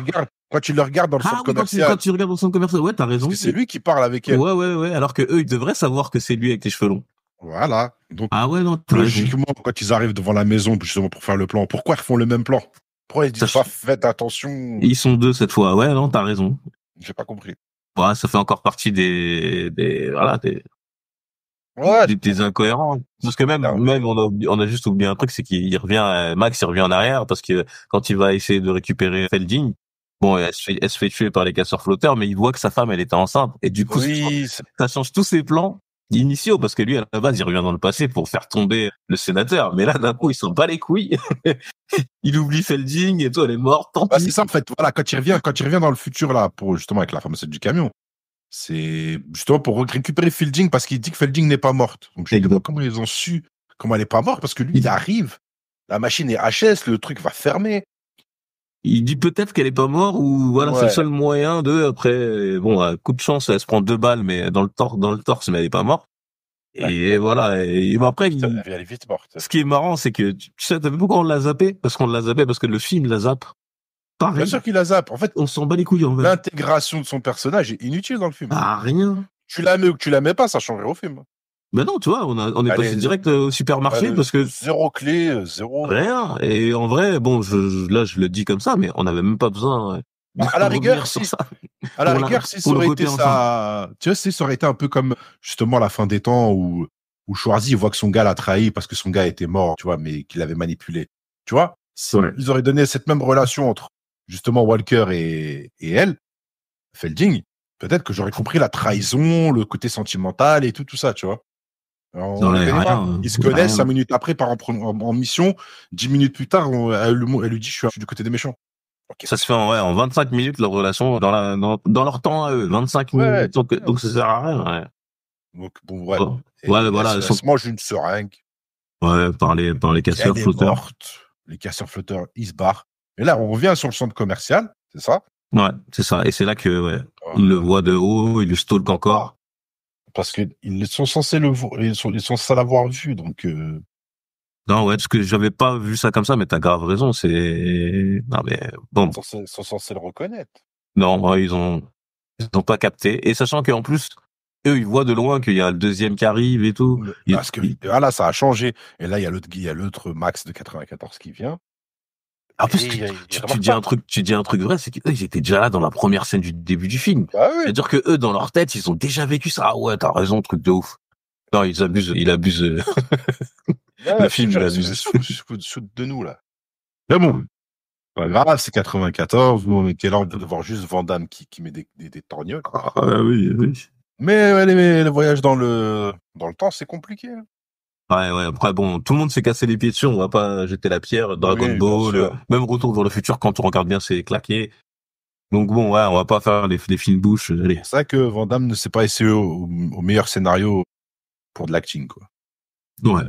regardes dans le centre commercial. Quand tu regardes dans le centre commercial, ouais, t'as raison. Parce que c'est lui qui parle avec elle. Ouais. Alors que eux, ils devraient savoir que c'est lui avec les cheveux longs. Voilà. Donc, non, logiquement, quand ils arrivent devant la maison, justement, pour faire le plan, pourquoi ils refont le même plan? Pourquoi ils disent pas, faites attention? Ils sont deux cette fois. Ouais, non, t'as raison. J'ai pas compris. Ouais, ça fait encore partie des incohérents. Parce que même, on a juste oublié un truc, c'est qu'il revient, Max, il revient en arrière, parce que quand il va essayer de récupérer Felding, bon, elle se fait tuer par les casseurs flotteurs, mais il voit que sa femme, elle était enceinte. Et du coup, ça change tous ses plans initiaux, parce que lui, à la base, il revient dans le passé pour faire tomber le sénateur. Mais là, d'un coup, il s'en bat les couilles. Il oublie Felding et tout, elle est morte, tant pis. C'est ça, en fait. Voilà, quand il revient dans le futur, là, pour, justement, avec la fameuse scène du camion, c'est justement pour récupérer Felding, parce qu'il dit que Felding n'est pas morte. Donc, je me demande comment ils ont su comment elle n'est pas morte, parce que lui, il arrive, la machine est HS, le truc va fermer. Il dit peut-être qu'elle est pas morte, ou voilà, c'est le seul moyen après, bon, coup de chance, elle se prend 2 balles, mais dans le torse, mais elle est pas morte. Et voilà. Et après, elle est vite morte. Ce qui est marrant, c'est que, tu sais, t'as vu pourquoi on l'a zappé? Parce qu'on l'a zappé, parce que le film la zappe. Pareil. Bien sûr qu'il la zappe. En fait, on s'en bat les couilles, en fait. L'intégration de son personnage est inutile dans le film. Rien. Tu la mets ou que tu la mets pas, ça changerait au film. Ben non, tu vois, on est passé direct au supermarché parce que. Zéro clé, zéro. Rien. Et en vrai, bon, là, je le dis comme ça, mais on n'avait même pas besoin. À la rigueur, si ça aurait été ça, tu vois, ça aurait été un peu comme, justement, la fin des temps où Schwarzy voit que son gars l'a trahi parce que son gars était mort, tu vois, mais qu'il l'avait manipulé. Tu vois? Ils auraient donné cette même relation entre, justement, Walker et elle, Felding, peut-être que j'aurais compris la trahison, le côté sentimental et tout ça, tu vois. Ils se connaissent 5 minutes après, par en mission. 10 minutes plus tard, elle lui dit, je suis du côté des méchants. Okay. Ça se fait en 25 minutes, leur relation, dans leur temps à eux. 25 minutes. Donc ça sert à rien, ouais. Donc, bon, ouais. Voilà. Elle se mange une seringue. Ouais, par les casseurs flotteurs. Les casseurs flotteurs, ils se barrent. Et là, on revient sur le centre commercial, c'est ça? Ouais, c'est ça. Et c'est là que, il le voit de haut, il le stalk encore. Parce qu'ils sont censés ils sont censés l'avoir vu, donc. Non, ouais, parce que j'avais pas vu ça comme ça, mais t'as grave raison. Non, mais bon. Ils sont censés le reconnaître. Non, ils ont pas capté. Et sachant qu'en plus, eux, ils voient de loin qu'il y a le deuxième qui arrive et tout. Parce que là, ça a changé. Et là, il y a l'autre Max de 94 qui vient. En plus, tu dis un truc vrai, c'est qu'eux, ils étaient déjà là dans la première scène du début du film. Ah oui. C'est-à-dire que eux, dans leur tête, ils ont déjà vécu ça. Ah ouais, t'as raison, truc de ouf. Non, il abuse. Le film, il abuse. Shoot de nous, là. Mais bon. Pas grave, c'est 94. On était là, on peut voir juste Van Damme qui met des torgnoles. Ah oui. Mais le voyage dans le temps, c'est compliqué. Ouais. Après, bon, tout le monde s'est cassé les pieds dessus. On va pas jeter la pierre. Dragon Ball, même Retour vers le futur, quand on regarde bien, c'est claqué. Donc bon, ouais, on va pas faire les fines bouches. Allez. C'est vrai que Van Damme ne s'est pas essayé au meilleur scénario pour de l'acting, quoi. Ouais.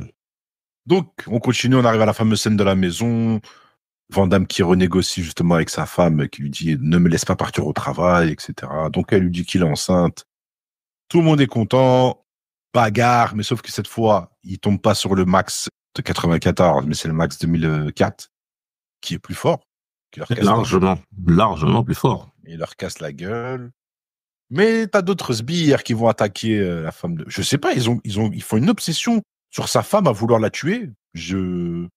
Donc, on continue, on arrive à la fameuse scène de la maison. Van Damme qui renégocie justement avec sa femme, qui lui dit « Ne me laisse pas partir au travail, etc. » Donc, elle lui dit qu'il est enceinte. Tout le monde est content. Bagarre, mais sauf que cette fois, il tombe pas sur le Max de 94, mais c'est le Max 2004 qui est plus fort. Qui leur casse largement plus fort. Il leur casse la gueule. Mais t'as d'autres sbires qui vont attaquer la femme de... Je sais pas, ils font une obsession sur sa femme à vouloir la tuer. Je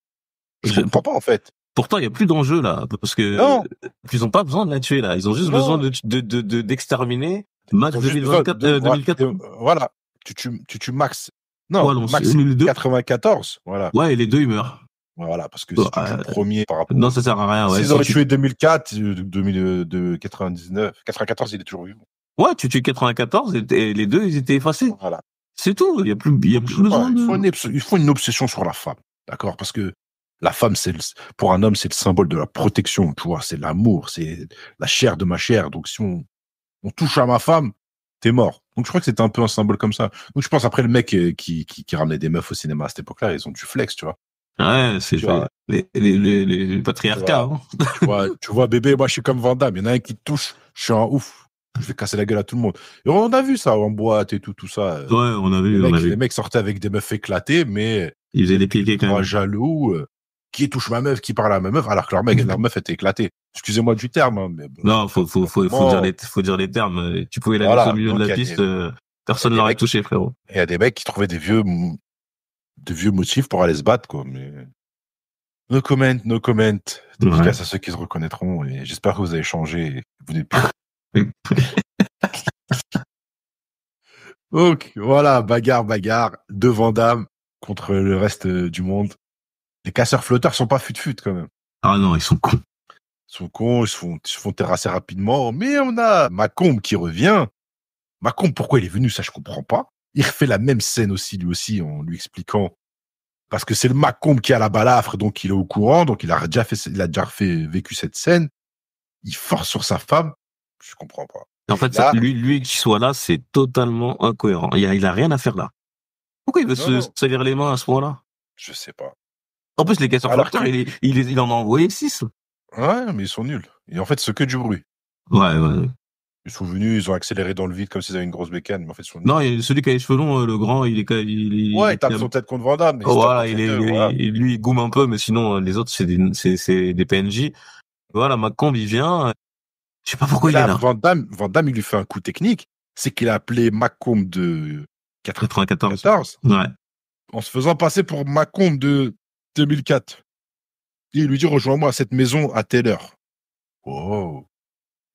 comprends pas, en fait. Pourtant, il y a plus d'enjeu, là, parce que ils ont pas besoin de la tuer, là. Ils ont juste besoin d'exterminer Max 2024, 2004. Voilà. Tu tues Max. Non, Ouais, non, Max c'est les deux. 94. Voilà. Ouais, et les deux, ils meurent. Voilà, parce que si tu tues le premier par rapport. Non, ça sert à rien. Ouais, S'ils auraient tué 2004, 99, 94, il est toujours vivant. Ouais, tu tues 94 et les deux, ils étaient effacés. Voilà. C'est tout. Il y a plus besoin de. Il faut une obsession sur la femme. D'accord? Parce que la femme, pour un homme, c'est le symbole de la protection. Tu vois, c'est l'amour, c'est la chair de ma chair. Donc, si on touche à ma femme, t'es mort. Donc, je crois que c'était un peu un symbole comme ça. Donc, je pense après le mec qui ramenait des meufs au cinéma à cette époque-là, ils ont du flex, tu vois. Ouais, c'est les patriarcats. Tu vois, bébé, moi, je suis comme Van Damme. Il y en a un qui te touche, je suis un ouf. Je vais casser la gueule à tout le monde. Et on a vu ça en boîte et tout ça. Ouais, on a vu. Les mecs sortaient avec des meufs éclatées, mais ils faisaient des piquets quand même. Jaloux, qui touche ma meuf, qui parle à ma meuf, alors que leur meuf était éclatée. Excusez-moi du terme, hein, mais bon. Non, faut dire les termes. Tu pouvais la laisser au milieu de la piste, personne l'aurait touché, frérot. Il y a des mecs qui trouvaient des vieux motifs pour aller se battre, quoi, mais. No comment. Dédicace à ceux qui se reconnaîtront, et j'espère que vous avez changé et que vous n'êtes plus. Donc, voilà, bagarre, de Van Damme contre le reste du monde. Les casseurs flotteurs sont pas fut quand même. Ah non, ils sont cons. Ils se font terrasser rapidement, mais on a Macomb qui revient. Macomb, pourquoi il est venu, ça je comprends pas. Il refait la même scène aussi, lui aussi, en lui expliquant. Parce que c'est le Macomb qui a la balafre, donc il est au courant, donc il a déjà vécu cette scène. Il force sur sa femme. Je comprends pas. En fait, là, lui qui soit là, c'est totalement incohérent. Il a rien à faire là. Pourquoi il veut se salir les mains à ce point-là? Je sais pas. En plus, les casseurs flotteurs, il en a envoyé 6. Ouais, mais ils sont nuls. Et en fait, c'est que du bruit. Ouais. Ils sont venus, ils ont accéléré dans le vide comme s'ils avaient une grosse bécane, mais en fait, ils sont nuls. Non, celui qui a les cheveux longs, le grand, il tape son tête contre Van Damme. Voilà, lui, il goume un peu, mais sinon, les autres, c'est des PNJ. Voilà, Macomb, il vient. Je sais pas pourquoi il est là. Van Damme, il lui fait un coup technique. C'est qu'il a appelé Macomb de 94. Ouais. En se faisant passer pour Macomb de 2004. Et il lui dit, rejoins-moi à cette maison à telle heure. Oh.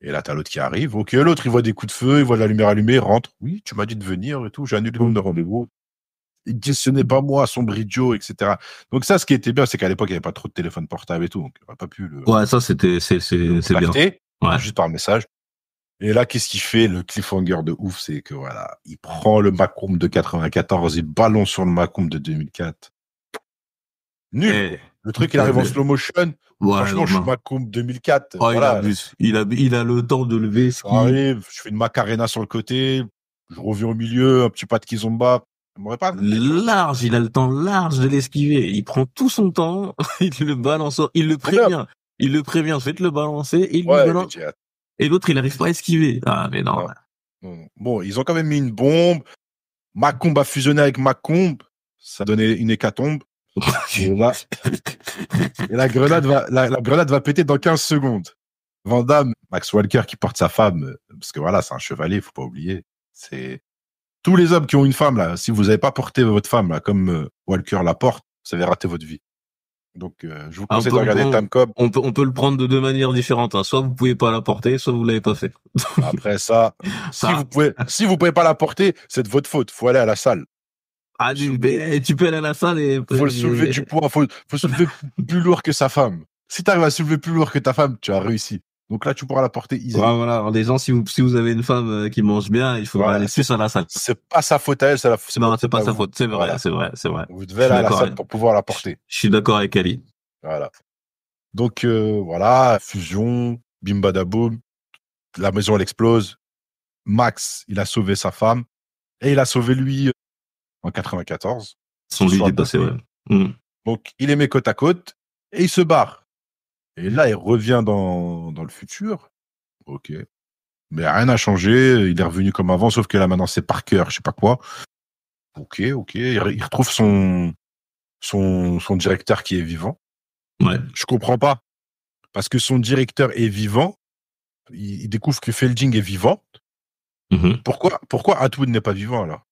Et là, t'as l'autre qui arrive. Ok, l'autre, il voit des coups de feu, il voit de la lumière allumée, il rentre. Oui, tu m'as dit de venir et tout. J'ai annulé le nombre de rendez-vous. Il dit, ce n'est pas moi, son bridjo, etc. Donc ça, ce qui était bien, c'est qu'à l'époque, il n'y avait pas trop de téléphone portable et tout. Donc, on n'a pas pu le. Ouais, ça, c'est bien. Ouais. Juste par message. Et là, qu'est-ce qu'il fait? Le cliffhanger de ouf, c'est que voilà, il prend le Macomb de 94, il balance sur le Macomb de 2004. Nul. Le truc, il arrive en slow motion. Ouais, franchement, je suis Macomb 2004. Oh, voilà. Il a le temps de lever. J'arrive, je fais une Macarena sur le côté, je reviens au milieu, un petit pas de Kizomba. Large, il a le temps large de l'esquiver. Il prend tout son temps, il le balance, il le prévient. Il le prévient, faites le balancer, il le balance. Et l'autre, il n'arrive pas à esquiver. Ah, mais non. Bon, ils ont quand même mis une bombe. Macomb a fusionné avec Macomb. Ça donnait une hécatombe. Et la grenade va péter dans 15 secondes. Van Damme, Max Walker qui porte sa femme, parce que voilà, c'est un chevalier, faut pas oublier. C'est tous les hommes qui ont une femme là. Si vous n'avez pas porté votre femme là, comme Walker la porte, vous avez raté votre vie. Donc, je vous conseille de regarder Time Cop. On peut le prendre de deux manières différentes. Hein. Soit vous pouvez pas la porter, soit vous l'avez pas fait. Après ça, si vous pouvez pas la porter, c'est de votre faute. Faut aller à la salle. Ah, tu peux aller à la salle et faut soulever du poids. Faut soulever plus lourd que sa femme. Si t'arrives à soulever plus lourd que ta femme, tu as réussi. Donc là, tu pourras la porter easy. Voilà. Alors, des gens, si vous avez une femme qui mange bien, il faudra aller plus à la salle. C'est pas sa faute à elle, non, c'est pas sa faute. C'est vrai, c'est vrai. Vous devez aller à la salle pour pouvoir la porter. Je suis d'accord avec Ali. Voilà. Donc, voilà, fusion, bim badaboum. La maison, elle explose. Max, il a sauvé sa femme. Et il a sauvé lui en 94. Son lit est passé, ouais. Donc, il les met côte à côte et il se barre. Et là, il revient dans le futur. Ok. Mais rien n'a changé. Il est revenu comme avant, sauf que là, maintenant, c'est Parker, je sais pas quoi. Ok. Il retrouve son directeur qui est vivant. Ouais. Je comprends pas. Parce que son directeur est vivant. Il découvre que Felding est vivant. Pourquoi Atwood n'est pas vivant, alors?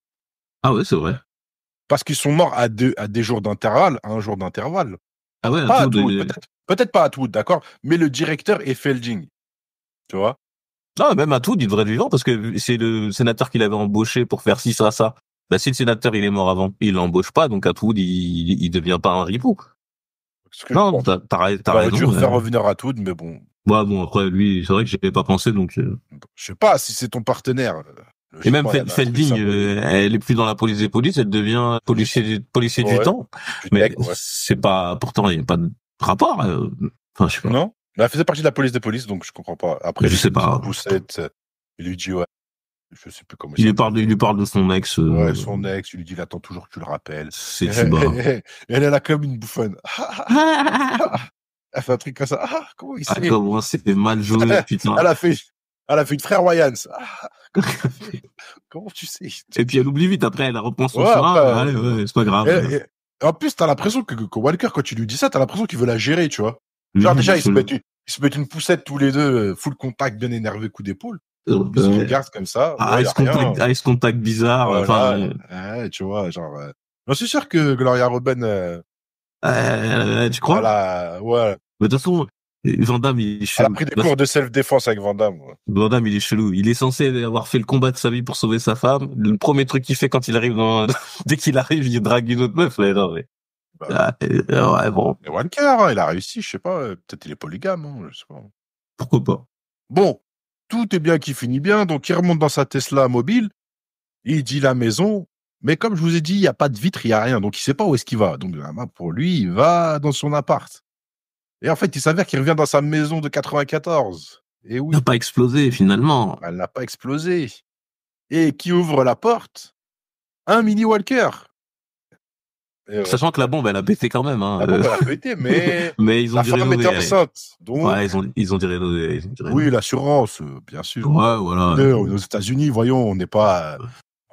Ah ouais, c'est vrai. Parce qu'ils sont morts à des jours d'intervalle, à un jour d'intervalle. Ah ouais, Atwood, peut-être pas Atwood, d'accord, mais le directeur est Felding. Tu vois? Non, même Atwood, il devrait être vivant parce que c'est le sénateur qu'il avait embauché pour faire ci, ça. Bah, si le sénateur, il est mort avant, il l'embauche pas, donc Atwood, il devient pas un ripou. Non, t'as Il aurait raison. dû refaire revenir Atwood, mais bon. Ouais, bon, après, lui, c'est vrai que j'y avais pas pensé, donc... Je sais pas si c'est ton partenaire. Et même Felding, elle est plus dans la police des polices, elle devient policier du temps. Mais c'est pas, pourtant, il n'y a pas de rapport. Enfin, je sais pas. Non, mais elle faisait partie de la police des polices, donc je comprends pas. Après, je sais pas. Poussette, il lui dit, ouais, je sais plus comment il lui parle de son ex. Ouais, son ex, il lui dit, il attend toujours que tu le rappelles. C'est Tuba. Elle est là comme une bouffonne. Elle fait un truc comme ça. Comment il sait? Comment c'était mal joué, putain. Elle a fait une frère Wayans. Comment tu sais? Et puis elle oublie vite, après elle reprend son chemin. C'est pas grave. Et en plus, t'as l'impression que Walker, quand tu lui dis ça, t'as l'impression qu'il veut la gérer, tu vois. Genre, déjà, ils se mettent une poussette tous les deux, full contact, bien énervé, coup d'épaule. Ils se regardent comme ça. Ice contact bizarre. Voilà. Enfin, tu vois, genre. Je suis sûr que Gloria Robin. Tu crois? Ouais. Mais de toute façon, Van Damme, il est chelou. Elle a pris des cours de self-défense avec Van Damme. Ouais. Van Damme, il est chelou. Il est censé avoir fait le combat de sa vie pour sauver sa femme. Le premier truc qu'il fait quand il arrive dès qu'il arrive, il drague une autre meuf. Là, non, mais... ouais, bon. Et Walker, il a réussi, je sais pas. Peut-être il est polygame, hein, je sais pas. Pourquoi pas? Bon. Tout est bien qui finit bien. Donc, il remonte dans sa Tesla mobile. Il dit la maison. Mais comme je vous ai dit, il n'y a pas de vitre, il n'y a rien. Donc, il sait pas où est-ce qu'il va. Donc, pour lui, il va dans son appart. Et en fait, il s'avère qu'il revient dans sa maison de 94. Et oui. Elle n'a pas explosé, finalement. Elle n'a pas explosé. Et qui ouvre la porte? Un mini Walker. Sachant que la bombe, elle a pété quand même. Hein. La bombe, elle a pété, mais, mais ils ont la femme était enceinte. Donc... Ouais, ils ont dit rénover. Oui, l'assurance, bien sûr. Ouais, voilà. Mais aux États-Unis, voyons, on n'est pas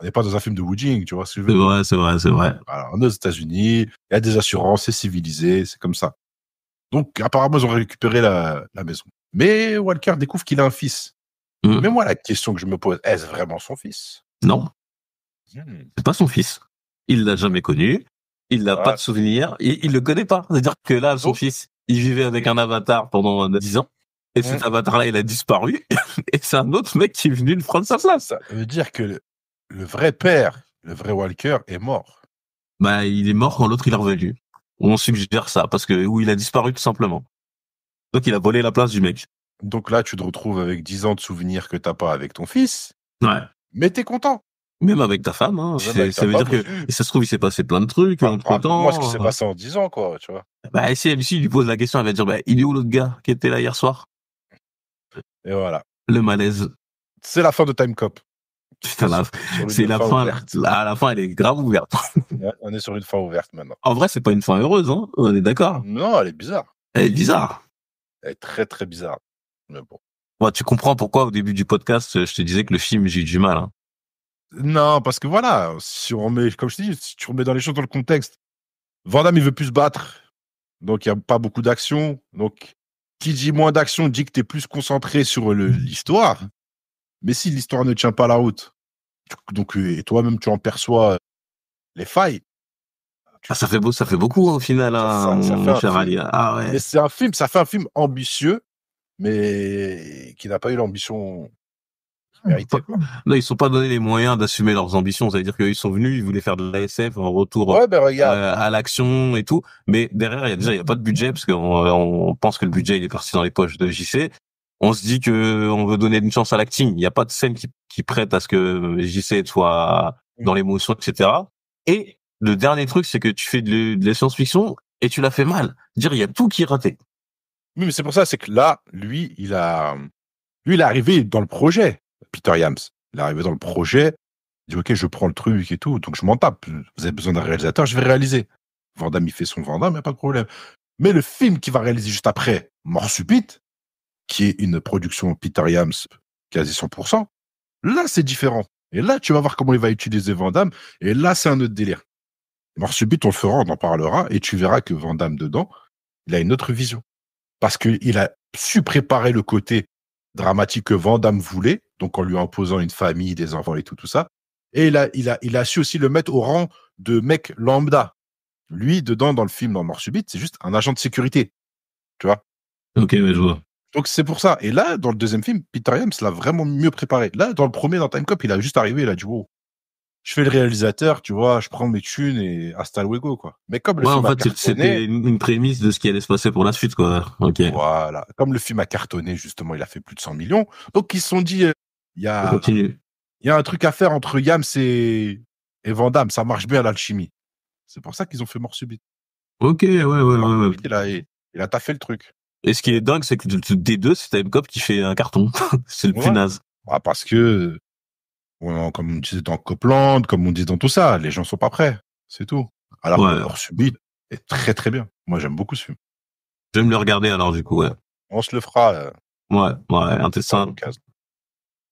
dans un film de Wu Jing, tu vois ce que je veux dire. C'est vrai. Alors, on est aux États-Unis, il y a des assurances, c'est civilisé, c'est comme ça. Donc, apparemment, ils ont récupéré la maison. Mais Walker découvre qu'il a un fils. Mais moi, la question que je me pose, est-ce vraiment son fils? Non. C'est pas son fils. Il l'a jamais connu. Il n'a pas de souvenir. Il le connaît pas. C'est-à-dire que là, son fils, il vivait avec un avatar pendant 10 ans. Et cet avatar-là, il a disparu. Et c'est un autre mec qui est venu le prendre sa place. Ça veut dire que le vrai père, le vrai Walker, est mort. Bah, il est mort quand l'autre, il est revenu. On suggère ça. Parce que, il a disparu tout simplement. Donc, il a volé la place du mec. Donc là, tu te retrouves avec 10 ans de souvenirs que t'as pas avec ton fils. Ouais. Mais t'es content. Même avec ta femme, hein. Ça veut dire que, et ça se trouve, il s'est passé plein de trucs, entre-temps. Moi, ce qui s'est passé en 10 ans, quoi, tu vois. Bah, si il lui pose la question, elle va dire, il est où l'autre gars qui était là hier soir? Et voilà. Le malaise. C'est la fin de Time Cop. Putain, c'est la fin, la fin, elle est grave ouverte. On est sur une fin ouverte maintenant. En vrai, c'est pas une fin heureuse, hein. On est d'accord. Non, elle est bizarre. Elle est bizarre. Elle est très, très bizarre. Mais bon. Bon, tu comprends pourquoi, au début du podcast, je te disais que le film, j'ai eu du mal, hein. Non, parce que voilà, si on remet, comme je te dis, si tu remets dans les choses dans le contexte, Van Damme, il veut plus se battre. Donc, il n'y a pas beaucoup d'action. Donc, qui dit moins d'action dit que tu es plus concentré sur l'histoire. Mais si l'histoire ne tient pas la route, donc, et toi-même, tu en perçois les failles. Ça fait beaucoup, au final, hein, mon cher Ali. Ah ouais. Mais ça fait un film ambitieux, mais qui n'a pas eu l'ambition méritée. Non, ils ne sont pas donné les moyens d'assumer leurs ambitions. C'est-à-dire qu'ils sont venus, ils voulaient faire de l'ASF en retour à l'action et tout. Mais derrière, il y a pas de budget parce qu'on pense que le budget il est parti dans les poches de JC. On se dit que on veut donner une chance à l'acting. Il n'y a pas de scène qui prête à ce que JC soit dans l'émotion, etc. Et le dernier truc, c'est que tu fais de la science-fiction et tu l'as fait mal. Dire, il y a tout qui est raté. Oui, mais c'est pour ça, c'est que là, lui, il est arrivé dans le projet. Peter Yams, il est arrivé dans le projet. Il dit, OK, je prends le truc et tout. Donc, je m'en tape. Vous avez besoin d'un réalisateur, je vais réaliser. Van Damme, il fait son Van Damme, il n'y a pas de problème. Mais le film qu'il va réaliser juste après, Mort subite, qui est une production Peter Yams quasi 100%, là, c'est différent. Et là, tu vas voir comment il va utiliser Van Damme. Et là, c'est un autre délire. Mort subite, on le fera, on en parlera. Et tu verras que Van Damme, dedans, il a une autre vision. Parce qu'il a su préparer le côté dramatique que Van Damme voulait, donc en lui imposant une famille, des enfants et tout ça. Et il a su aussi le mettre au rang de mec lambda. Lui, dedans, dans le film, dans Mort subite, c'est juste un agent de sécurité. Tu vois? Ok, mais je vois. Donc c'est pour ça. Et là, dans le deuxième film, Peter James l'a vraiment mieux préparé. Là, dans le premier, dans Time Cop, il a juste arrivé, il a dit, wow, je fais le réalisateur, tu vois, je prends mes thunes et hasta luego, quoi. Mais comme le Ouais, film en a fait, cartonné, c'était une prémisse de ce qui allait se passer pour la suite, quoi. Ok. voilà. Comme le film a cartonné, justement, il a fait plus de 100 millions. Donc, ils se sont dit, il y On a continue. un truc à faire entre Yams et Van Damme. Ça marche bien, l'alchimie. C'est pour ça qu'ils ont fait Mort Subite. Ok, ouais. Il a taffé le truc. Et ce qui est dingue, c'est que des deux, c'est Time Cop qui fait un carton. C'est le plus Ouais. naze. Bah, parce que, comme on disait dans Copland, comme on dit dans tout ça, les gens sont pas prêts. C'est tout. Alors, Ouais. Mort Subite est très très bien. Moi, j'aime beaucoup ce film. Je vais me le regarder alors, du coup, ouais. On se le fera. Ouais, intéressant.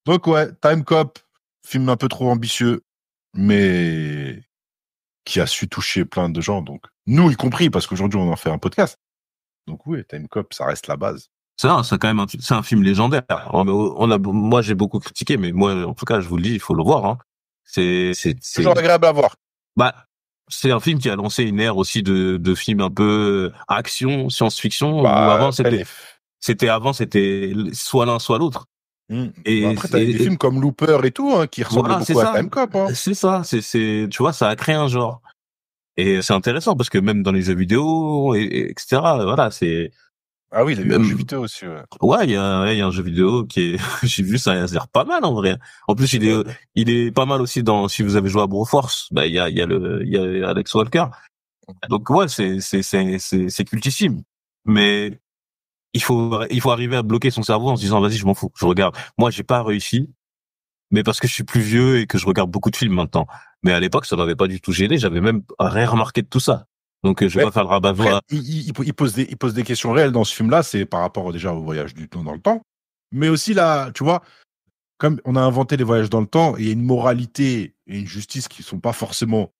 Donc, ouais, Time Cop, film un peu trop ambitieux, mais qui a su toucher plein de gens. Donc, nous y compris, parce qu'aujourd'hui, on en fait un podcast. Donc, oui, Time Cop, ça reste la base. C'est quand même c'est un film légendaire. Moi, j'ai beaucoup critiqué, mais moi, en tout cas, je vous le dis, il faut le voir, hein. C'est toujours agréable à voir. Bah, c'est un film qui a lancé une ère aussi de films un peu action, science-fiction, où avant, c'était soit l'un, soit l'autre. Et après, t'as des films comme Looper et tout, hein, qui ressemblent beaucoup à Time Cop, hein. C'est ça, tu vois, ça a créé un genre. Et c'est intéressant parce que même dans les jeux vidéo, etc., voilà, c'est... Ah oui, il y a eu un jeu vidéo aussi, ouais. Ouais, il y a un jeu vidéo qui est, j'ai vu ça, a l'air pas mal, en vrai. En plus, il est pas mal aussi si vous avez joué à Broforce, bah, il y a Alex Walker. Donc, ouais, c'est cultissime. Mais, il faut arriver à bloquer son cerveau en se disant, vas-y, je m'en fous, je regarde. Moi, j'ai pas réussi, mais parce que je suis plus vieux et que je regarde beaucoup de films maintenant. Mais à l'époque, ça m'avait pas du tout gêné, j'avais même rien remarqué de tout ça. Donc, je vais pas faire le rabat-voix. Il pose des questions réelles dans ce film-là, c'est par rapport déjà au voyage du temps dans le temps. Mais aussi là, tu vois, comme on a inventé les voyages dans le temps, il y a une moralité et une justice qui sont pas forcément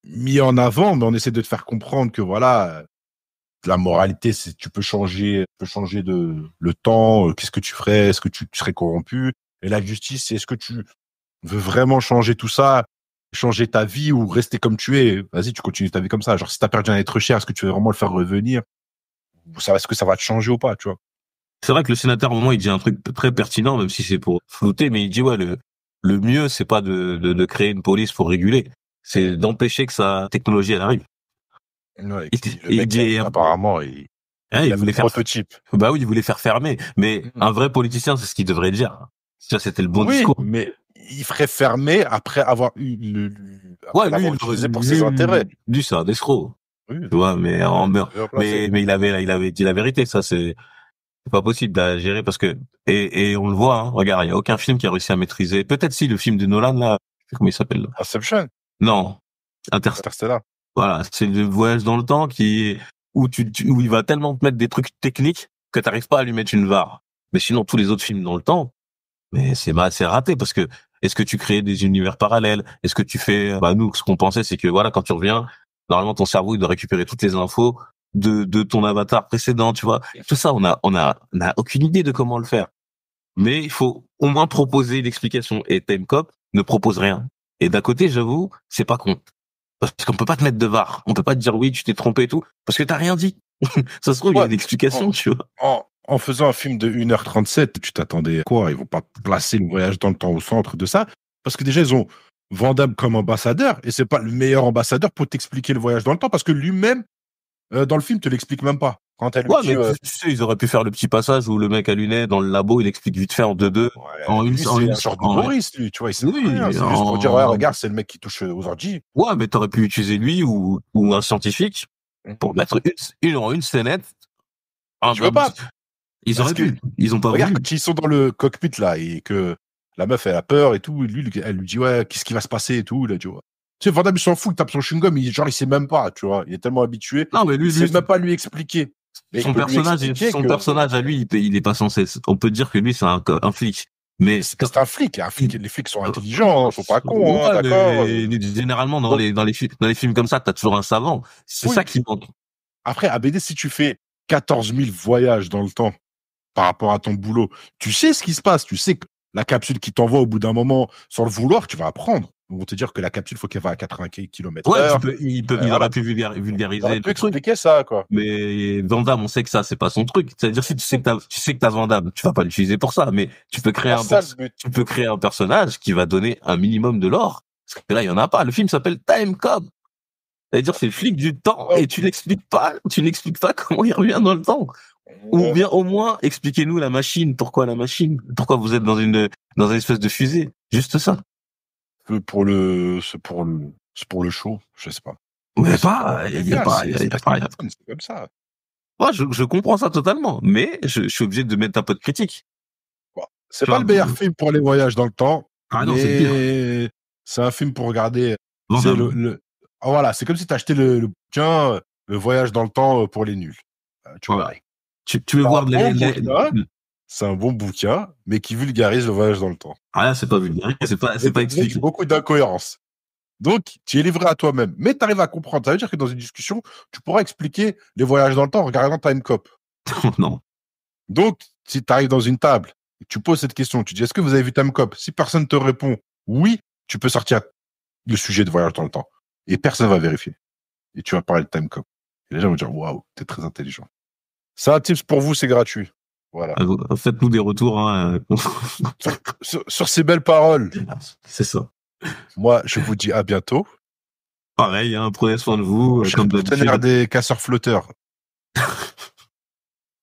mis en avant, mais on essaie de te faire comprendre que voilà, la moralité, c'est tu peux changer le temps, qu'est-ce que tu ferais, est-ce que tu serais corrompu? Et la justice, c'est est-ce que tu veux vraiment changer tout ça, changer ta vie ou rester comme tu es? Vas-y, tu continues ta vie comme ça. Genre, si t'as perdu un être cher, est-ce que tu veux vraiment le faire revenir? Est-ce que ça va te changer ou pas, tu vois? C'est vrai que le sénateur, au moment, il dit un truc très pertinent, même si c'est pour flouter, mais il dit, ouais, le mieux, c'est pas de créer une police pour réguler. C'est d'empêcher que sa technologie, elle arrive. Ouais, il dit, apparemment, il voulait faire prototype. Bah oui, il voulait faire fermer. Mais un vrai politicien, c'est ce qu'il devrait dire. Ça, c'était le bon discours. Mais il ferait fermer après avoir eu lui, utilisé pour ses intérêts. Lui, c'est un escroc. Oui. Tu vois, mais il avait dit la vérité. Ça, c'est pas possible à gérer parce que, et on le voit, hein. Regarde, il y a aucun film qui a réussi à maîtriser. Peut-être si le film de Nolan, là, comment il s'appelle, là? Inception. Non. Interstellar. Voilà. C'est le voyage dans le temps où il va tellement te mettre des trucs techniques que t'arrives pas à lui mettre une VAR. Mais sinon, tous les autres films dans le temps, mais c'est raté parce que est-ce que tu crées des univers parallèles? Est-ce que tu fais, nous, ce qu'on pensait, c'est que voilà, quand tu reviens, normalement, ton cerveau, il doit récupérer toutes les infos de ton avatar précédent, tu vois. Tout ça, on a aucune idée de comment le faire. Mais il faut au moins proposer l'explication. Et Time Cop ne propose rien. Et d'un côté, j'avoue, c'est pas con. Parce qu'on peut pas te mettre de VAR. On peut pas te dire oui, tu t'es trompé et tout. Parce que t'as rien dit. Ça se trouve, il y a une explication, tu vois. En faisant un film de 1h37, tu t'attendais à quoi? Ils vont pas placer le voyage dans le temps au centre de ça. Parce que déjà, ils ont Van Damme comme ambassadeur. Et c'est pas le meilleur ambassadeur pour t'expliquer le voyage dans le temps. Parce que lui-même, dans le film, te l'explique même pas. Quand elle mais tu sais, ils auraient pu faire le petit passage où le mec à lunettes dans le labo, il explique vite fait en 2-2. En une genre d'humoriste, lui, tu vois. C'est juste pour dire, regarde, c'est le mec qui touche aux orgies. Ouais, mais t'aurais pu utiliser lui ou un scientifique pour mettre une scénette. Tu veux pas? Ils auraient pu. Ils ont pas voulu. Regarde, quand ils sont dans le cockpit, là, et que la meuf, elle a peur et tout, et lui, elle lui dit, ouais, qu'est-ce qui va se passer et tout, là, tu vois. Tu sais, Van Damme, il s'en fout, il tape son chewing-gum, il sait même pas, tu vois. Il est tellement habitué. Non, mais lui, il sait même pas lui expliquer. Son personnage à lui, il est pas censé. On peut dire que lui, c'est un flic. Mais c'est un flic. Les flics sont intelligents, sont pas cons, hein, d'accord. Généralement, dans les films comme ça, t'as toujours un savant. C'est ça qui manque. Après, à BD, si tu fais 14 000 voyages dans le temps par rapport à ton boulot, tu sais ce qui se passe. Tu sais que la capsule qui t'envoie au bout d'un moment, sans le vouloir, tu vas apprendre. Ils vont te dire que la capsule, faut qu'elle va à 80 km/h. Ouais, il aurait pu vulgariser le truc. Expliquer ça, quoi. Mais Van Damme, on sait que ça, c'est pas son truc. C'est-à-dire, si tu sais que t'as Van Damme, tu vas pas l'utiliser pour ça, mais tu peux créer un personnage qui va donner un minimum de lore. Parce que là, il y en a pas. Le film s'appelle Time Cop. C'est-à-dire, c'est le flic du temps et tu n'expliques pas comment il revient dans le temps. Ou bien, au moins, expliquez-nous la machine. Pourquoi la machine? Pourquoi vous êtes dans une espèce de fusée? Juste ça. C'est pour le show, je sais pas. Mais pas, il y a pas. C'est comme ça. Moi, je comprends ça totalement, mais je suis obligé de mettre un peu de critique. Bon, c'est pas le meilleur film pour les voyages dans le temps. Ah non, c'est pire. C'est un film pour regarder. Voilà, c'est comme si t'achetais le bouquin, le voyage dans le temps pour les nuls. Tu vois. Tu veux voir c'est un bon bouquin, mais qui vulgarise le voyage dans le temps. Ah là, c'est pas vulgaire, c'est pas expliqué. Beaucoup d'incohérences. Donc, tu es livré à toi-même. Mais tu arrives à comprendre. Ça veut dire que dans une discussion, tu pourras expliquer les voyages dans le temps en regardant Time Cop. Non. Donc, si tu arrives dans une table, et tu poses cette question, tu dis, est-ce que vous avez vu Time Cop? Si personne te répond oui, tu peux sortir le sujet de voyage dans le temps. Et personne va vérifier. Et tu vas parler de Time Cop. Et les gens vont dire, waouh, t'es très intelligent. Ça, un tips pour vous, c'est gratuit. Voilà. Faites-nous des retours. Hein. sur ces belles paroles. C'est ça. Moi, je vous dis à bientôt. Pareil, hein, prenez soin de vous. Je suis partenaire des casseurs flotteurs.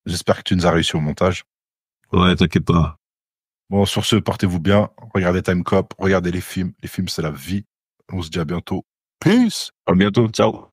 J'espère que tu nous as réussi au montage. Ouais, t'inquiète pas. Bon, sur ce, portez-vous bien. Regardez Time Cop, regardez les films. Les films, c'est la vie. On se dit à bientôt. Peace. À bientôt. Ciao.